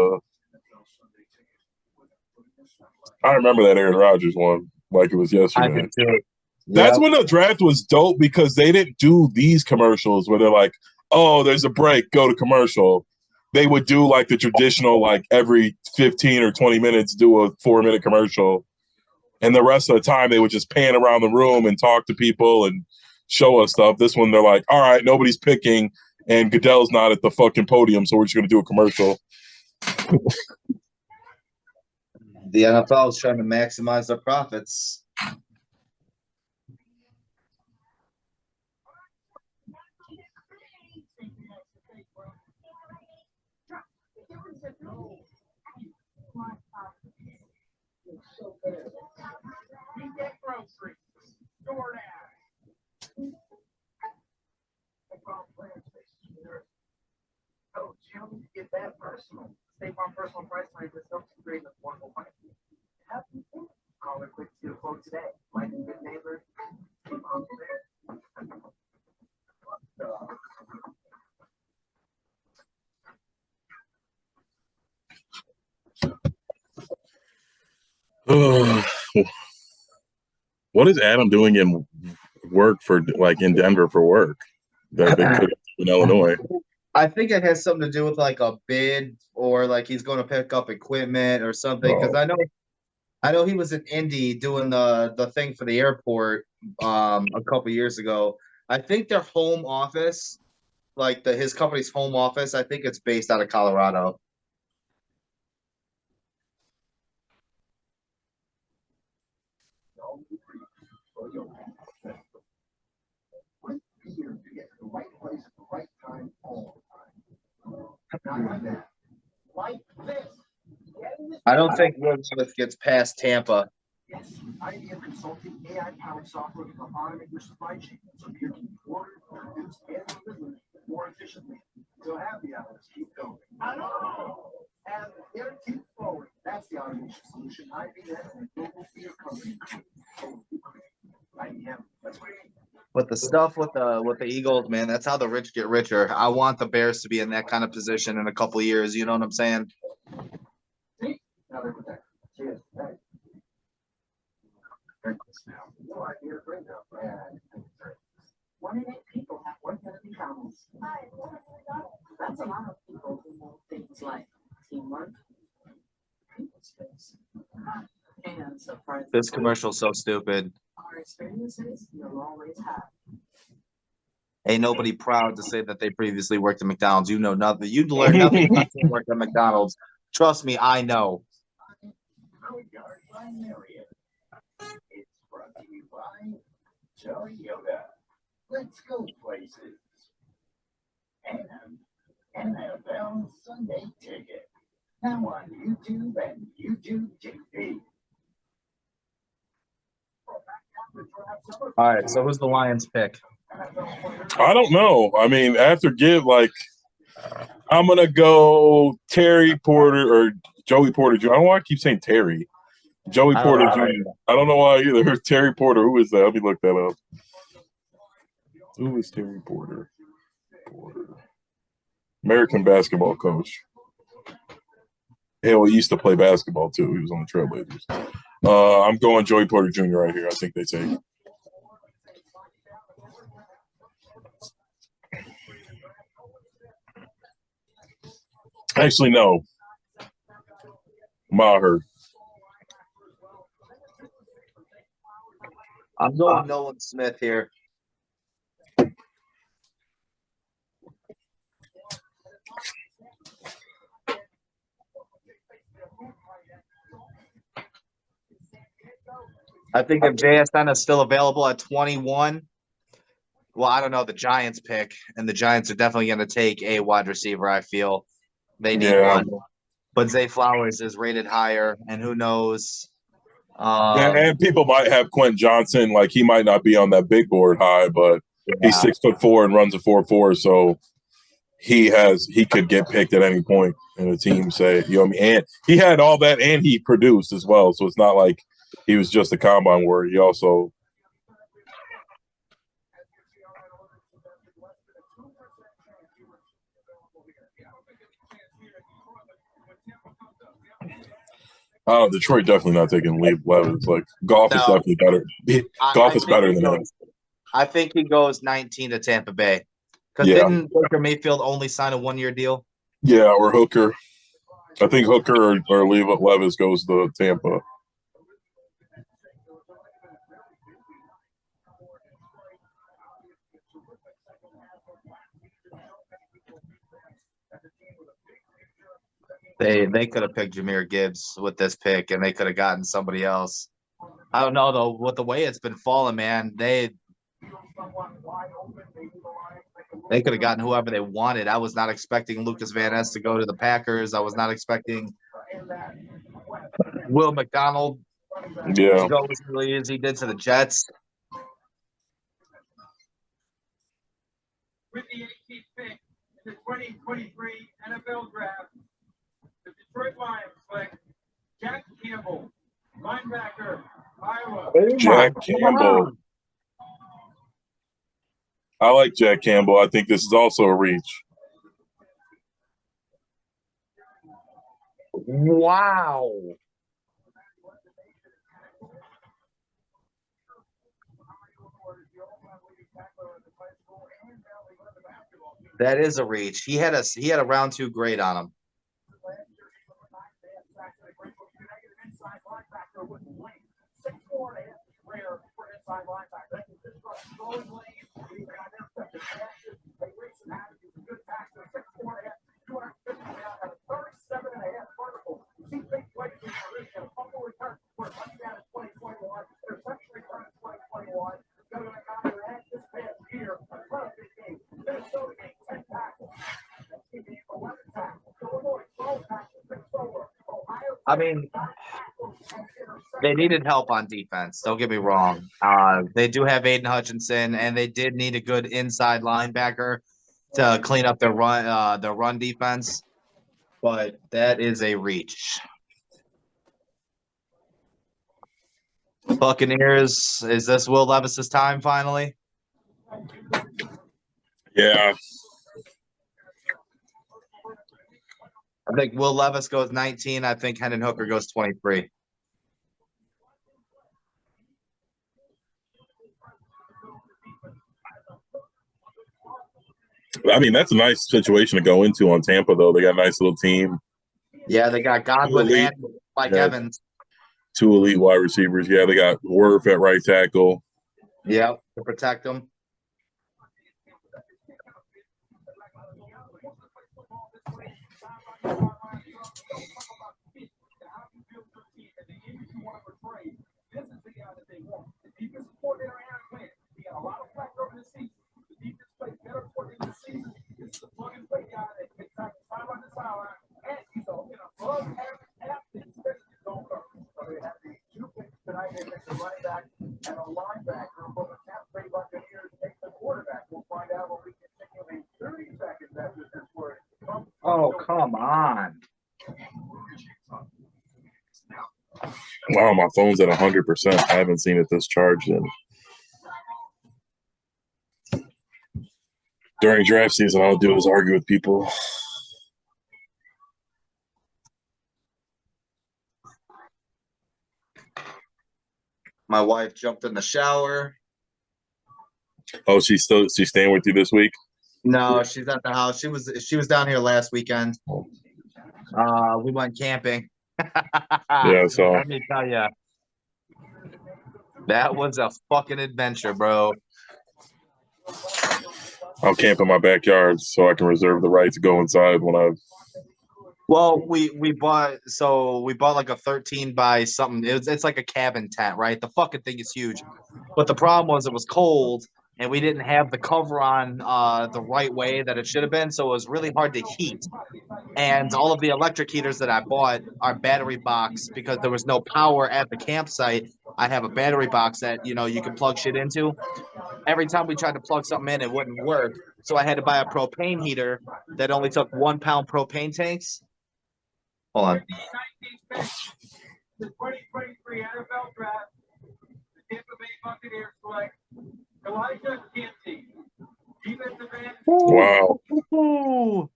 I remember that Aaron Rodgers one like it was yesterday. I did too. That's when the draft was dope because they didn't do these commercials where they're like, oh, there's a break, go to commercial. They would do like the traditional, like every 15 or 20 minutes, do a 4-minute commercial. And the rest of the time, they would just pan around the room and talk to people and show us stuff. This one, they're like, all right, nobody's picking and Goodell's not at the fucking podium, so we're just going to do a commercial. The NFL is trying to maximize their profits. Oh, Jim, get that personal. State Farm Personal Price Line just helps you create an affordable price. Have you think? Call or click to get a quote today. Like a good neighbor, keep on What is Adam doing in work for, like in Denver for work that they could in Illinois? I think it has something to do with like a bid or like he's going to pick up equipment or something. Because I know he was in Indy doing the thing for the airport a couple years ago. I think their home office, like his company's home office, I think it's based out of Colorado. I don't think Will Levis gets past Tampa. Yes, IBM Consulting AI-powered software can automate your supply chain so you can order, produce, and deliver more efficiently. So happy hours keep going. And it keeps forward. That's the automation solution IBM and global beer company. IBM. That's great. But the stuff with the Eagles, man, that's how the rich get richer. I want the Bears to be in that kind of position in a couple of years. You know what I'm saying? Cheers. One in 8 people have worked at McDonald's. That's a lot of people who know things like teamwork, people skills, and surprise. This commercial's so stupid. Our experiences you'll always have. Ain't nobody proud to say that they previously worked at McDonald's. You know nothing. You'd learn nothing about working at McDonald's. Trust me, I know. Courtyard by Marriott. It's brought to you by Toyota. Let's go places. And NFL Sunday Ticket. Now on YouTube and YouTube TV. All right, so who's the Lions pick? I don't know. I mean, after I'm gonna go Terry Porter or Joey Porter Jr. I don't know why I keep saying Terry. Joey Porter Jr. I don't know why either. Terry Porter. Who is that? Let me look that up. Who is Terry Porter? American basketball coach. Hell, he used to play basketball too. He was on the Trailblazers. I'm going Joey Porter Jr. right here. I think they take. Actually, no. Maher. I'm going Nolan Smith here. I think if JSN is still available at 21, well, I don't know the Giants pick, and the Giants are definitely going to take a wide receiver. I feel they need one, but Zay Flowers is rated higher, and who knows? And people might have Quentin Johnson, like he might not be on that big board high, but he's 6'4" and runs a 4.4, so he could get picked at any point in a team. Say, you know what I mean? And he had all that, and he produced as well, so it's not like he was just a combine warrior. He also. Oh, Detroit definitely not taking Levis. Like Goff is definitely better. Goff is better than him. I think he goes 19 to Tampa Bay. Because didn't Baker Mayfield only sign a 1-year deal? Yeah, or Hooker. I think Hooker or Levis goes to Tampa. They could have picked Jahmyr Gibbs with this pick, and they could have gotten somebody else. I don't know, though. With the way it's been falling, man, they could have gotten whoever they wanted. I was not expecting Lucas Van Ness to go to the Packers. I was not expecting Will McDonald to go as early as he did to the Jets. With the 18th pick in the 2023 NFL Draft, the Detroit Lions select Jack Campbell, linebacker, Iowa. Jack Campbell. I like Jack Campbell. I think this is also a reach. Wow. That is a reach. He had a round 2 grade on him. I mean, they needed help on defense. Don't get me wrong. They do have Aiden Hutchinson, and they did need a good inside linebacker to clean up their run defense. But that is a reach. Buccaneers, is this Will Levis's time finally? Yeah. I think Will Levis goes 19. I think Hendon Hooker goes 23. I mean, that's a nice situation to go into on Tampa, though. They got a nice little team. Yeah, they got Godwin and Mike Evans. 2 elite wide receivers. Yeah, they got Worth at right tackle. Yep, to protect them. Oh, come on. Wow, my phone's at 100%. I haven't seen it discharged in. During draft season, all I'll do is argue with people. My wife jumped in the shower. Oh, she's staying with you this week? No, she's at the house. She was down here last weekend. We went camping. Yeah, so let me tell you, that was a fucking adventure, bro. I'll camp in my backyard so I can reserve the right to go inside when I. Well, we bought like a 13 by something. It's like a cabin tent, right? The fucking thing is huge, but the problem was it was cold and we didn't have the cover on the right way that it should have been, so it was really hard to heat. And all of the electric heaters that I bought are battery box because there was no power at the campsite. I have a battery box that you can plug shit into. Every time we tried to plug something in, it wouldn't work. So I had to buy a propane heater that only took 1 pound propane tanks. Hold on. The 2023 NFL Draft, the Tampa Bay Buccaneers select Elijah Canty, defensive end. Wow. Ooh.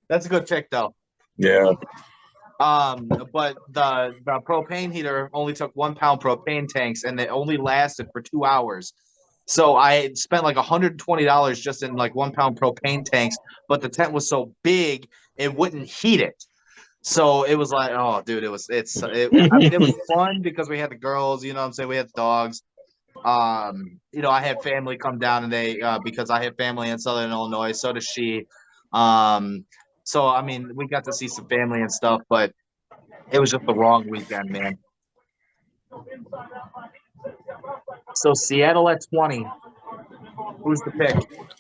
That's a good pick, though. Yeah. But the propane heater only took 1 pound propane tanks, and they only lasted for 2 hours. So I spent like $120 just in like 1 pound propane tanks, but the tent was so big it wouldn't heat it. So it was like, oh, dude, it was fun because we had the girls, you know what I'm saying? We had the dogs. I had family come down and because I have family in Southern Illinois, so does she. So I mean, we got to see some family and stuff, but it was just the wrong weekend, man. So Seattle at 20. Who's the pick?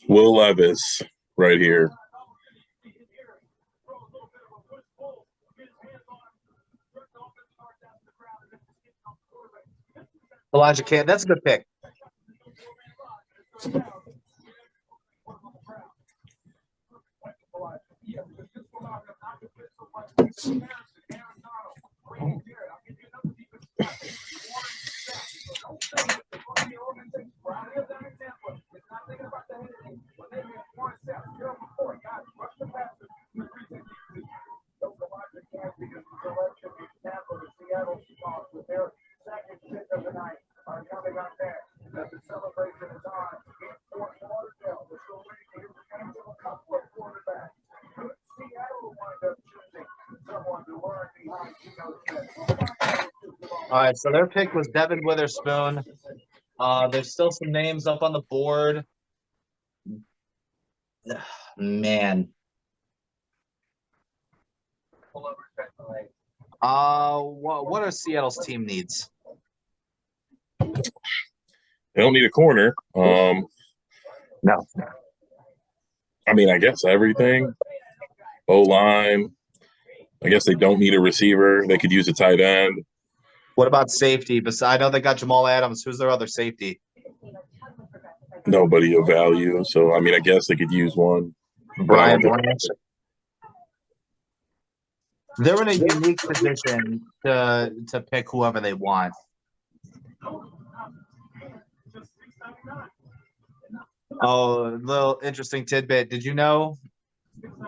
Will Levis, right here. Elijah Canty. That's a good pick. All right, so their pick was Devin Witherspoon. There's still some names up on the board. Man. What are Seattle's team needs? They don't need a corner. No. I mean, I guess everything. O-line. I guess they don't need a receiver. They could use a tight end. What about safety? I know they got Jamal Adams. Who's their other safety? Nobody of value. So, I mean, I guess they could use one. Brian Branch. They're in a unique position to pick whoever they want. Oh, a little interesting tidbit. Did you know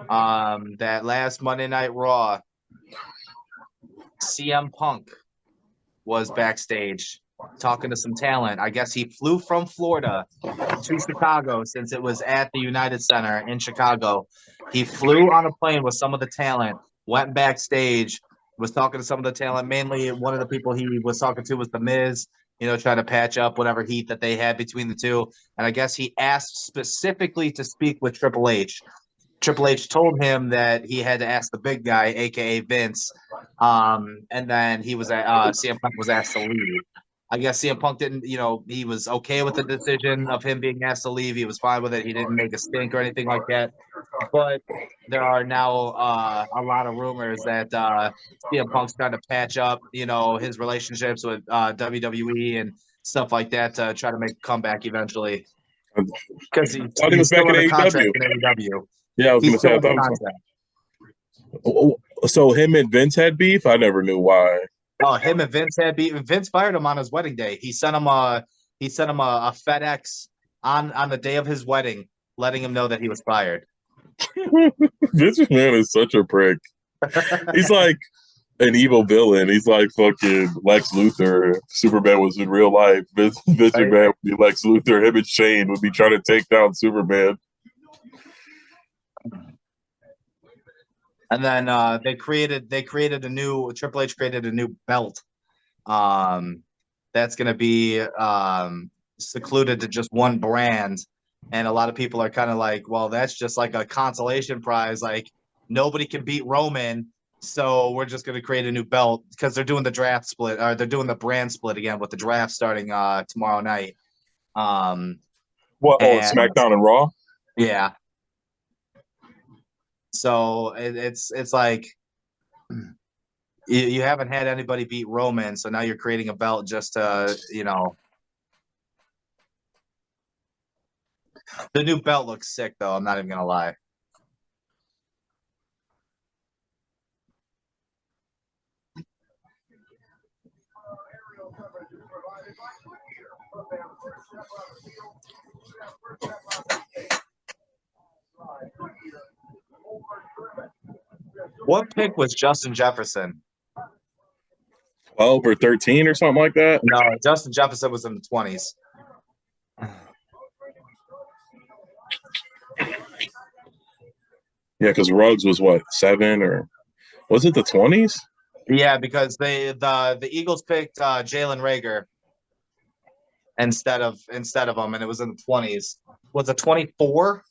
that last Monday Night Raw, CM Punk was backstage talking to some talent? I guess he flew from Florida to Chicago since it was at the United Center in Chicago. He flew on a plane with some of the talent, went backstage, was talking to some of the talent. Mainly one of the people he was talking to was The Miz, trying to patch up whatever heat that they had between the two. And I guess he asked specifically to speak with Triple H. Triple H told him that he had to ask the big guy, a.k.a. Vince, and then CM Punk was asked to leave. I guess CM Punk didn't, he was okay with the decision of him being asked to leave. He was fine with it. He didn't make a stink or anything like that. But there are now a lot of rumors that CM Punk's trying to patch up, his relationships with WWE and stuff like that to try to make a comeback eventually. Because he's was back still in under contract AEW. in AEW. Yeah, I was going to say, I thought So him and Vince had beef? I never knew why. Oh, him and Vince had beef. Vince fired him on his wedding day. He sent him a FedEx on the day of his wedding, letting him know that he was fired. Vince McMahon is such a prick. He's like an evil villain. He's like fucking Lex Luthor. If Superman was in real life, Vince McMahon would be Lex Luthor. Him and Shane would be trying to take down Superman. And then they created a new Triple H created a new belt. That's gonna be secluded to just one brand. And a lot of people are kind of like, well, that's just like a consolation prize. Like nobody can beat Roman. So we're just gonna create a new belt because they're doing the draft split, or they're doing the brand split again with the draft starting tomorrow night. What? Oh, SmackDown and Raw? Yeah. So it's like you haven't had anybody beat Roman, so now you're creating a belt just to, The new belt looks sick, though. I'm not even gonna lie. What pick was Justin Jefferson? 12 or 13 or something like that? No, Justin Jefferson was in the 20s. Yeah, because Ruggs was what, 7 or was it the 20s? Yeah, because the Eagles picked Jalen Reagor instead of him, and it was in the 20s. Was it 24?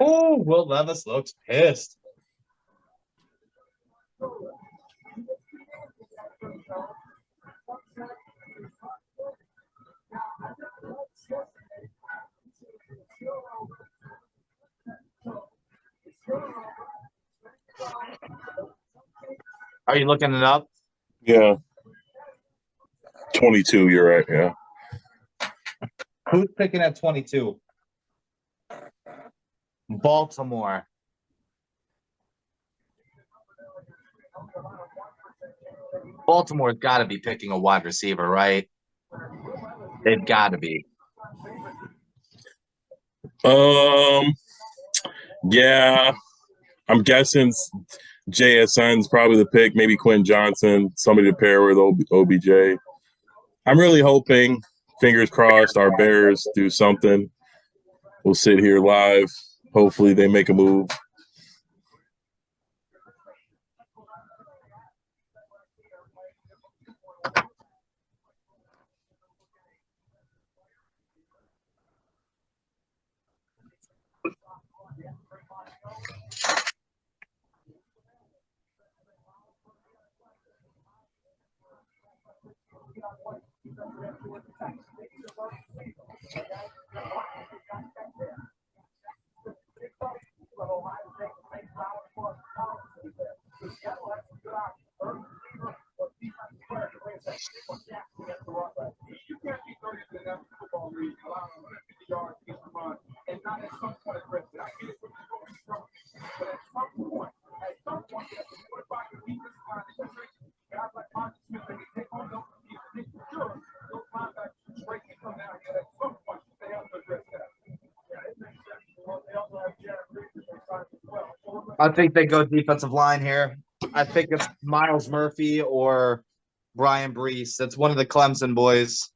Oh, Will Levis looks pissed. Are you looking it up? Yeah. 22, you're right, yeah. Who's picking at 22? Baltimore. Baltimore's got to be picking a wide receiver, right? They've got to be. Yeah. I'm guessing JSN's probably the pick, maybe Quinn Johnson, somebody to pair with OBJ. I'm really hoping, fingers crossed, our Bears do something. We'll sit here live. Hopefully they make a move. I think they go defensive line here. I think it's Miles Murphy or Brian Brees. It's one of the Clemson boys.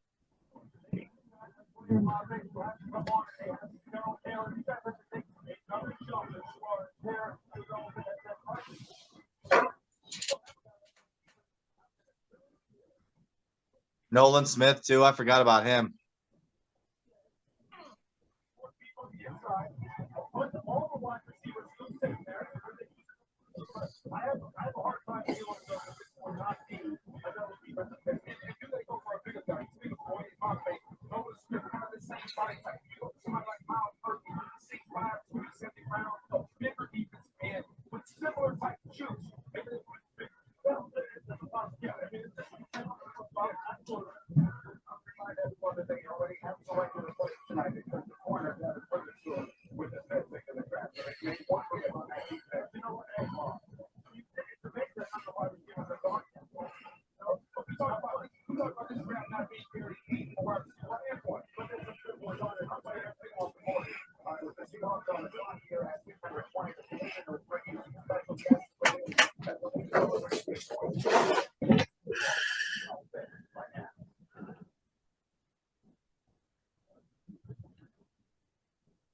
Nolan Smith, too. I forgot about him.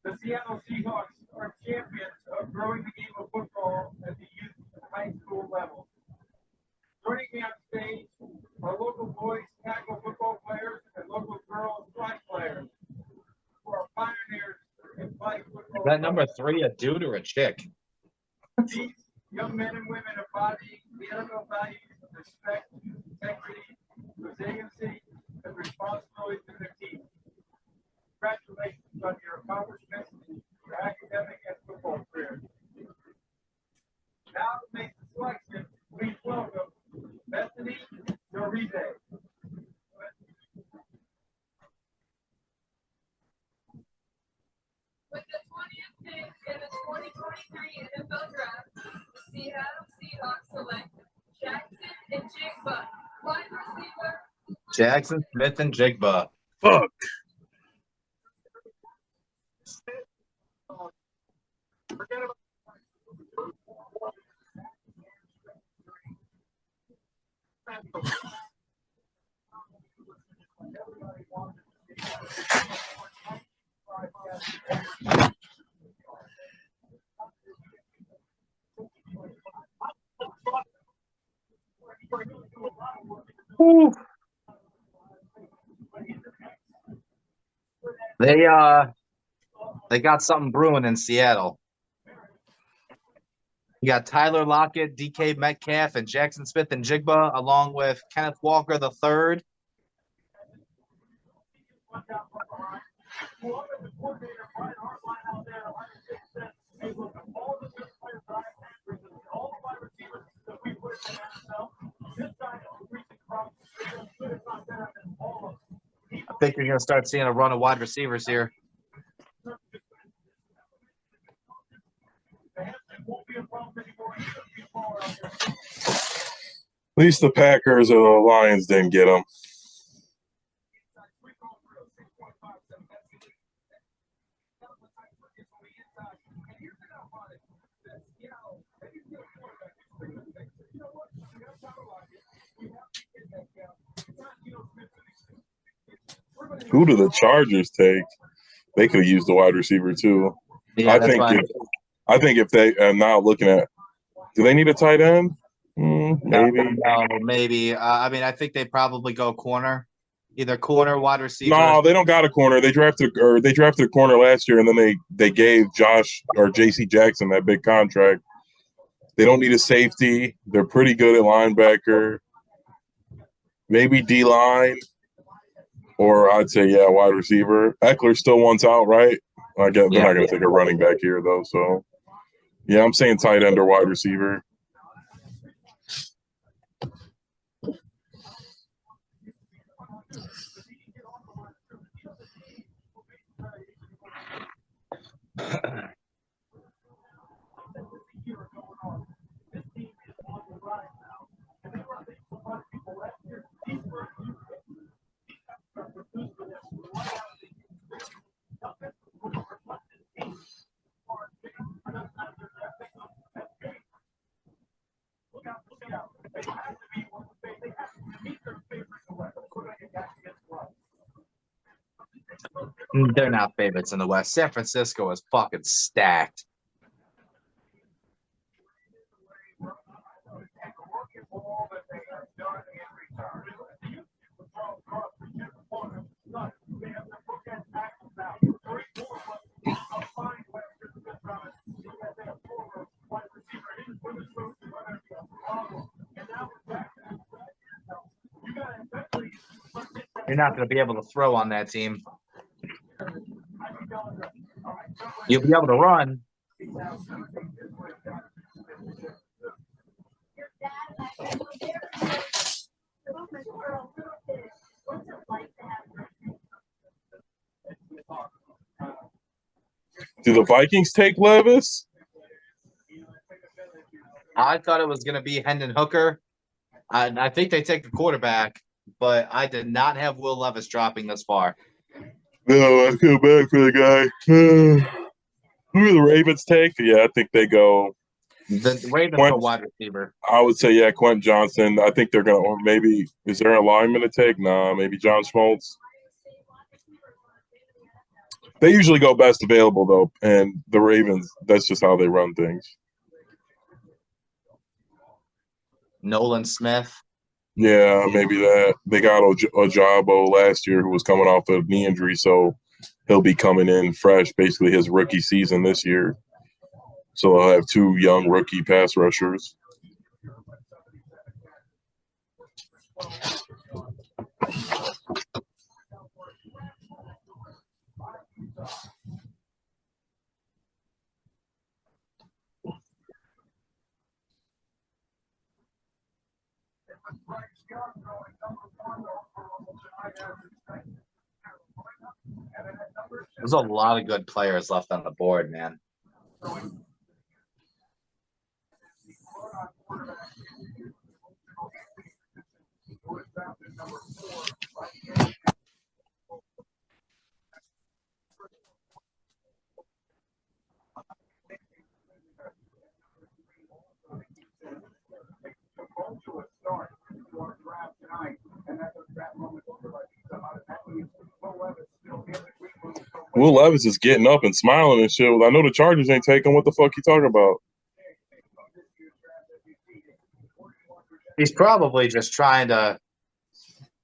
The Seattle Seahawks are champions of growing the game of football at the youth and high school level. Joining me on stage are local boys tackle football players and local girls flag players who are pioneers in flag football. Is that number 3 a dude or a chick? These young men and women embodying the NFL values of respect, integrity, resiliency, and responsibility to their team. Congratulations on your accomplishments, your academic and football career. Now to make the selection, please welcome Bethany Doride. With the 20th pick in the 2023 NFL Draft, the Seattle Seahawks select Jackson and Jigba, wide receiver. Jackson Smith and Jigba. Fuck. Woo. They got something brewing in Seattle. You got Tyler Lockett, DK Metcalf, and Jackson Smith and Jigba, along with Kenneth Walker III. I think you're going to start seeing a run of wide receivers here. At least the Packers or the Lions didn't get him. Who do the Chargers take? They could have used the wide receiver too. Yeah, I think if they are now looking at, do they need a tight end? Maybe. No, maybe. I mean, I think they probably go corner, either corner, wide receiver. No, they don't got a corner. They drafted a corner last year, and then they gave Josh or J.C. Jackson that big contract. They don't need a safety. They're pretty good at linebacker. Maybe D-line, or I'd say wide receiver. Eckler still wants out, right? I guess they're not going to take a running back here though. So yeah, I'm saying tight end or wide receiver. They're not favorites in the West. San Francisco is fucking stacked. You're not going to be able to throw on that team. You'll be able to run. Do the Vikings take Levis? I thought it was going to be Hendon Hooker. I think they take the quarterback, but I did not have Will Levis dropping this far. No, I feel bad for the guy. Who do the Ravens take? Yeah, I think they go. The Ravens go wide receiver. I would say, yeah, Quentin Johnson. I think they're going to, or maybe, is there a lineman to take? Nah, maybe John Schmaltz. They usually go best available, though, and the Ravens, that's just how they run things. Nolan Smith. Yeah, maybe that. They got Ojabo last year who was coming off a knee injury, so he'll be coming in fresh, basically his rookie season this year. So they'll have two young rookie pass rushers. There's a lot of good players left on the board, man. Will Levis is getting up and smiling and shit. I know the Chargers ain't taking. What the fuck you talking about? He's probably just trying to,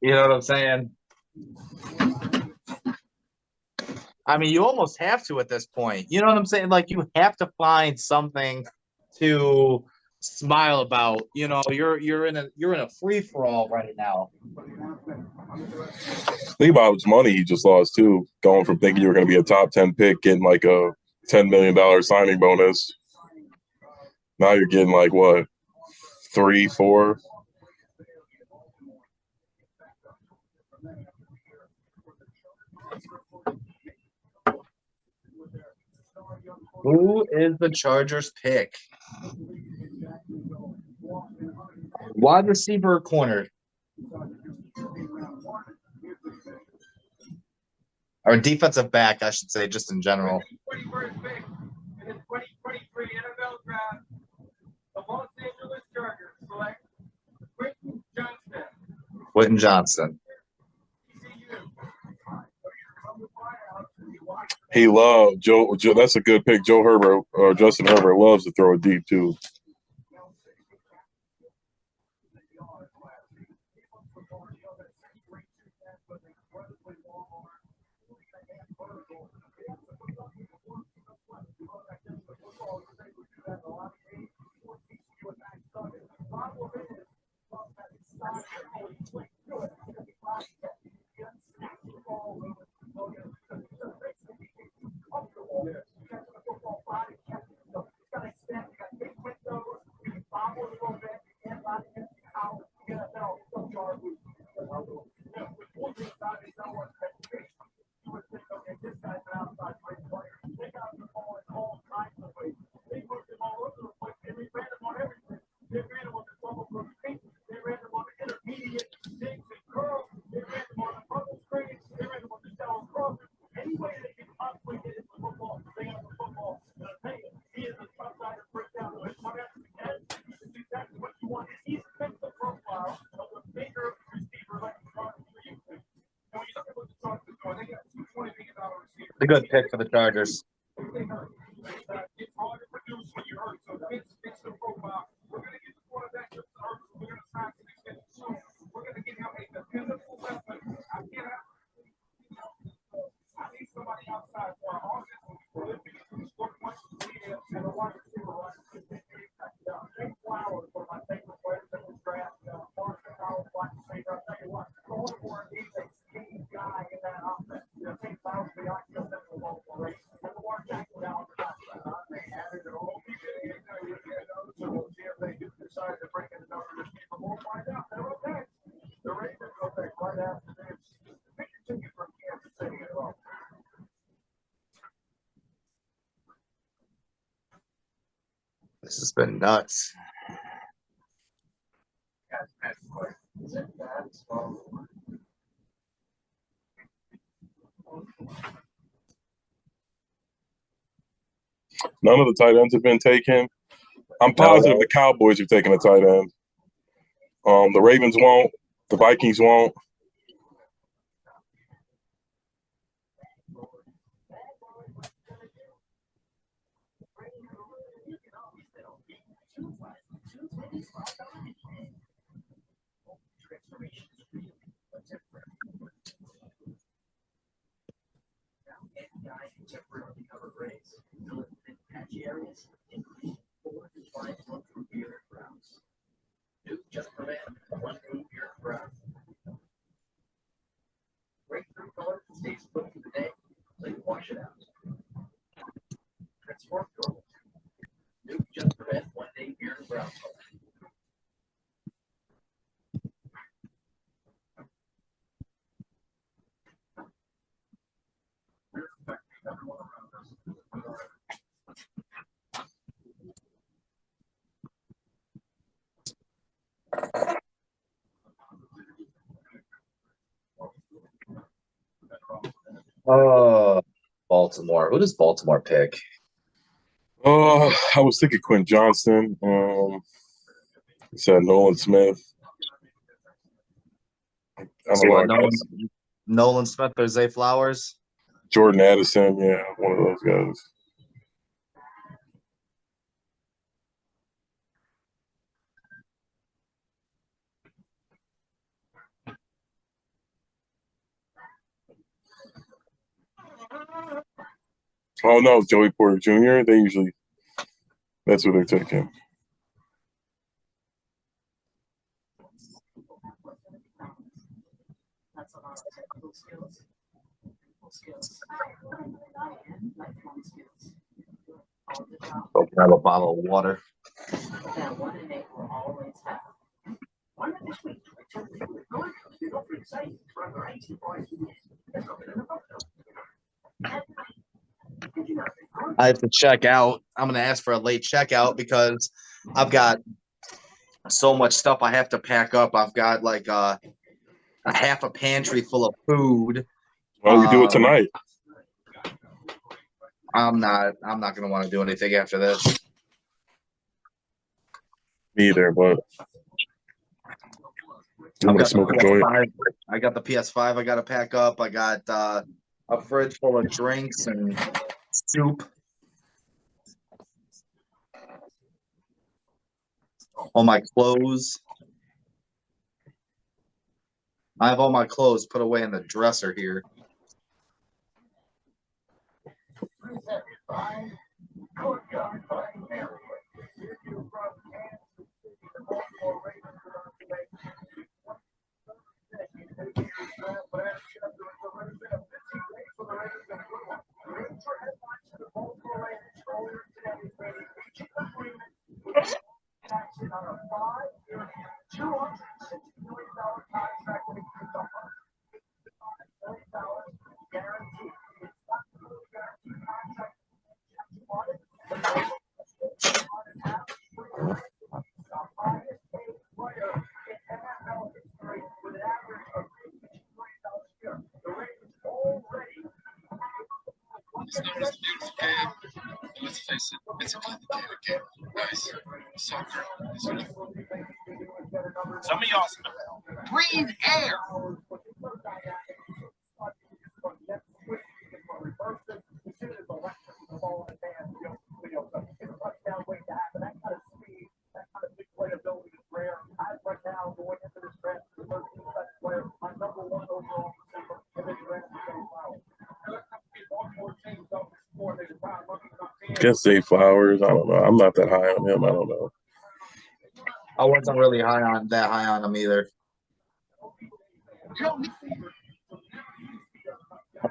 you know what I'm saying? I mean, you almost have to at this point. You know what I'm saying? Like, you have to find something to smile about. You know, you're in a free for all right now. Think about his money he just lost too. Going from thinking you were going to be a top 10 pick, getting like a $10 million signing bonus. Now you're getting like what, 3, 4. Who is the Chargers pick? Wide receiver or corner? Or defensive back, I should say, just in general. 21st pick in the 2023 NFL Draft, the Los Angeles Chargers select Quentin Johnson. Quentin Johnson. He loved Joe. That's a good pick. Joe Herbert or Justin Herbert loves to throw it deep too. A good pick for the Chargers. This has been nuts. None of the tight ends have been taken. I'm positive the Cowboys have taken a tight end. The Ravens won't. The Vikings won't. Baltimore. Who does Baltimore pick? I was thinking Quinn Johnston. He said Nolan Smith. I don't know. Nolan Smith or Zay Flowers? Jordan Addison. Yeah, one of those guys. Oh no, Joey Porter Jr. That's who they're taking. Open up a bottle of water. I have to check out. I'm going to ask for a late checkout because I've got so much stuff I have to pack up. I've got like a half a pantry full of food. Well, we do it tonight. I'm not going to want to do anything after this. Me either, but you want to smoke a joint? I got the PS5 I got to pack up. I got a fridge full of drinks and soup. All my clothes. I have all my clothes put away in the dresser here. It's known as a beautiful game. Let's face it, it's a complicated game. Guys, soccer is beautiful. Some of y'all smell green air. Guess Zay Flowers. I don't know. I'm not that high on him. I don't know. I wasn't really high on him either.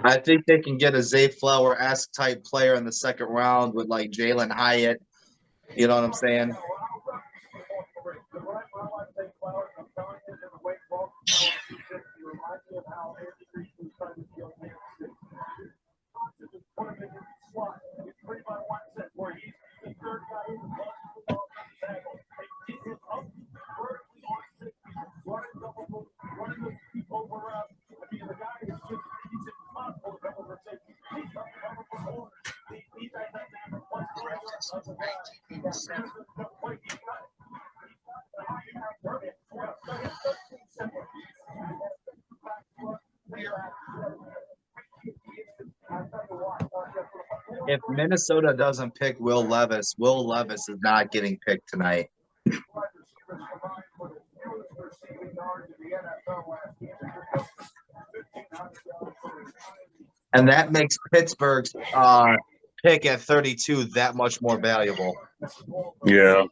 I think they can get a Zay Flower-esque type player in the second round with like Jalen Hyatt. You know what I'm saying? since 1987. If Minnesota doesn't pick Will Levis is not getting picked tonight. And that makes Pittsburgh's pick at 32 that much more valuable. Yeah.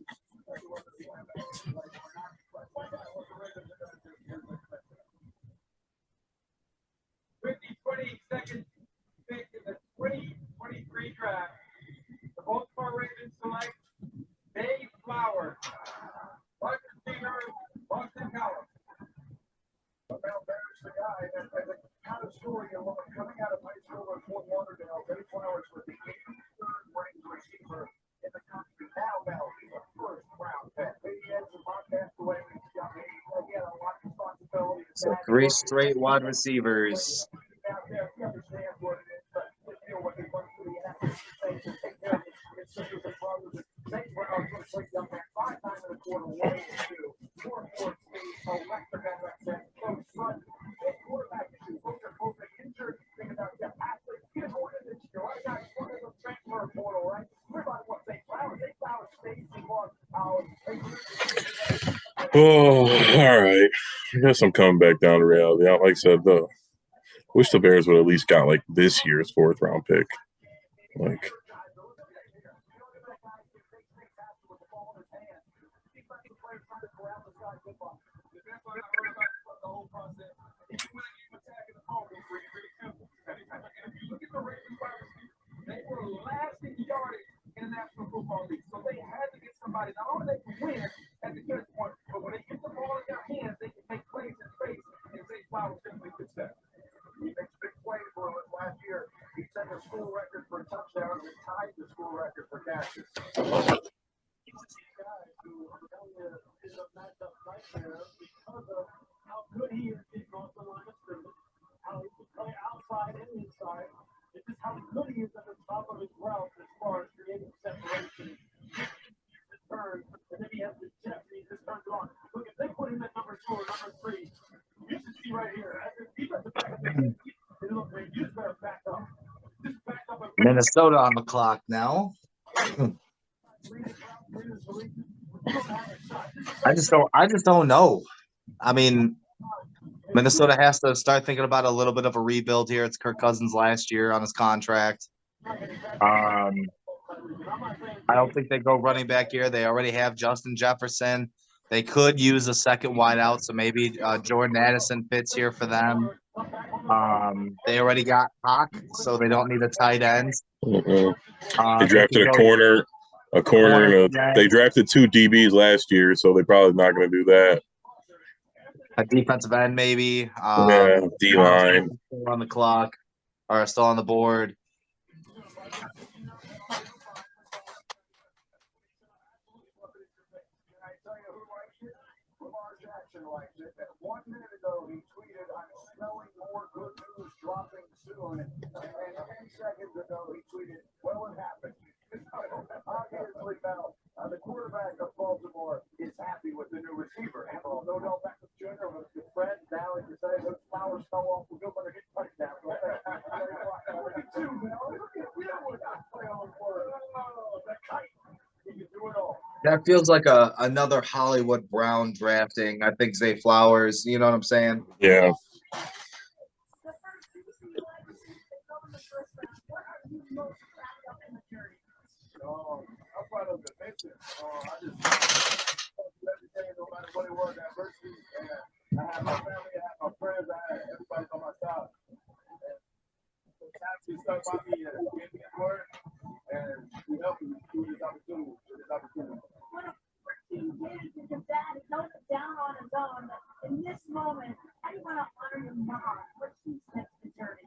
Second pick in the 2023 draft. The Baltimore Ravens select Dave Flowers, wide receiver, Boston College. There's the guy, and the kind of story of coming out of high school in Fort Lauderdale, Dave Flowers was the 83rd ranked receiver in the country. Now he's a first round pick. He had some passed away when he was young. He had a lot of responsibility. So 3 straight wide receivers. Out there, he understands what it is, but you know what they run through the NFL to take care of his sisters and brothers. St. Brown was a young man, 5 times in a quarter, 1 2, 4 4 electric at that set, close front. Big quarterback issue. Both are injured. Think about Jeff Patrick. He's going in this year. I got one of the transfer portal, right? We're about what St. Flowers. St. Flowers stays in one. Oh, all right. I guess I'm coming back down to reality. Like I said, wish the Bears would at least got like this year's 4th round pick. Like, They were last in yardage in the National Football League, so they had to get somebody. Not only they can win at the catch point, but when they get the ball in their hands, they can make plays in space, and St. Flowers simply fits that. He makes big plays for us last year. He set the school record for touchdowns and tied the school record for catches. Guys who are telling you is a matchup nightmare because of how good he is getting off the line of scrimmage, how he can play outside and inside. It's just how good he is at the top of his route as far as creating separation. Turn, and then he has the chest, and he just turns it on. Look, if they put him at number 2 or number 3, you should see right here. As a defensive back, look, man, you just better back up. Just back up and Minnesota on the clock now. I just don't know. I mean, Minnesota has to start thinking about a little bit of a rebuild here. It's Kirk Cousins last year on his contract. I don't think they go running back here. They already have Justin Jefferson. They could use a second wideout, so maybe Jordan Addison fits here for them. They already got Hawk, so they don't need a tight end. they drafted a corner. They drafted 2 DBs last year, so they're probably not going to do that. A defensive end, maybe. D-line. Still on the clock, or still on the board. likes it. 1 minute ago, he tweeted, "I'm smelling more good news dropping soon." And 10 seconds ago, he tweeted, "Well, it happened." Obviously, now, the quarterback of Baltimore is happy with the new receiver. And no doubt Beckham Jr. was his friend. Now, he decided those flowers fell off. We'll go for a hit touchdown. Look at you, man. Look at Wheelwood. Play on for the kite. He can do it all. That feels like another Hollywood Brown drafting. I think Zay Flowers. You know what I'm saying? Yeah. I'm proud of the mission. I just everything, no matter what it was, adversity. And I have my family, I have my friends, I have everybody on my side. And actually stuck by me and gave me his word, and he helped me through this opportunity. What a freaking kid to do that. He held it down on his own. But in this moment, how do you want to honor your mom? What's she next to journey?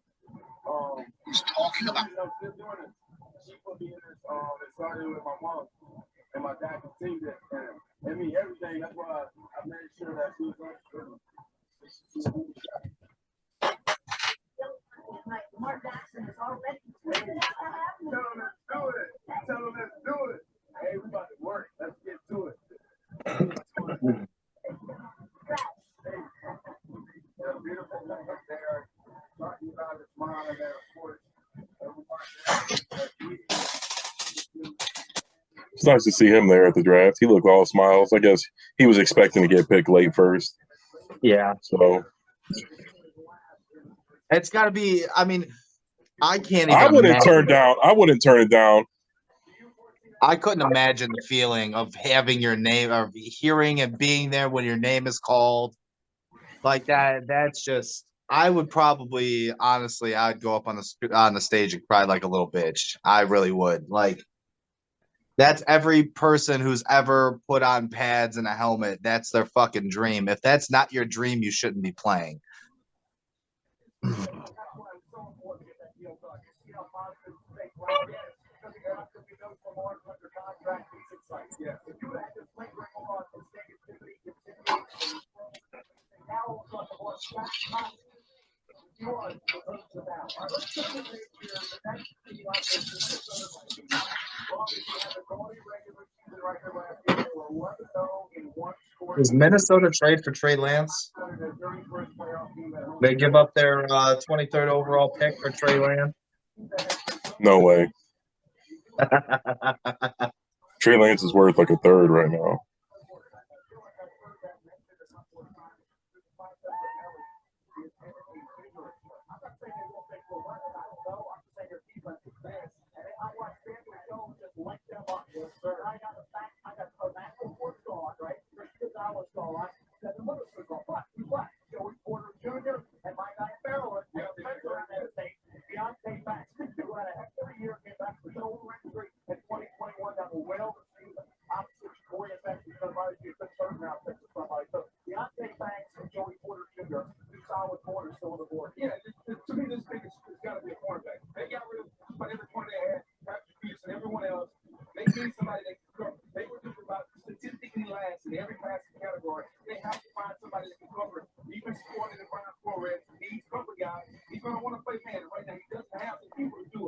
He's talking about. I'm still doing it. She put me in this. It started with my mom, and my dad continued it, and me everything. That's why I made sure that she was on. Like Mark Jackson is already. Tell him let's do it. Tell him let's do it. nice to see him there at the draft. He looked all smiles. I guess he was expecting to get picked late first. Yeah. So it's got to be. I mean, I can't even. I wouldn't imagine. turn down. I wouldn't turn it down. I couldn't imagine the feeling of having your name, or hearing and being there when your name is called, like that. That's just. I would probably, honestly, I'd go up on the stage and cry like a little bitch. I really would. Like, that's every person who's ever put on pads and a helmet. That's their fucking dream. If that's not your dream, you shouldn't be playing. Does Minnesota trade for Trey Lance? They give up their 23rd overall pick for Trey Lance? No way. Trey Lance is worth like a third right now.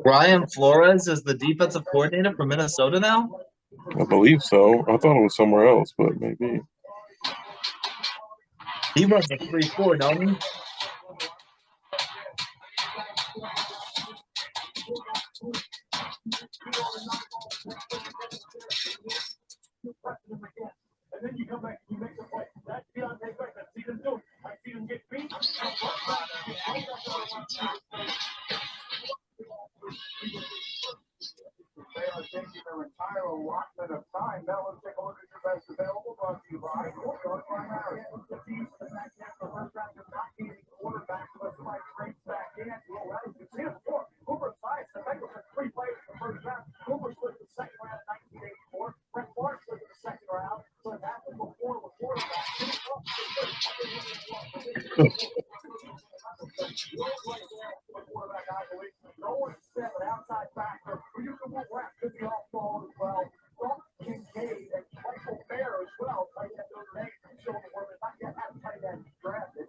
Brian Flores is the defensive coordinator for Minnesota now? I believe so. I thought it was somewhere else, but maybe. He runs a 3-4, don't he? And then you come back and you make the play. That's Deontay Beck. I see them do it. I see them get beat. They are taking their entire allotment of time. Now let's take a look at your best available. Brought to you by North Primary. The teams in the back half of the first round have not needed quarterback. Let's find traits back in. Well, that was the team. Hoover size. The Bengals had 3 players in the first round. Hoover split the second round, 1984. Brett Clark split the second round. So it happened before the quarterback. No one said an outside backer who you can wrap could be off ball as well. Dalton Kincaid and Michael Bear as well. Tight end Notre Dame showing the world not yet had tight end drafted.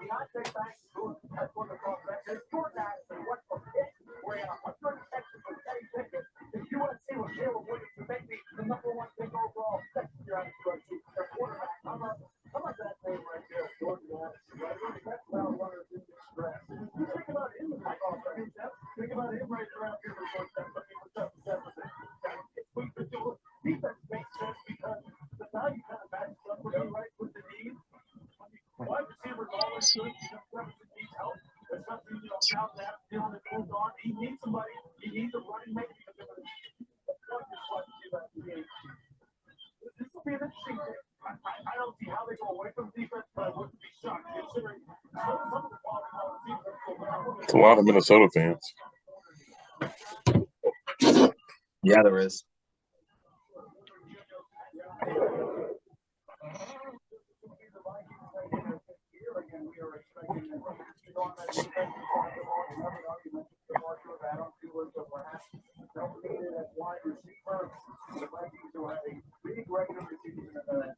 Deontay Banks is doing that's one of the prospects. And Jordan Addison went from Pitt, ran 100 catches for Kenny Pickett. The UNC was Caleb Williams to make the number 1 pick overall second year out of UNC. Their quarterback, how about that name right there, Jordan Addison? Right? That's how runners in this draft. You think about him as an offense. Think about him right around here for defense makes sense because the value kind of matches up with right with the need. Wide receivers always good. Jefferson needs help. Especially, now that Dylan has moved on. He needs somebody. He needs a running mate. This will be an interesting thing. I don't see how they go away from defense, but I wouldn't be shocked considering some of the quality on defense. It's a lot of Minnesota fans. Yeah, there is.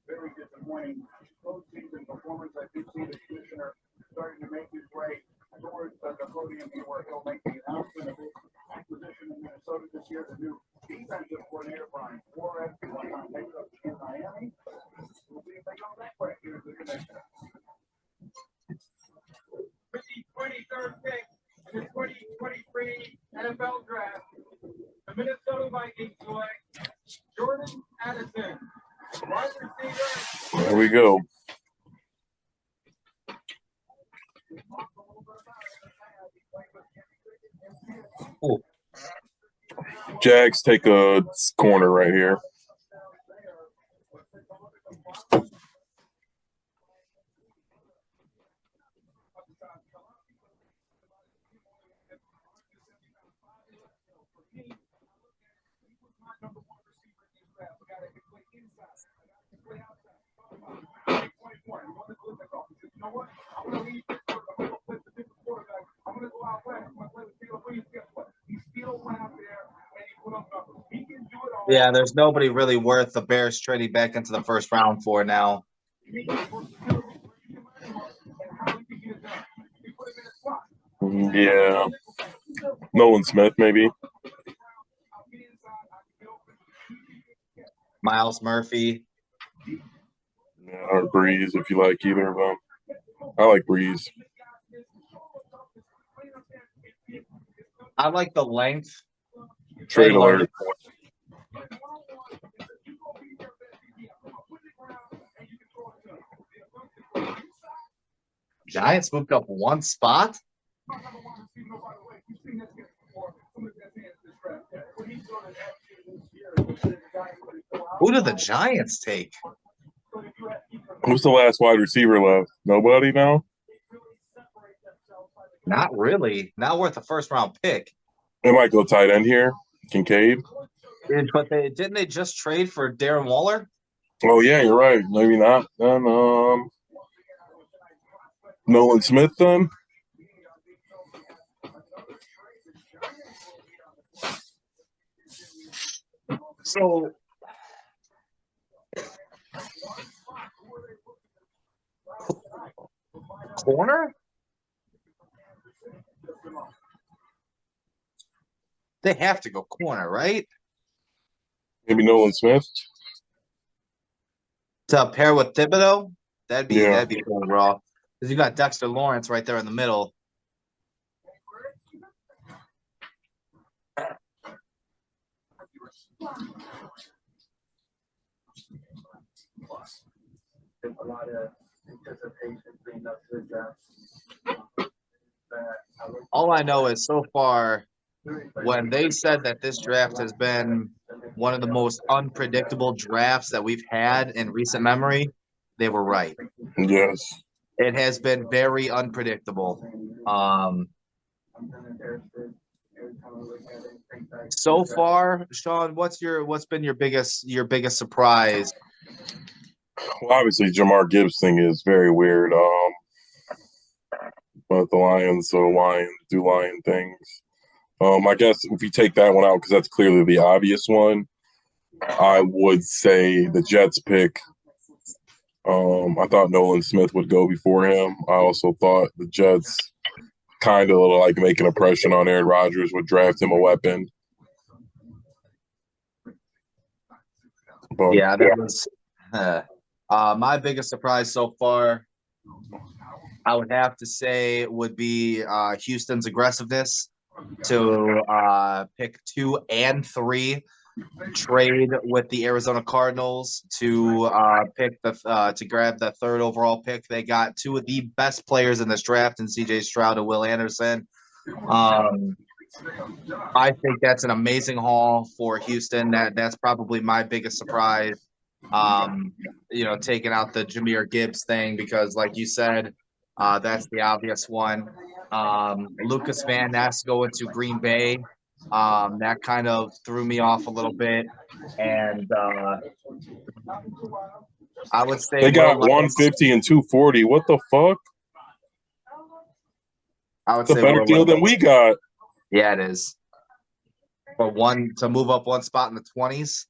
Very disappointing postseason performance. I do see the commissioner starting to make his way towards the podium here where he'll make the announcement of his acquisition in Minnesota this year. The new defensive coordinator, Brian Flores, who won on in Miami. We'll see if they go that way. Here's the commissioner. With the 23rd pick in the 2023 NFL Draft, the Minnesota Vikings select Jordan Here we go. Ooh. Jags take a corner right here. Yeah, there's nobody really worth the Bears trading back into the first round for now. Yeah. Nolan Smith, maybe. Miles Murphy. Yeah, or Breeze, if you like either of them. I like Breeze. I like the length. Trade alert. Giants moved up one spot. Who did the Giants take? Who's the last wide receiver left? Nobody now? Not really. Not worth a first round pick. They might go tight end here. Kincaid. But didn't they just trade for Darren Waller? Oh yeah, you're right. Maybe not. Then Nolan Smith then. So corner? They have to go corner, right? Maybe Nolan Smith. To pair with Thibodeau? That'd be cool, raw. Because you got Dexter Lawrence right there in the middle. A lot of anticipation being up to the draft. All I know is so far, when they said that this draft has been one of the most unpredictable drafts that we've had in recent memory, they were right. Yes. It has been very unpredictable. So far, Sean, what's been your biggest surprise? Well, obviously, Jamar Gibbs thing is very weird. But the Lions do lion things. I guess if you take that one out, because that's clearly the obvious one, I would say the Jets pick. I thought Nolan Smith would go before him. I also thought the Jets kind of like making a pressure on Aaron Rodgers would draft him a weapon. But, yeah, that was my biggest surprise so far. I would have to say would be Houston's aggressiveness to pick 2 and 3, trade with the Arizona Cardinals to pick to grab the 3rd overall pick. They got 2 of the best players in this draft in C.J. Stroud and Will Anderson. I think that's an amazing haul for Houston. That's probably my biggest surprise. Taking out the Jahmyr Gibbs thing because, like you said, that's the obvious one. Lucas Van Ness going to Green Bay. That kind of threw me off a little bit. And I would say they got 150 and 240. What the fuck? I would it's say a better deal than we got. Yeah, it is. For one to move up one spot in the 20s.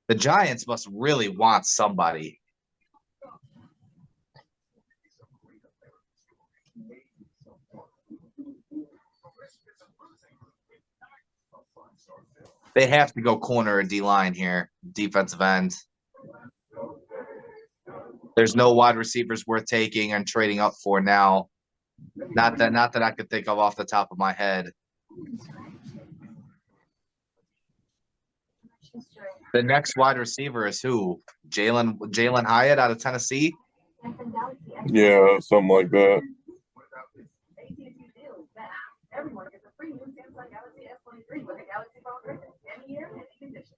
The Giants must really want somebody. They have to go corner or D-line here, defensive end. There's no wide receivers worth taking and trading up for now. Not that I could think of off the top of my head. The next wide receiver is who? Jalen Hyatt out of Tennessee. Yeah, something like that. Everyone gets a free new Samsung Galaxy S23 with a Galaxy phone for any year, any condition.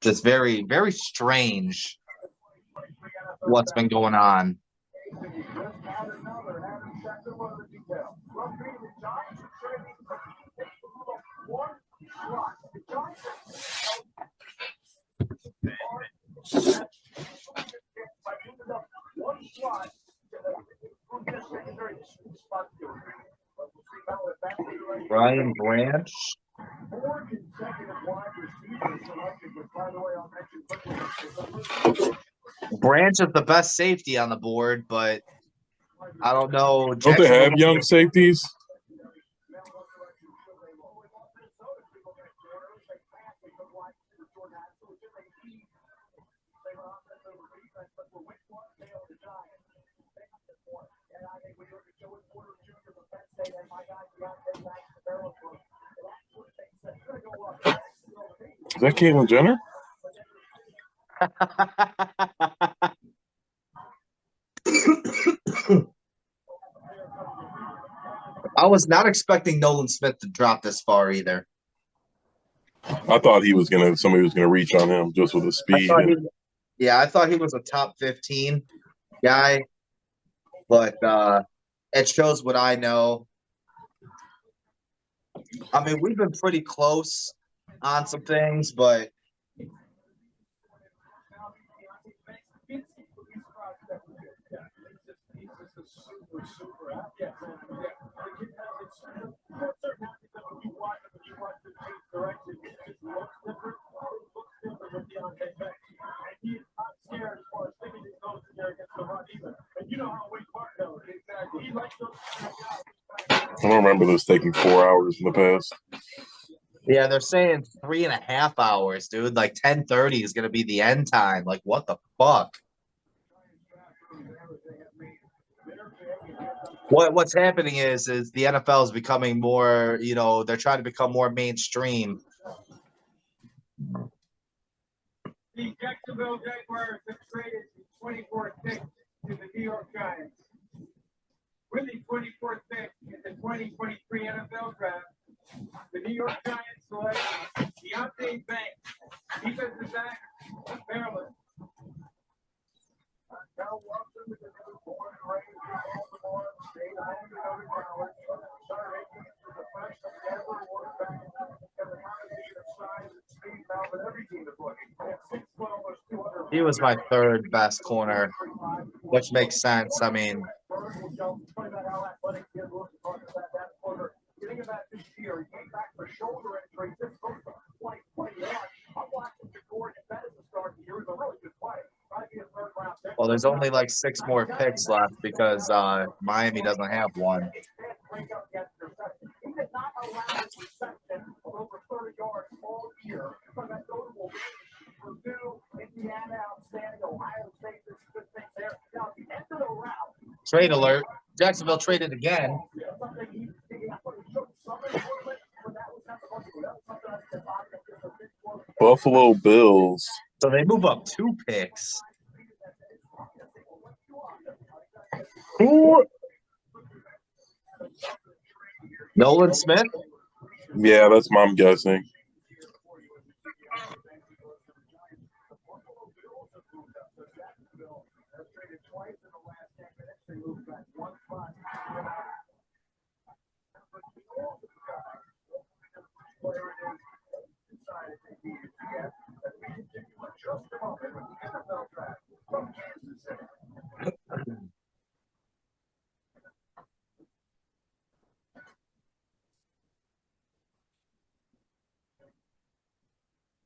Just very, very strange what's been going on. Brian Branch. Branch is the best safety on the board, but I don't know. Don't they have young safeties? Is that Caitlyn Jenner? I was not expecting Nolan Smith to drop this far either. I thought somebody was gonna reach on him just with the speed. I thought he was a top 15 guy, but it shows what I know. I mean, we've been pretty close on some things, but I don't remember this taking 4 hours in the past. yeah, they're saying 3.5 hours, dude. Like 10:30 is gonna be the end time. Like, what the fuck? What's happening is the NFL is becoming more, they're trying to become more mainstream. The Jacksonville Jaguars have traded 24th pick to the New York Giants. With the 24th pick in the 2023 NFL Draft, the New York Giants select Deontay Banks, defensive back of Maryland. Now Watson was born and raised in Baltimore, stayed home to go to college, started as the first ever quarterback in the combination of size and speed now that every team is looking. At 6 foot, almost 200. He was my third best corner, which makes sense. I mean, Getting about this year, he came back for shoulder injury just goes to 2021. I'm watching Jordan Bettis to start the year. He's a really good player. well, there's only like 6 more picks left because Miami doesn't have one. He did not allow his reception of over 30 yards all year. From that notable Purdue, Indiana, outstanding, Ohio State, there's good things there. Now, at the end of the route, Trade alert. Jacksonville traded again. Buffalo Bills. So they move up 2 picks. Who? Nolan Smith? Yeah, that's what I'm guessing.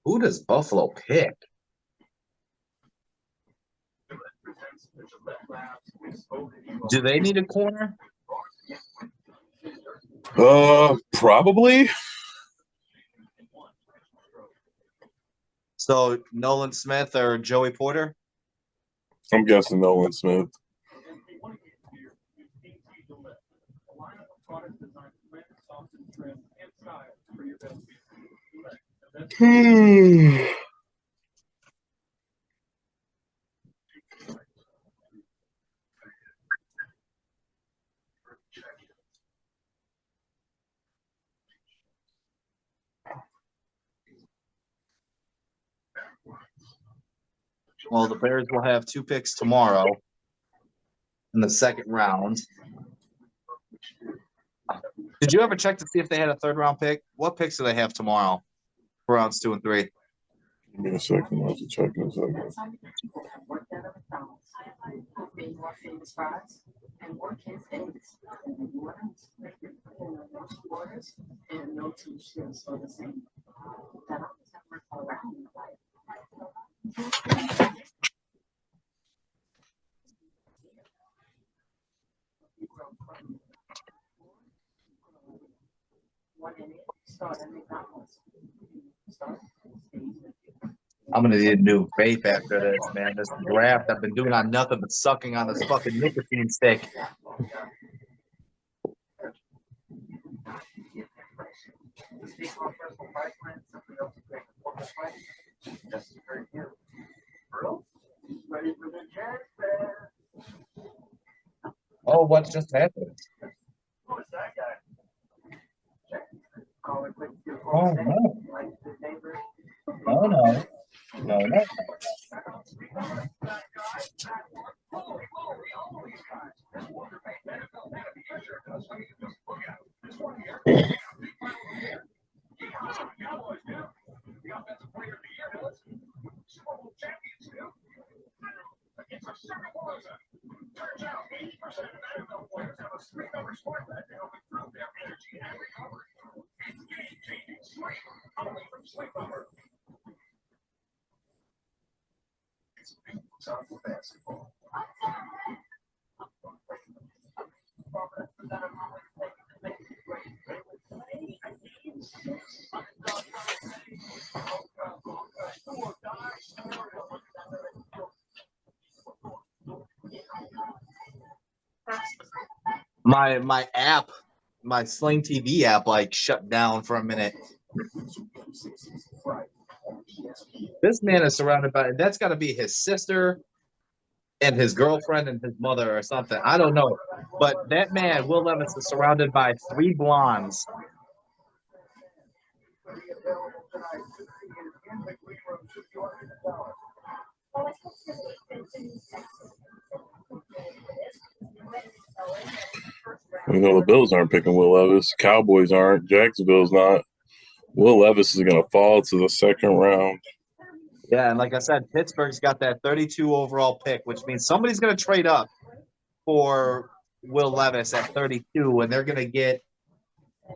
Who does Buffalo pick? Do they need a corner? Probably. So Nolan Smith or Joey Porter? I'm guessing Nolan Smith. Well, the Bears will have 2 picks tomorrow in the second round. Did you ever check to see if they had a 3rd round pick? What picks do they have tomorrow for rounds 2 and 3? Give me a second. I'll have to check in a second. Being more famous fries and more kids days. And no two shoes are the same. That always have around in life. I'm gonna need a new vape after this, man. This draft, I've been doing on nothing but sucking on this fucking nicotine stick. Oh, what just happened? Oh no. No, no. No, no. My app, my Sling TV app, like shut down for a minute. This man is surrounded by, that's got to be his sister and his girlfriend and his mother or something. I don't know. But that man, Will Levis, is surrounded by 3 blondes. You know, the Bills aren't picking Will Levis. Cowboys aren't. Jacksonville's not. Will Levis is going to fall to the 2nd round. Yeah, and like I said, Pittsburgh's got that 32 overall pick, which means somebody's going to trade up for Will Levis at 32, and they're going to get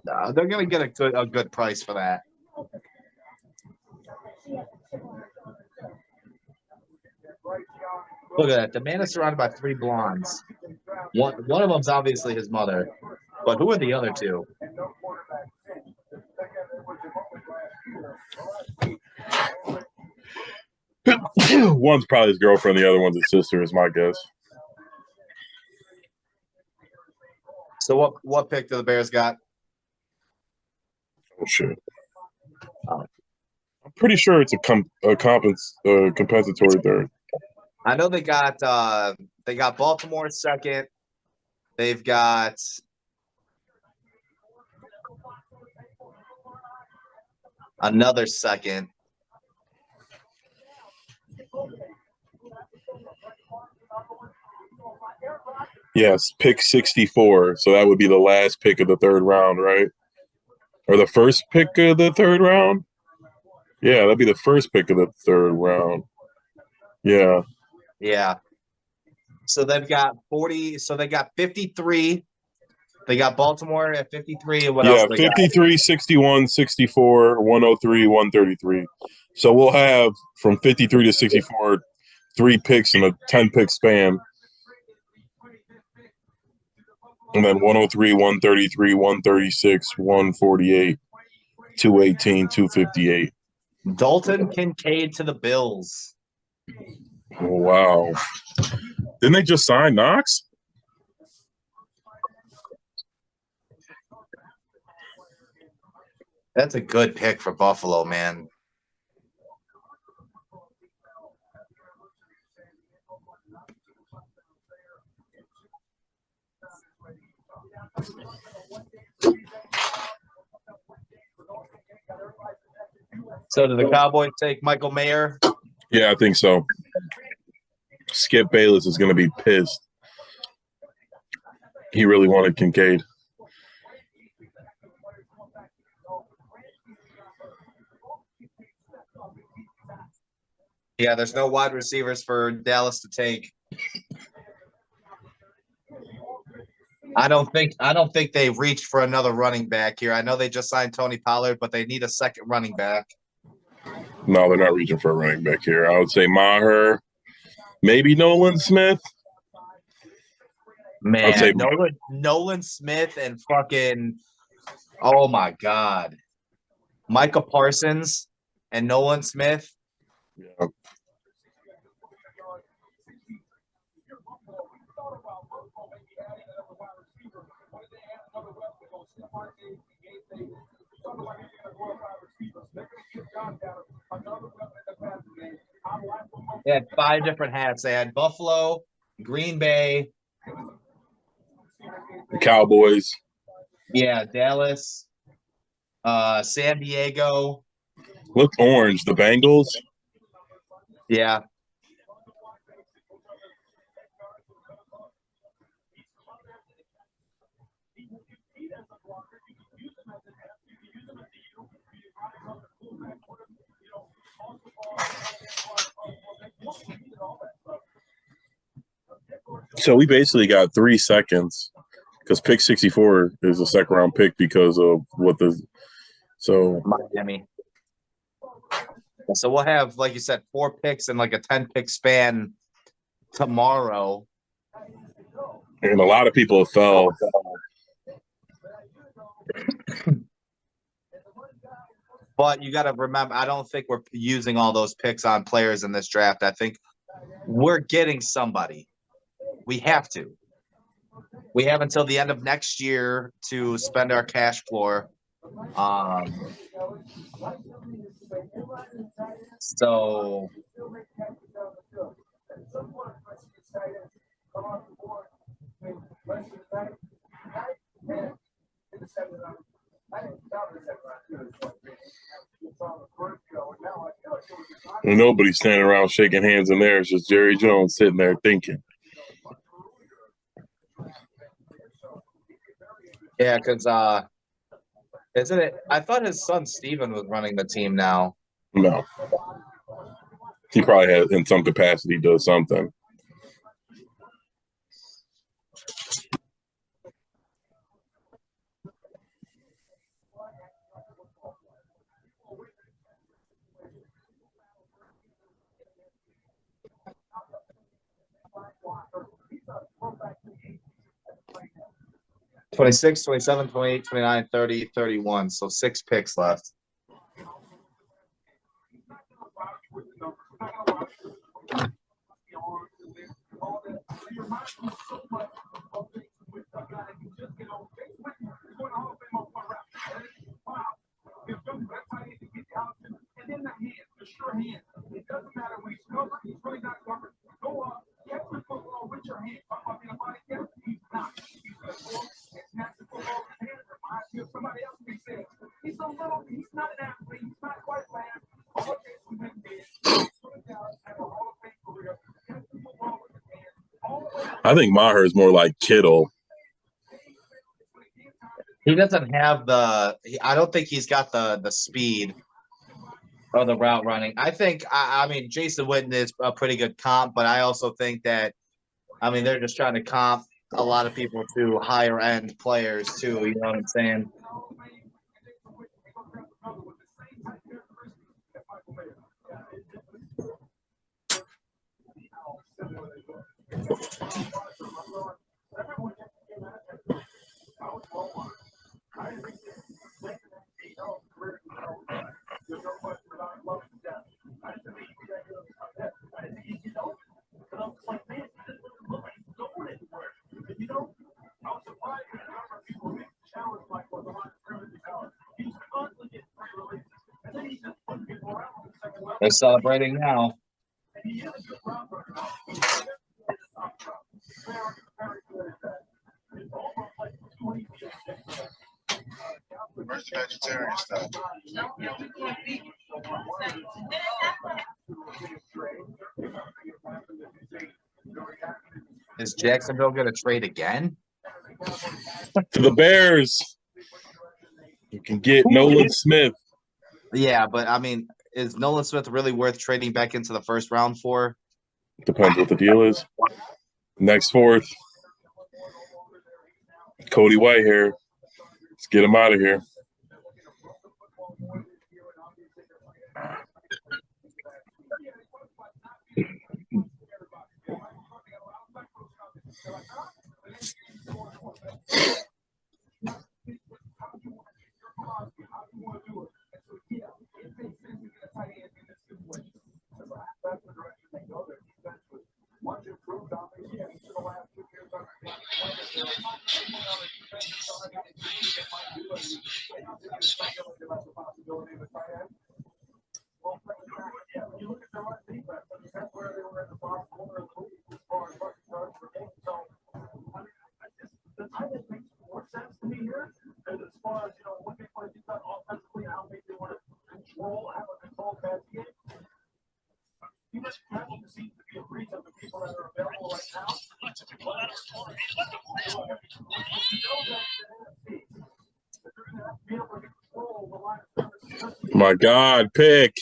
a good price for that. Look at that. The man is surrounded by 3 blondes. One of them's obviously his mother, but who are the other 2? One's probably his girlfriend, the other one's his sister, is my guess. So what pick do the Bears got? Oh shit! I'm pretty sure it's a compensatory 3rd. I know they got Baltimore 2nd. They've got another 2nd. Yes, pick 64. So that would be the last pick of the 3rd round, right? Or the first pick of the 3rd round? Yeah, that'd be the first pick of the 3rd round. Yeah. Yeah. So they've got 40. So they got 53. They got Baltimore at 53. And what else? Yeah, 53, 61, 64, 103, 133. So we'll have from 53 to 64 3 picks in a 10-pick span. And then 103, 133, 136, 148, 218, 258. Dalton Kincaid to the Bills. Oh, wow. Didn't they just sign Knox? That's a good pick for Buffalo, man. So do the Cowboys take Michael Mayer? Yeah, I think so. Skip Bayless is going to be pissed. He really wanted Kincaid. Yeah, there's no wide receivers for Dallas to take. I don't think they've reached for another running back here. I know they just signed Tony Pollard, but they need a second running back. No, they're not reaching for a running back here. I would say Maher, maybe Nolan Smith. Man, I'd say Nolan Smith and fucking, oh my God, Micah Parsons and Nolan Smith. Yeah. They had 5 different hats. They had Buffalo, Green Bay, The Cowboys. yeah, Dallas, San Diego. Looked orange. The Bengals. Yeah. So we basically got 3 seconds because pick 64 is a second round pick because of what the Miami. So we'll have, like you said, 4 picks in like a 10-pick span tomorrow. And a lot of people fell. But you got to remember, I don't think we're using all those picks on players in this draft. I think we're getting somebody. We have to. We have until the end of next year to spend our cash floor. So and nobody's standing around shaking hands in there. It's just Jerry Jones sitting there thinking. yeah, because isn't it? I thought his son Steven was running the team now. No. He probably has, in some capacity, does something. $26, $27, $28, $29, $30, $31. So 6 picks left. I think Maher is more like Kittle. He doesn't have I don't think he's got the speed or the route running. I think, I mean, Jason Witten is a pretty good comp, but I also think that, I mean, they're just trying to comp a lot of people to higher end players too. You know what I'm saying? They're celebrating now. Where's the vegetarian stuff? Is Jacksonville going to trade again? To the Bears. You can get Nolan Smith. Yeah, but I mean, is Nolan Smith really worth trading back into the first round for? Depends what the deal is. Next fourth. Cody Whitehair. Let's get him out of here. My God, pick.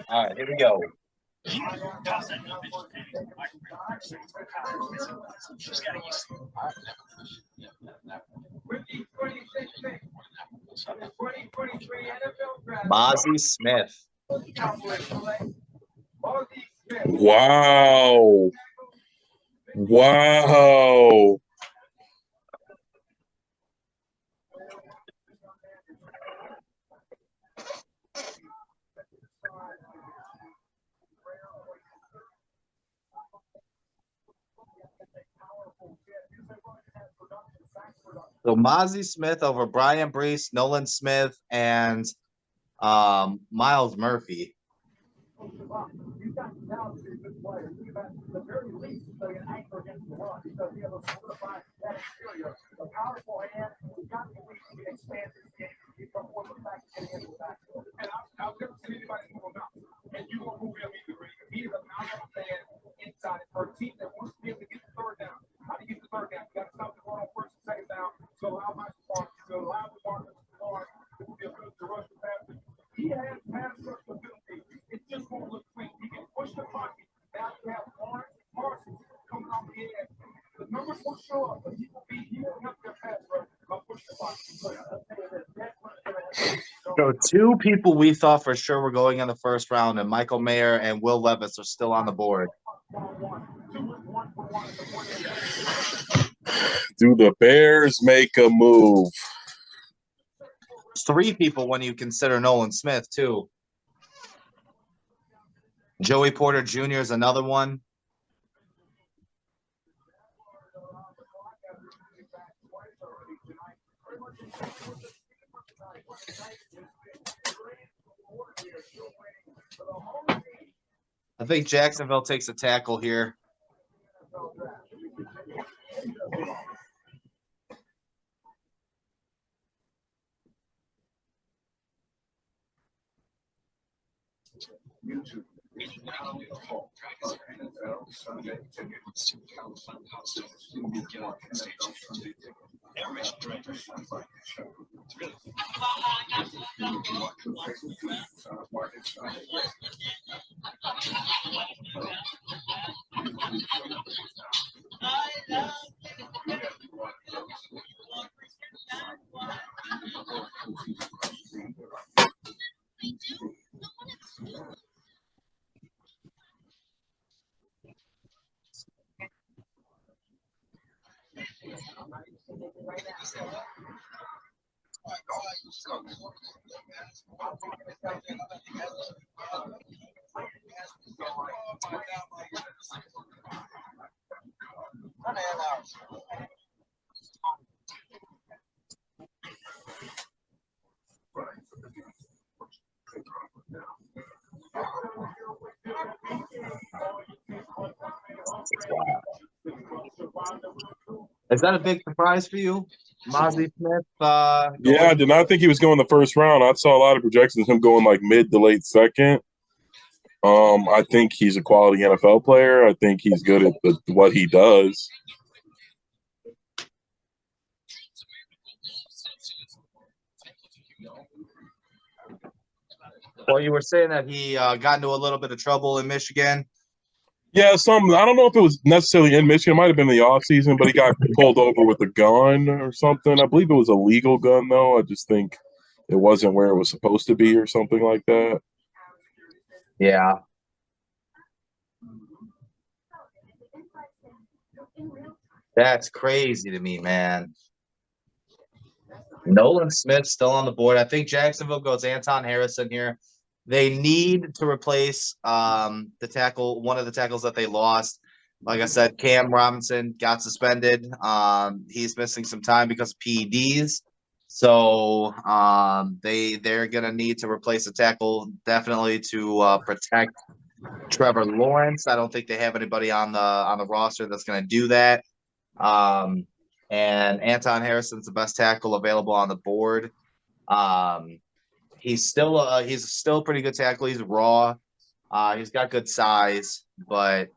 All right, here we go. Mozzie Smith. Wow. Wow. So Mozzie Smith over Brian Brees, Nolan Smith, and Miles Murphy. So two people we thought for sure were going in the first round, and Michael Mayer and Will Levis are still on the board. Do the Bears make a move? Three people when you consider Nolan Smith, too. Joey Porter Jr. is another one. I think Jacksonville takes a tackle here. Is that a big surprise for you, Mozzie Smith? Yeah, I did not think he was going the first round. I saw a lot of projections of him going like mid to late second. I think he's a quality NFL player. I think he's good at what he does. Well, you were saying that he got into a little bit of trouble in Michigan. Yeah, I don't know if it was necessarily in Michigan. It might have been the offseason, but he got pulled over with a gun or something. I believe it was a legal gun, though. I just think it wasn't where it was supposed to be or something like that. Yeah. That's crazy to me, man. Nolan Smith still on the board. I think Jacksonville goes Anton Harrison here. They need to replace one of the tackles that they lost. Like I said, Cam Robinson got suspended. He's missing some time because of PEDs. So they're gonna need to replace a tackle definitely to protect Trevor Lawrence. I don't think they have anybody on the roster that's gonna do that. And Anton Harrison's the best tackle available on the board. He's still a pretty good tackle. He's raw. He's got good size, but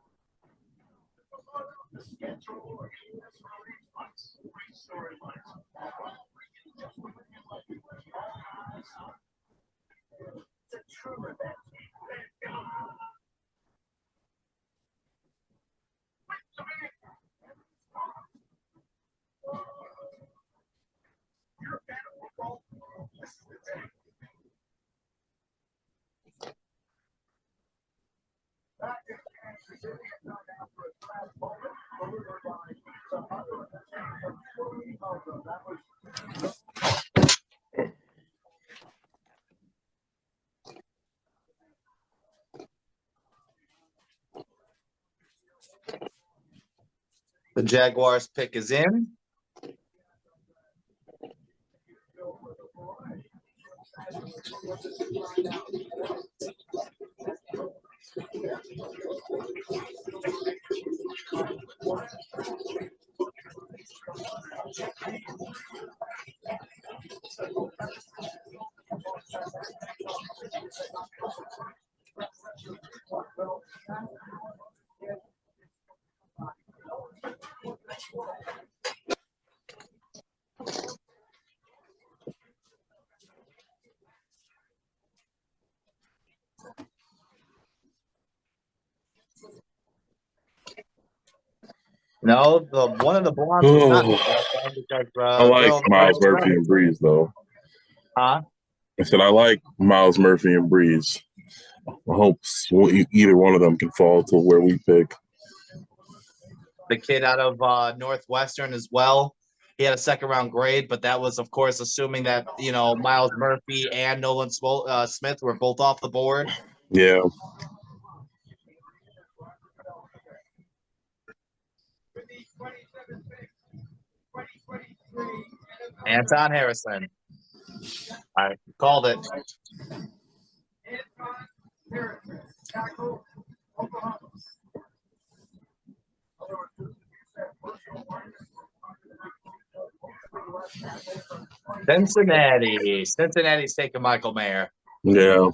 the Jaguars pick is in. No, one of the blondes is not because I like Miles Murphy and Breeze, though. Huh? I said I like Miles Murphy and Breeze. I hope either one of them can fall to where we pick. The kid out of Northwestern as well. He had a second-round grade, but that was, of course, assuming that Miles Murphy and Nolan Smith were both off the board. Yeah. Anton Harrison. I called it. Cincinnati's taking Michael Mayer. Yeah.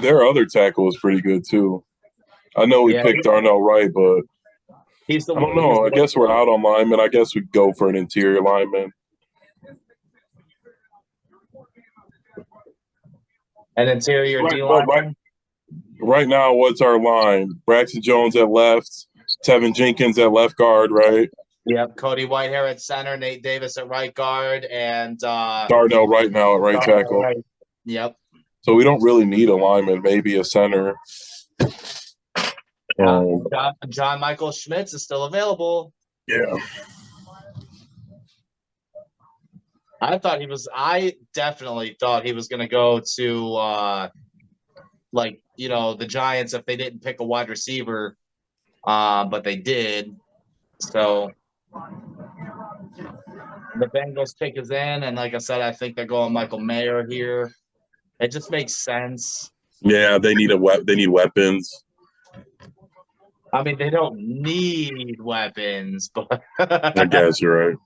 Their other tackle is pretty good too. I know we picked Darnell Wright, but he's the I don't know. I guess we're out on linemen. I guess we go for an interior lineman. An interior D lineman. Right now, what's our line? Braxton Jones at left, Tevin Jenkins at left guard, right? Yep, Cody Whitehair at center, Nate Davis at right guard, and Darnell right now at right tackle. Right. Yep. So we don't really need a lineman, maybe a center. John Michael Schmitz is still available. Yeah. I definitely thought he was going to go to the Giants if they didn't pick a wide receiver, but they did. So the Bengals pick is in, and like I said, I think they're going Michael Mayer here. It just makes sense. Yeah, they need they need weapons. I mean, they don't need weapons, but I guess you're right.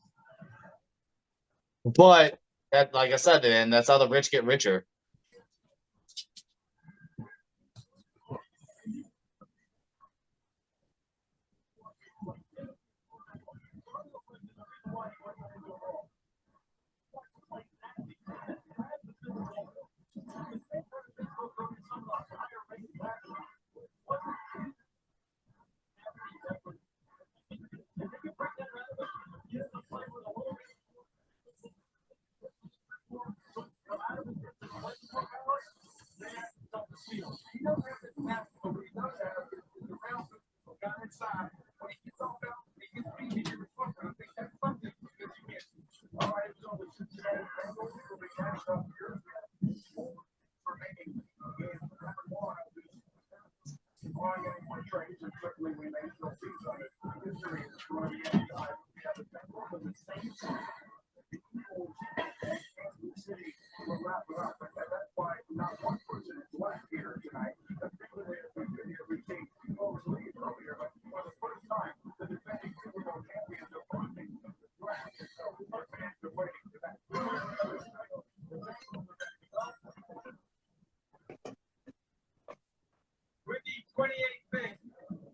But like I said, man, that's how the rich get richer.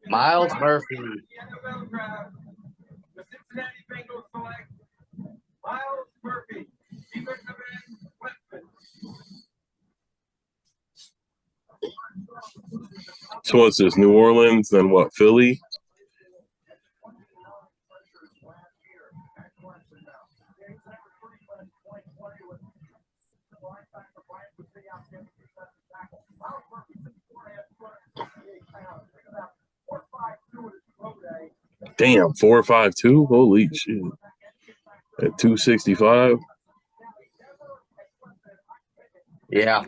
Miles Murphy. The Cincinnati Bengals select Miles Murphy, defensive end, Clemson. So what's this? New Orleans, then what? Philly? Damn, 4.52? Holy shit. At 265? Yeah.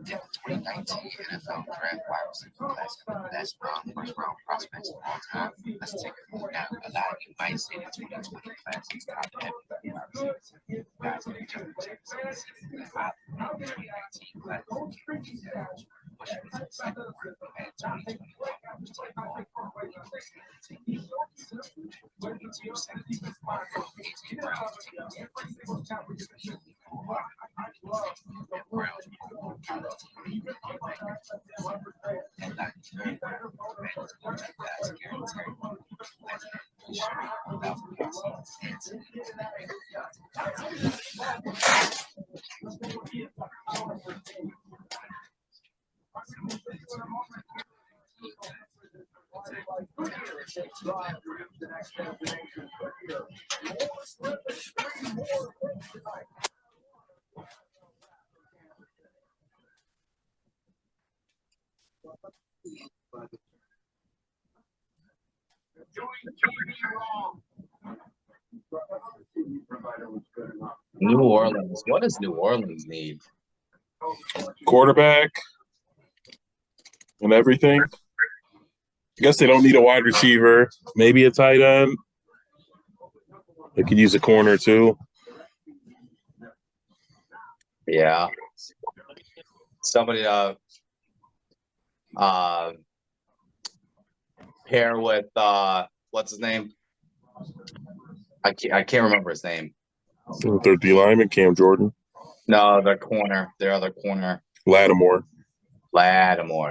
The 2019 NFL Draft wide receiver class had the best first-round prospects of all time. Let's take a look now. A lot of you might say the 2020 class is top heavy wide receivers. Guys like Justin Jefferson, the 2019 class Bush was in second round, and 2021 was taken off. 22 seconds. 18 rounds taken Browns and not very New Orleans. What does New Orleans need? Quarterback and everything. I guess they don't need a wide receiver. Maybe a tight end. They could use a corner too. Yeah. somebody pair with what's his name? I can't remember his name. Their D lineman, Cam Jordan. No, their other corner. Lattimore.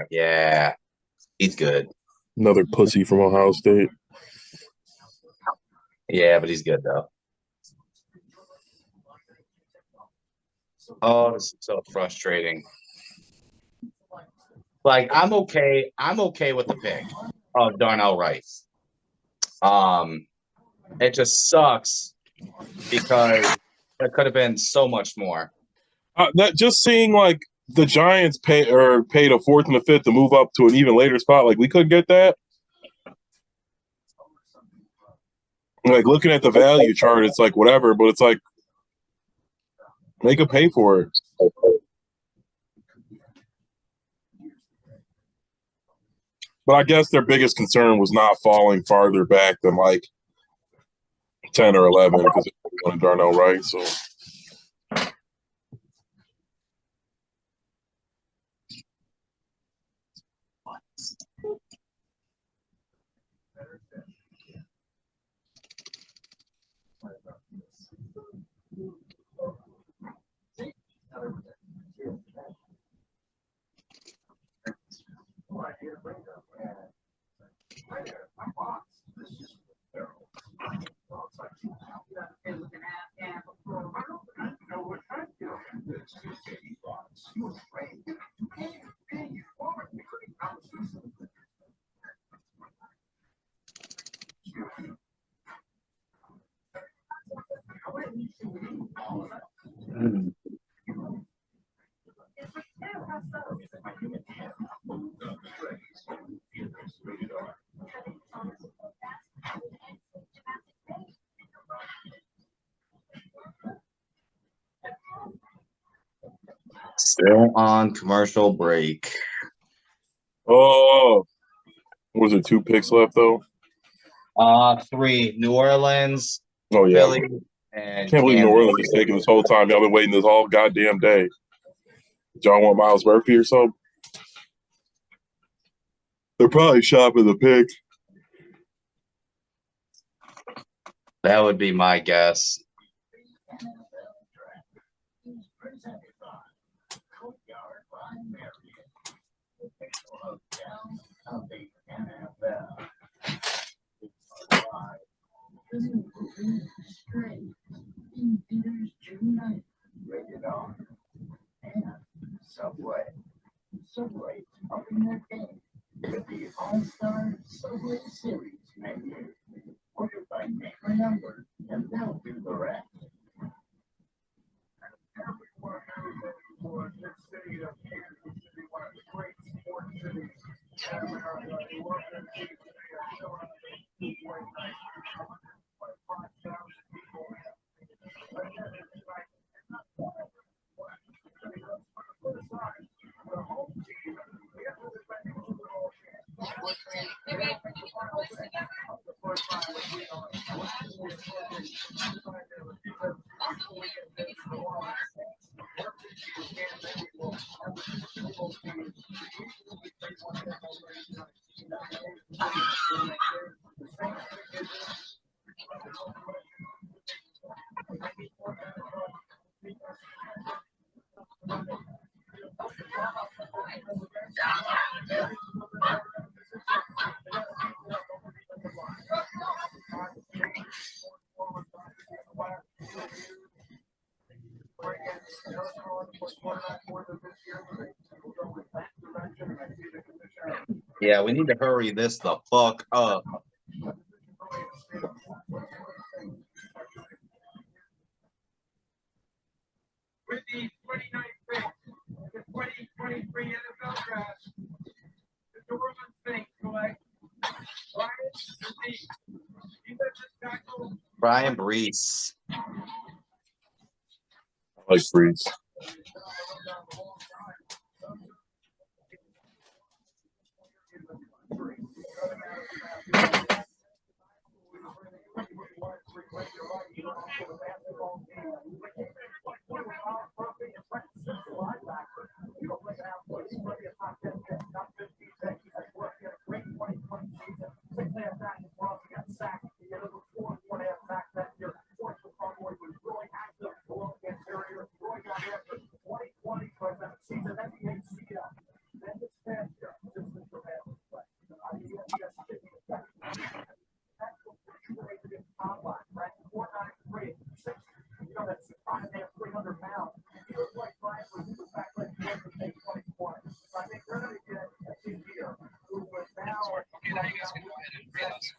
Yeah. He's good. Another pussy from Ohio State. Yeah, but he's good though. Oh, this is so frustrating. Like I'm okay with the pick of Darnell Wright. It just sucks because it could have been so much more. That just seeing like the Giants paid a fourth and a fifth to move up to an even later spot. Like we couldn't get that. Like looking at the value chart, it's like whatever, but it's like they could pay for it. But I guess their biggest concern was not falling farther back than like 10 or 11 because they wanted Darnell Wright. So Still on commercial break. oh, was there 2 picks left though? 3. New Orleans, Oh yeah. Philly, and Can't believe New Kansas. Orleans is taking this whole time. Y'all been waiting this whole goddamn day. Y'all want Miles Murphy or something? They're probably shopping the pick. That would be my guess. Subway upping their game with the All-Star Subway Series menu. Order by name or number, and they'll do the rest. Yeah, we need to hurry this the fuck up. With the 29th pick, the 2023 NFL Draft, the New Orleans Saints select Brian Brees. I like Brees. Okay, now you guys can go ahead and read us.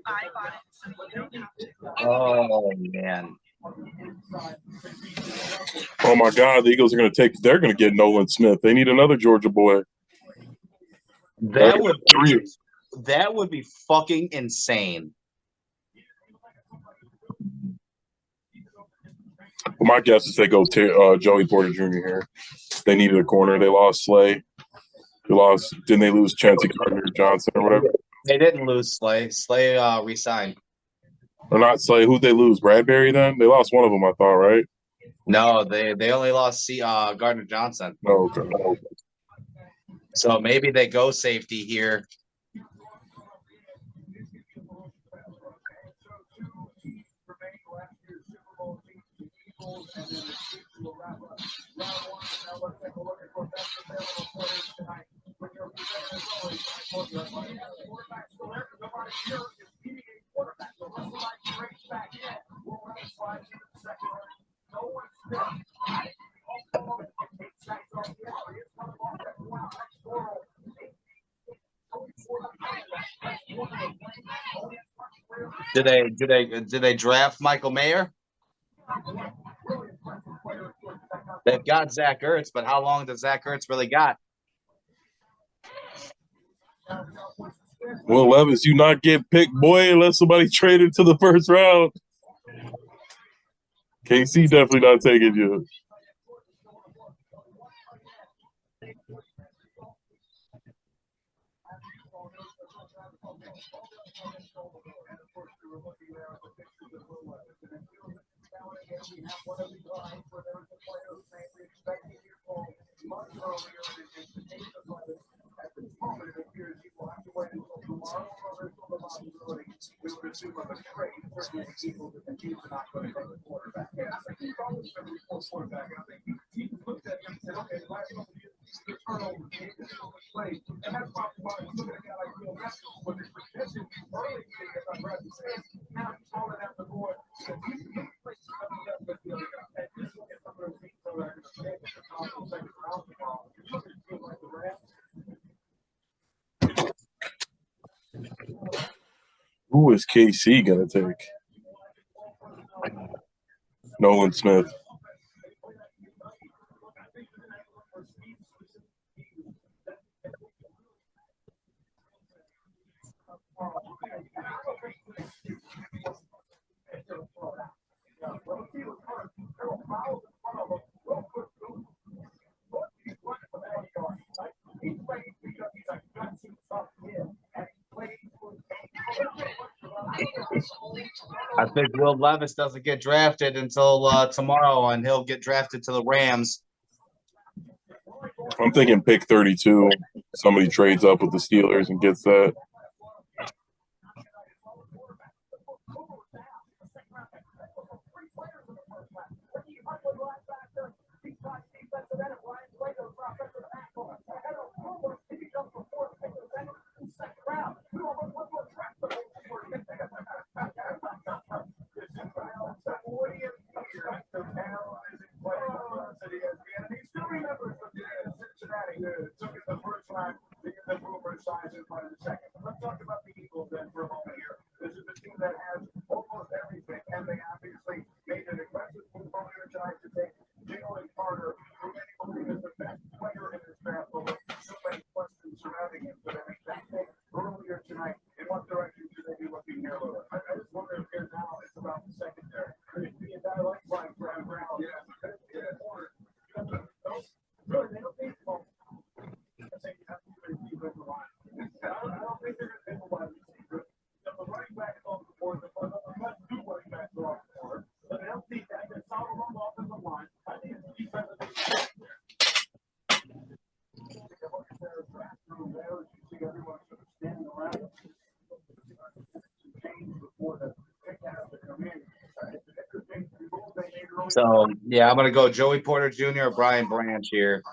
I bought it, so you don't have to. Oh man. Oh my God, the Eagles are going to take. They're going to get Nolan Smith. They need another Georgia boy. That would be fucking insane. Well, my guess is they go Joey Porter Jr. here. They needed a corner. They lost Slay. Didn't they lose Chauncey Gardner-Johnson or whatever? They didn't lose Slay. Slay resigned. Or not Slay. Who'd they lose? Bradbury then? They lost one of them, I thought, right? No, they only lost Gardner-Johnson. Oh, okay. So maybe they go safety here. Did they draft Michael Mayer? They've got Zach Ertz, but how long does Zach Ertz really got? Will Levis, you not get picked, boy, unless somebody traded to the first round. KC definitely not taking you. Who is KC going to take? Nolan Smith. I think Will Levis doesn't get drafted until tomorrow, and he'll get drafted to the Rams. I'm thinking pick 32. Somebody trades up with the Steelers and gets that. Let's talk about the Eagles then for a moment here. This is a team that has almost everything, and they obviously made an aggressive move earlier tonight to take Jalen Carter, who many believe is the best player in this draft, but with so many questions surrounding him. So they make that pick earlier tonight. In what direction should they be looking here, Lillard? I just wonder if here now it's about the secondary. Could it be a guy like Brown? Yeah. Really, they don't need to. I think you have to be defensive line. I don't think they're going to take a wide receiver. The running backs off the board, the running backs are off the board. But I don't think that solid on the offensive line. So, yeah, I'm going to go Joey Porter Jr. or Brian Branch here.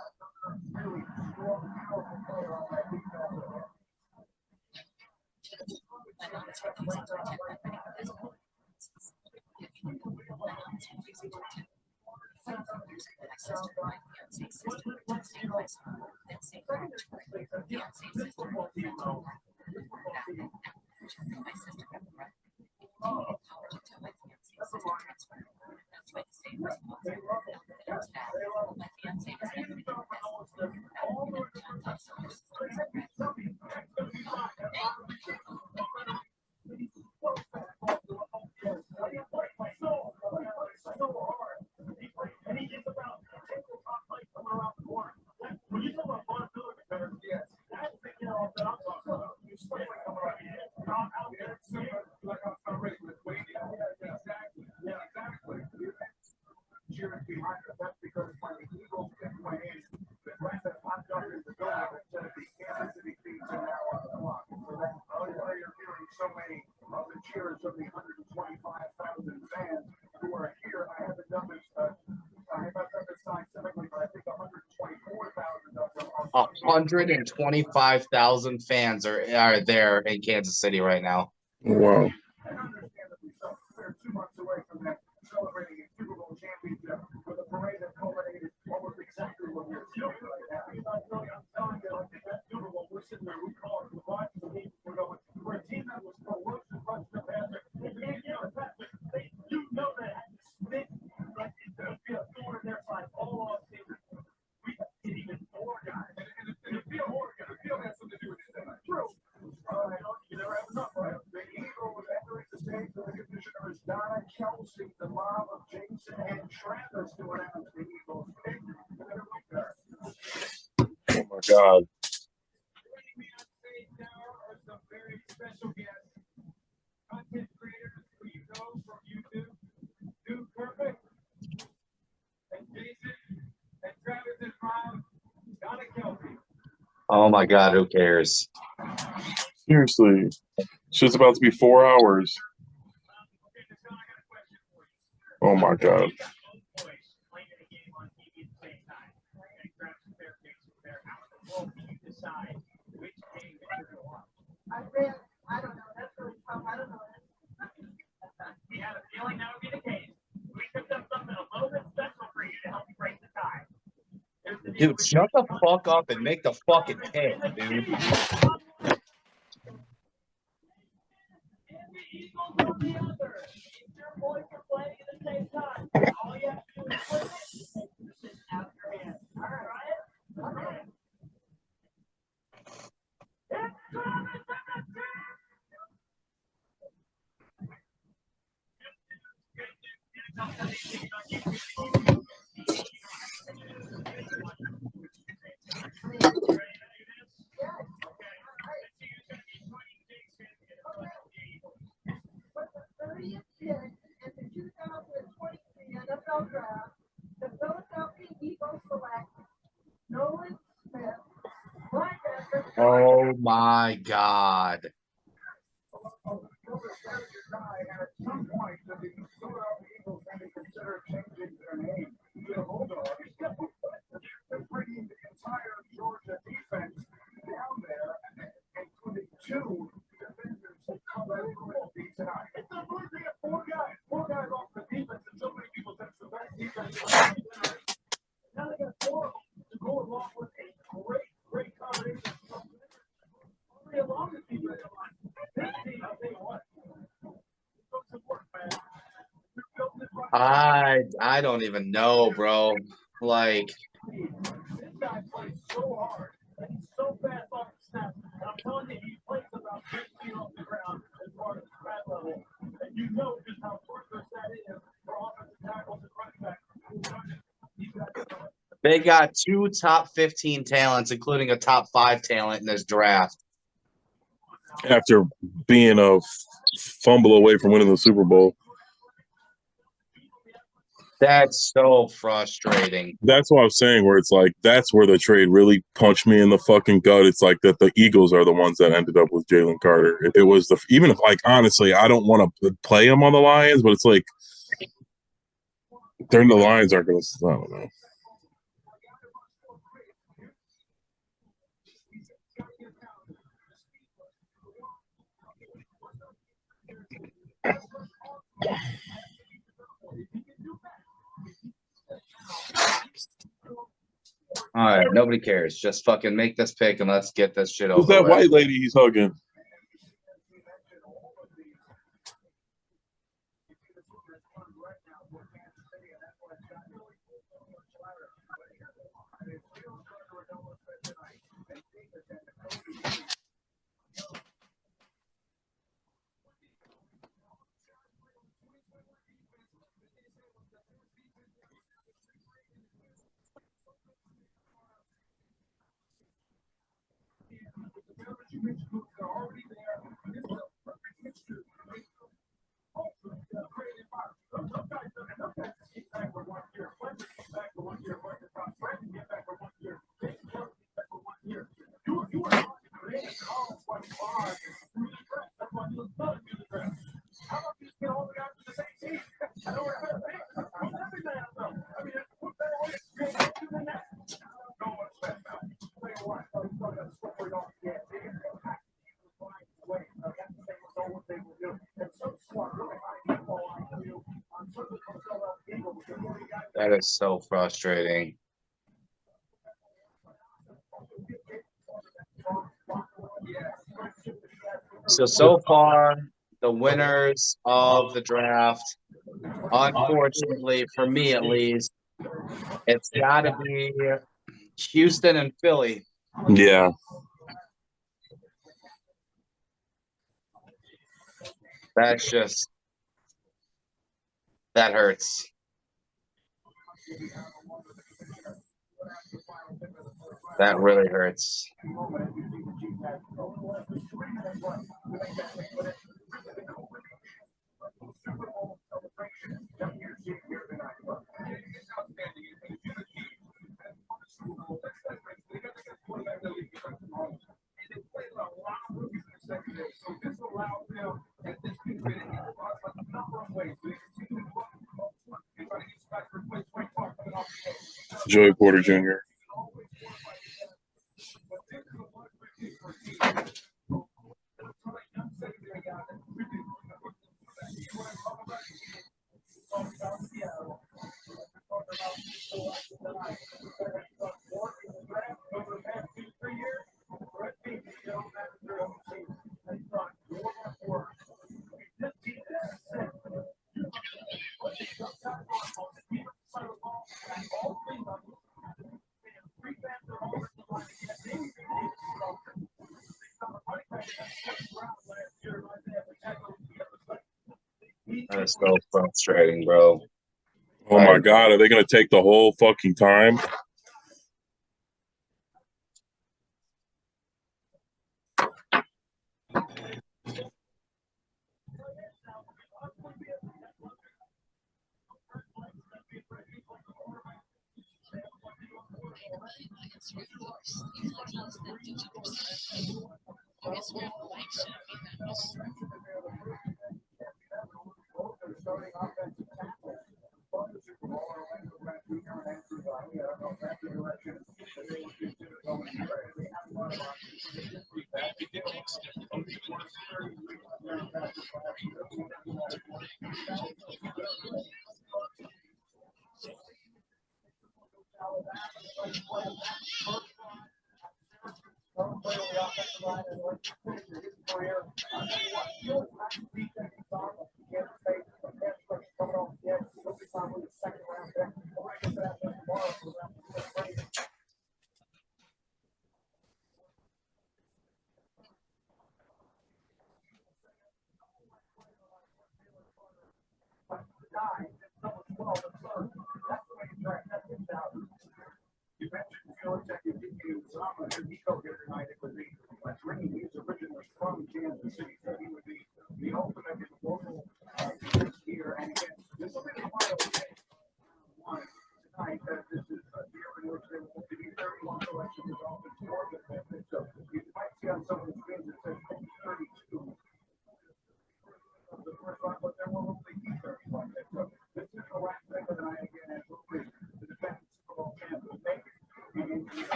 A 125,000 fans are there in Kansas City right now. Wow. Oh my God. Oh my God, who cares? Seriously. Shit's about to be 4 hours. Oh my God. I don't know. That's really tough. I don't know. We had a feeling that would be the case. We picked up something a little bit special for you to help you break the tie. Dude, shut the fuck up and make the fucking pick, dude. With the 30th pick in the 2023 NFL Draft, the Philadelphia Eagles select Nolan Smith, linebacker. Oh my God. Now they got four to go along with a great combination of three along the team. This team, I'll tell you what, took some work, man. I don't even know, bro. Like, This guy plays so hard and he's so fast off the snap. And I'm telling you, he plays about 10 feet off the ground as far as stat level. And you know just how worthless that is for offensive tackles and running backs. they got 2 top 15 talents, including a top 5 talent in this draft. After being a fumble away from winning the Super Bowl. That's so frustrating. That's what I'm saying, where it's like, that's where the trade really punched me in the fucking gut. It's like that the Eagles are the ones that ended up with Jalen Carter. If it was even if, like, honestly, I don't want to play him on the Lions, but it's like, Then the Lions aren't going to. I don't know. All right, nobody cares. Just fucking make this pick and let's get this shit Who's over that with. white lady he's hugging? That is so frustrating. So far, the winners of the draft, unfortunately, for me at least, it's got to be Houston and Philly. Yeah. That's just, that hurts. That really hurts. Joey Porter Jr. That is so frustrating, bro. Oh my God, are they going to take the whole fucking time?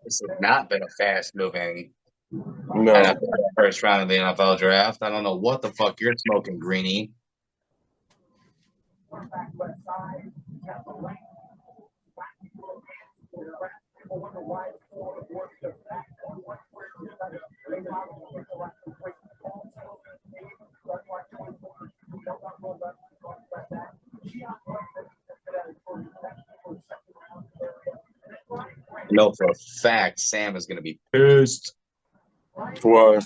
This has not been a fast moving No. first round of the NFL draft. I don't know what the fuck you're smoking, Greenie. I know for a fact Sam is going to be pissed. Why?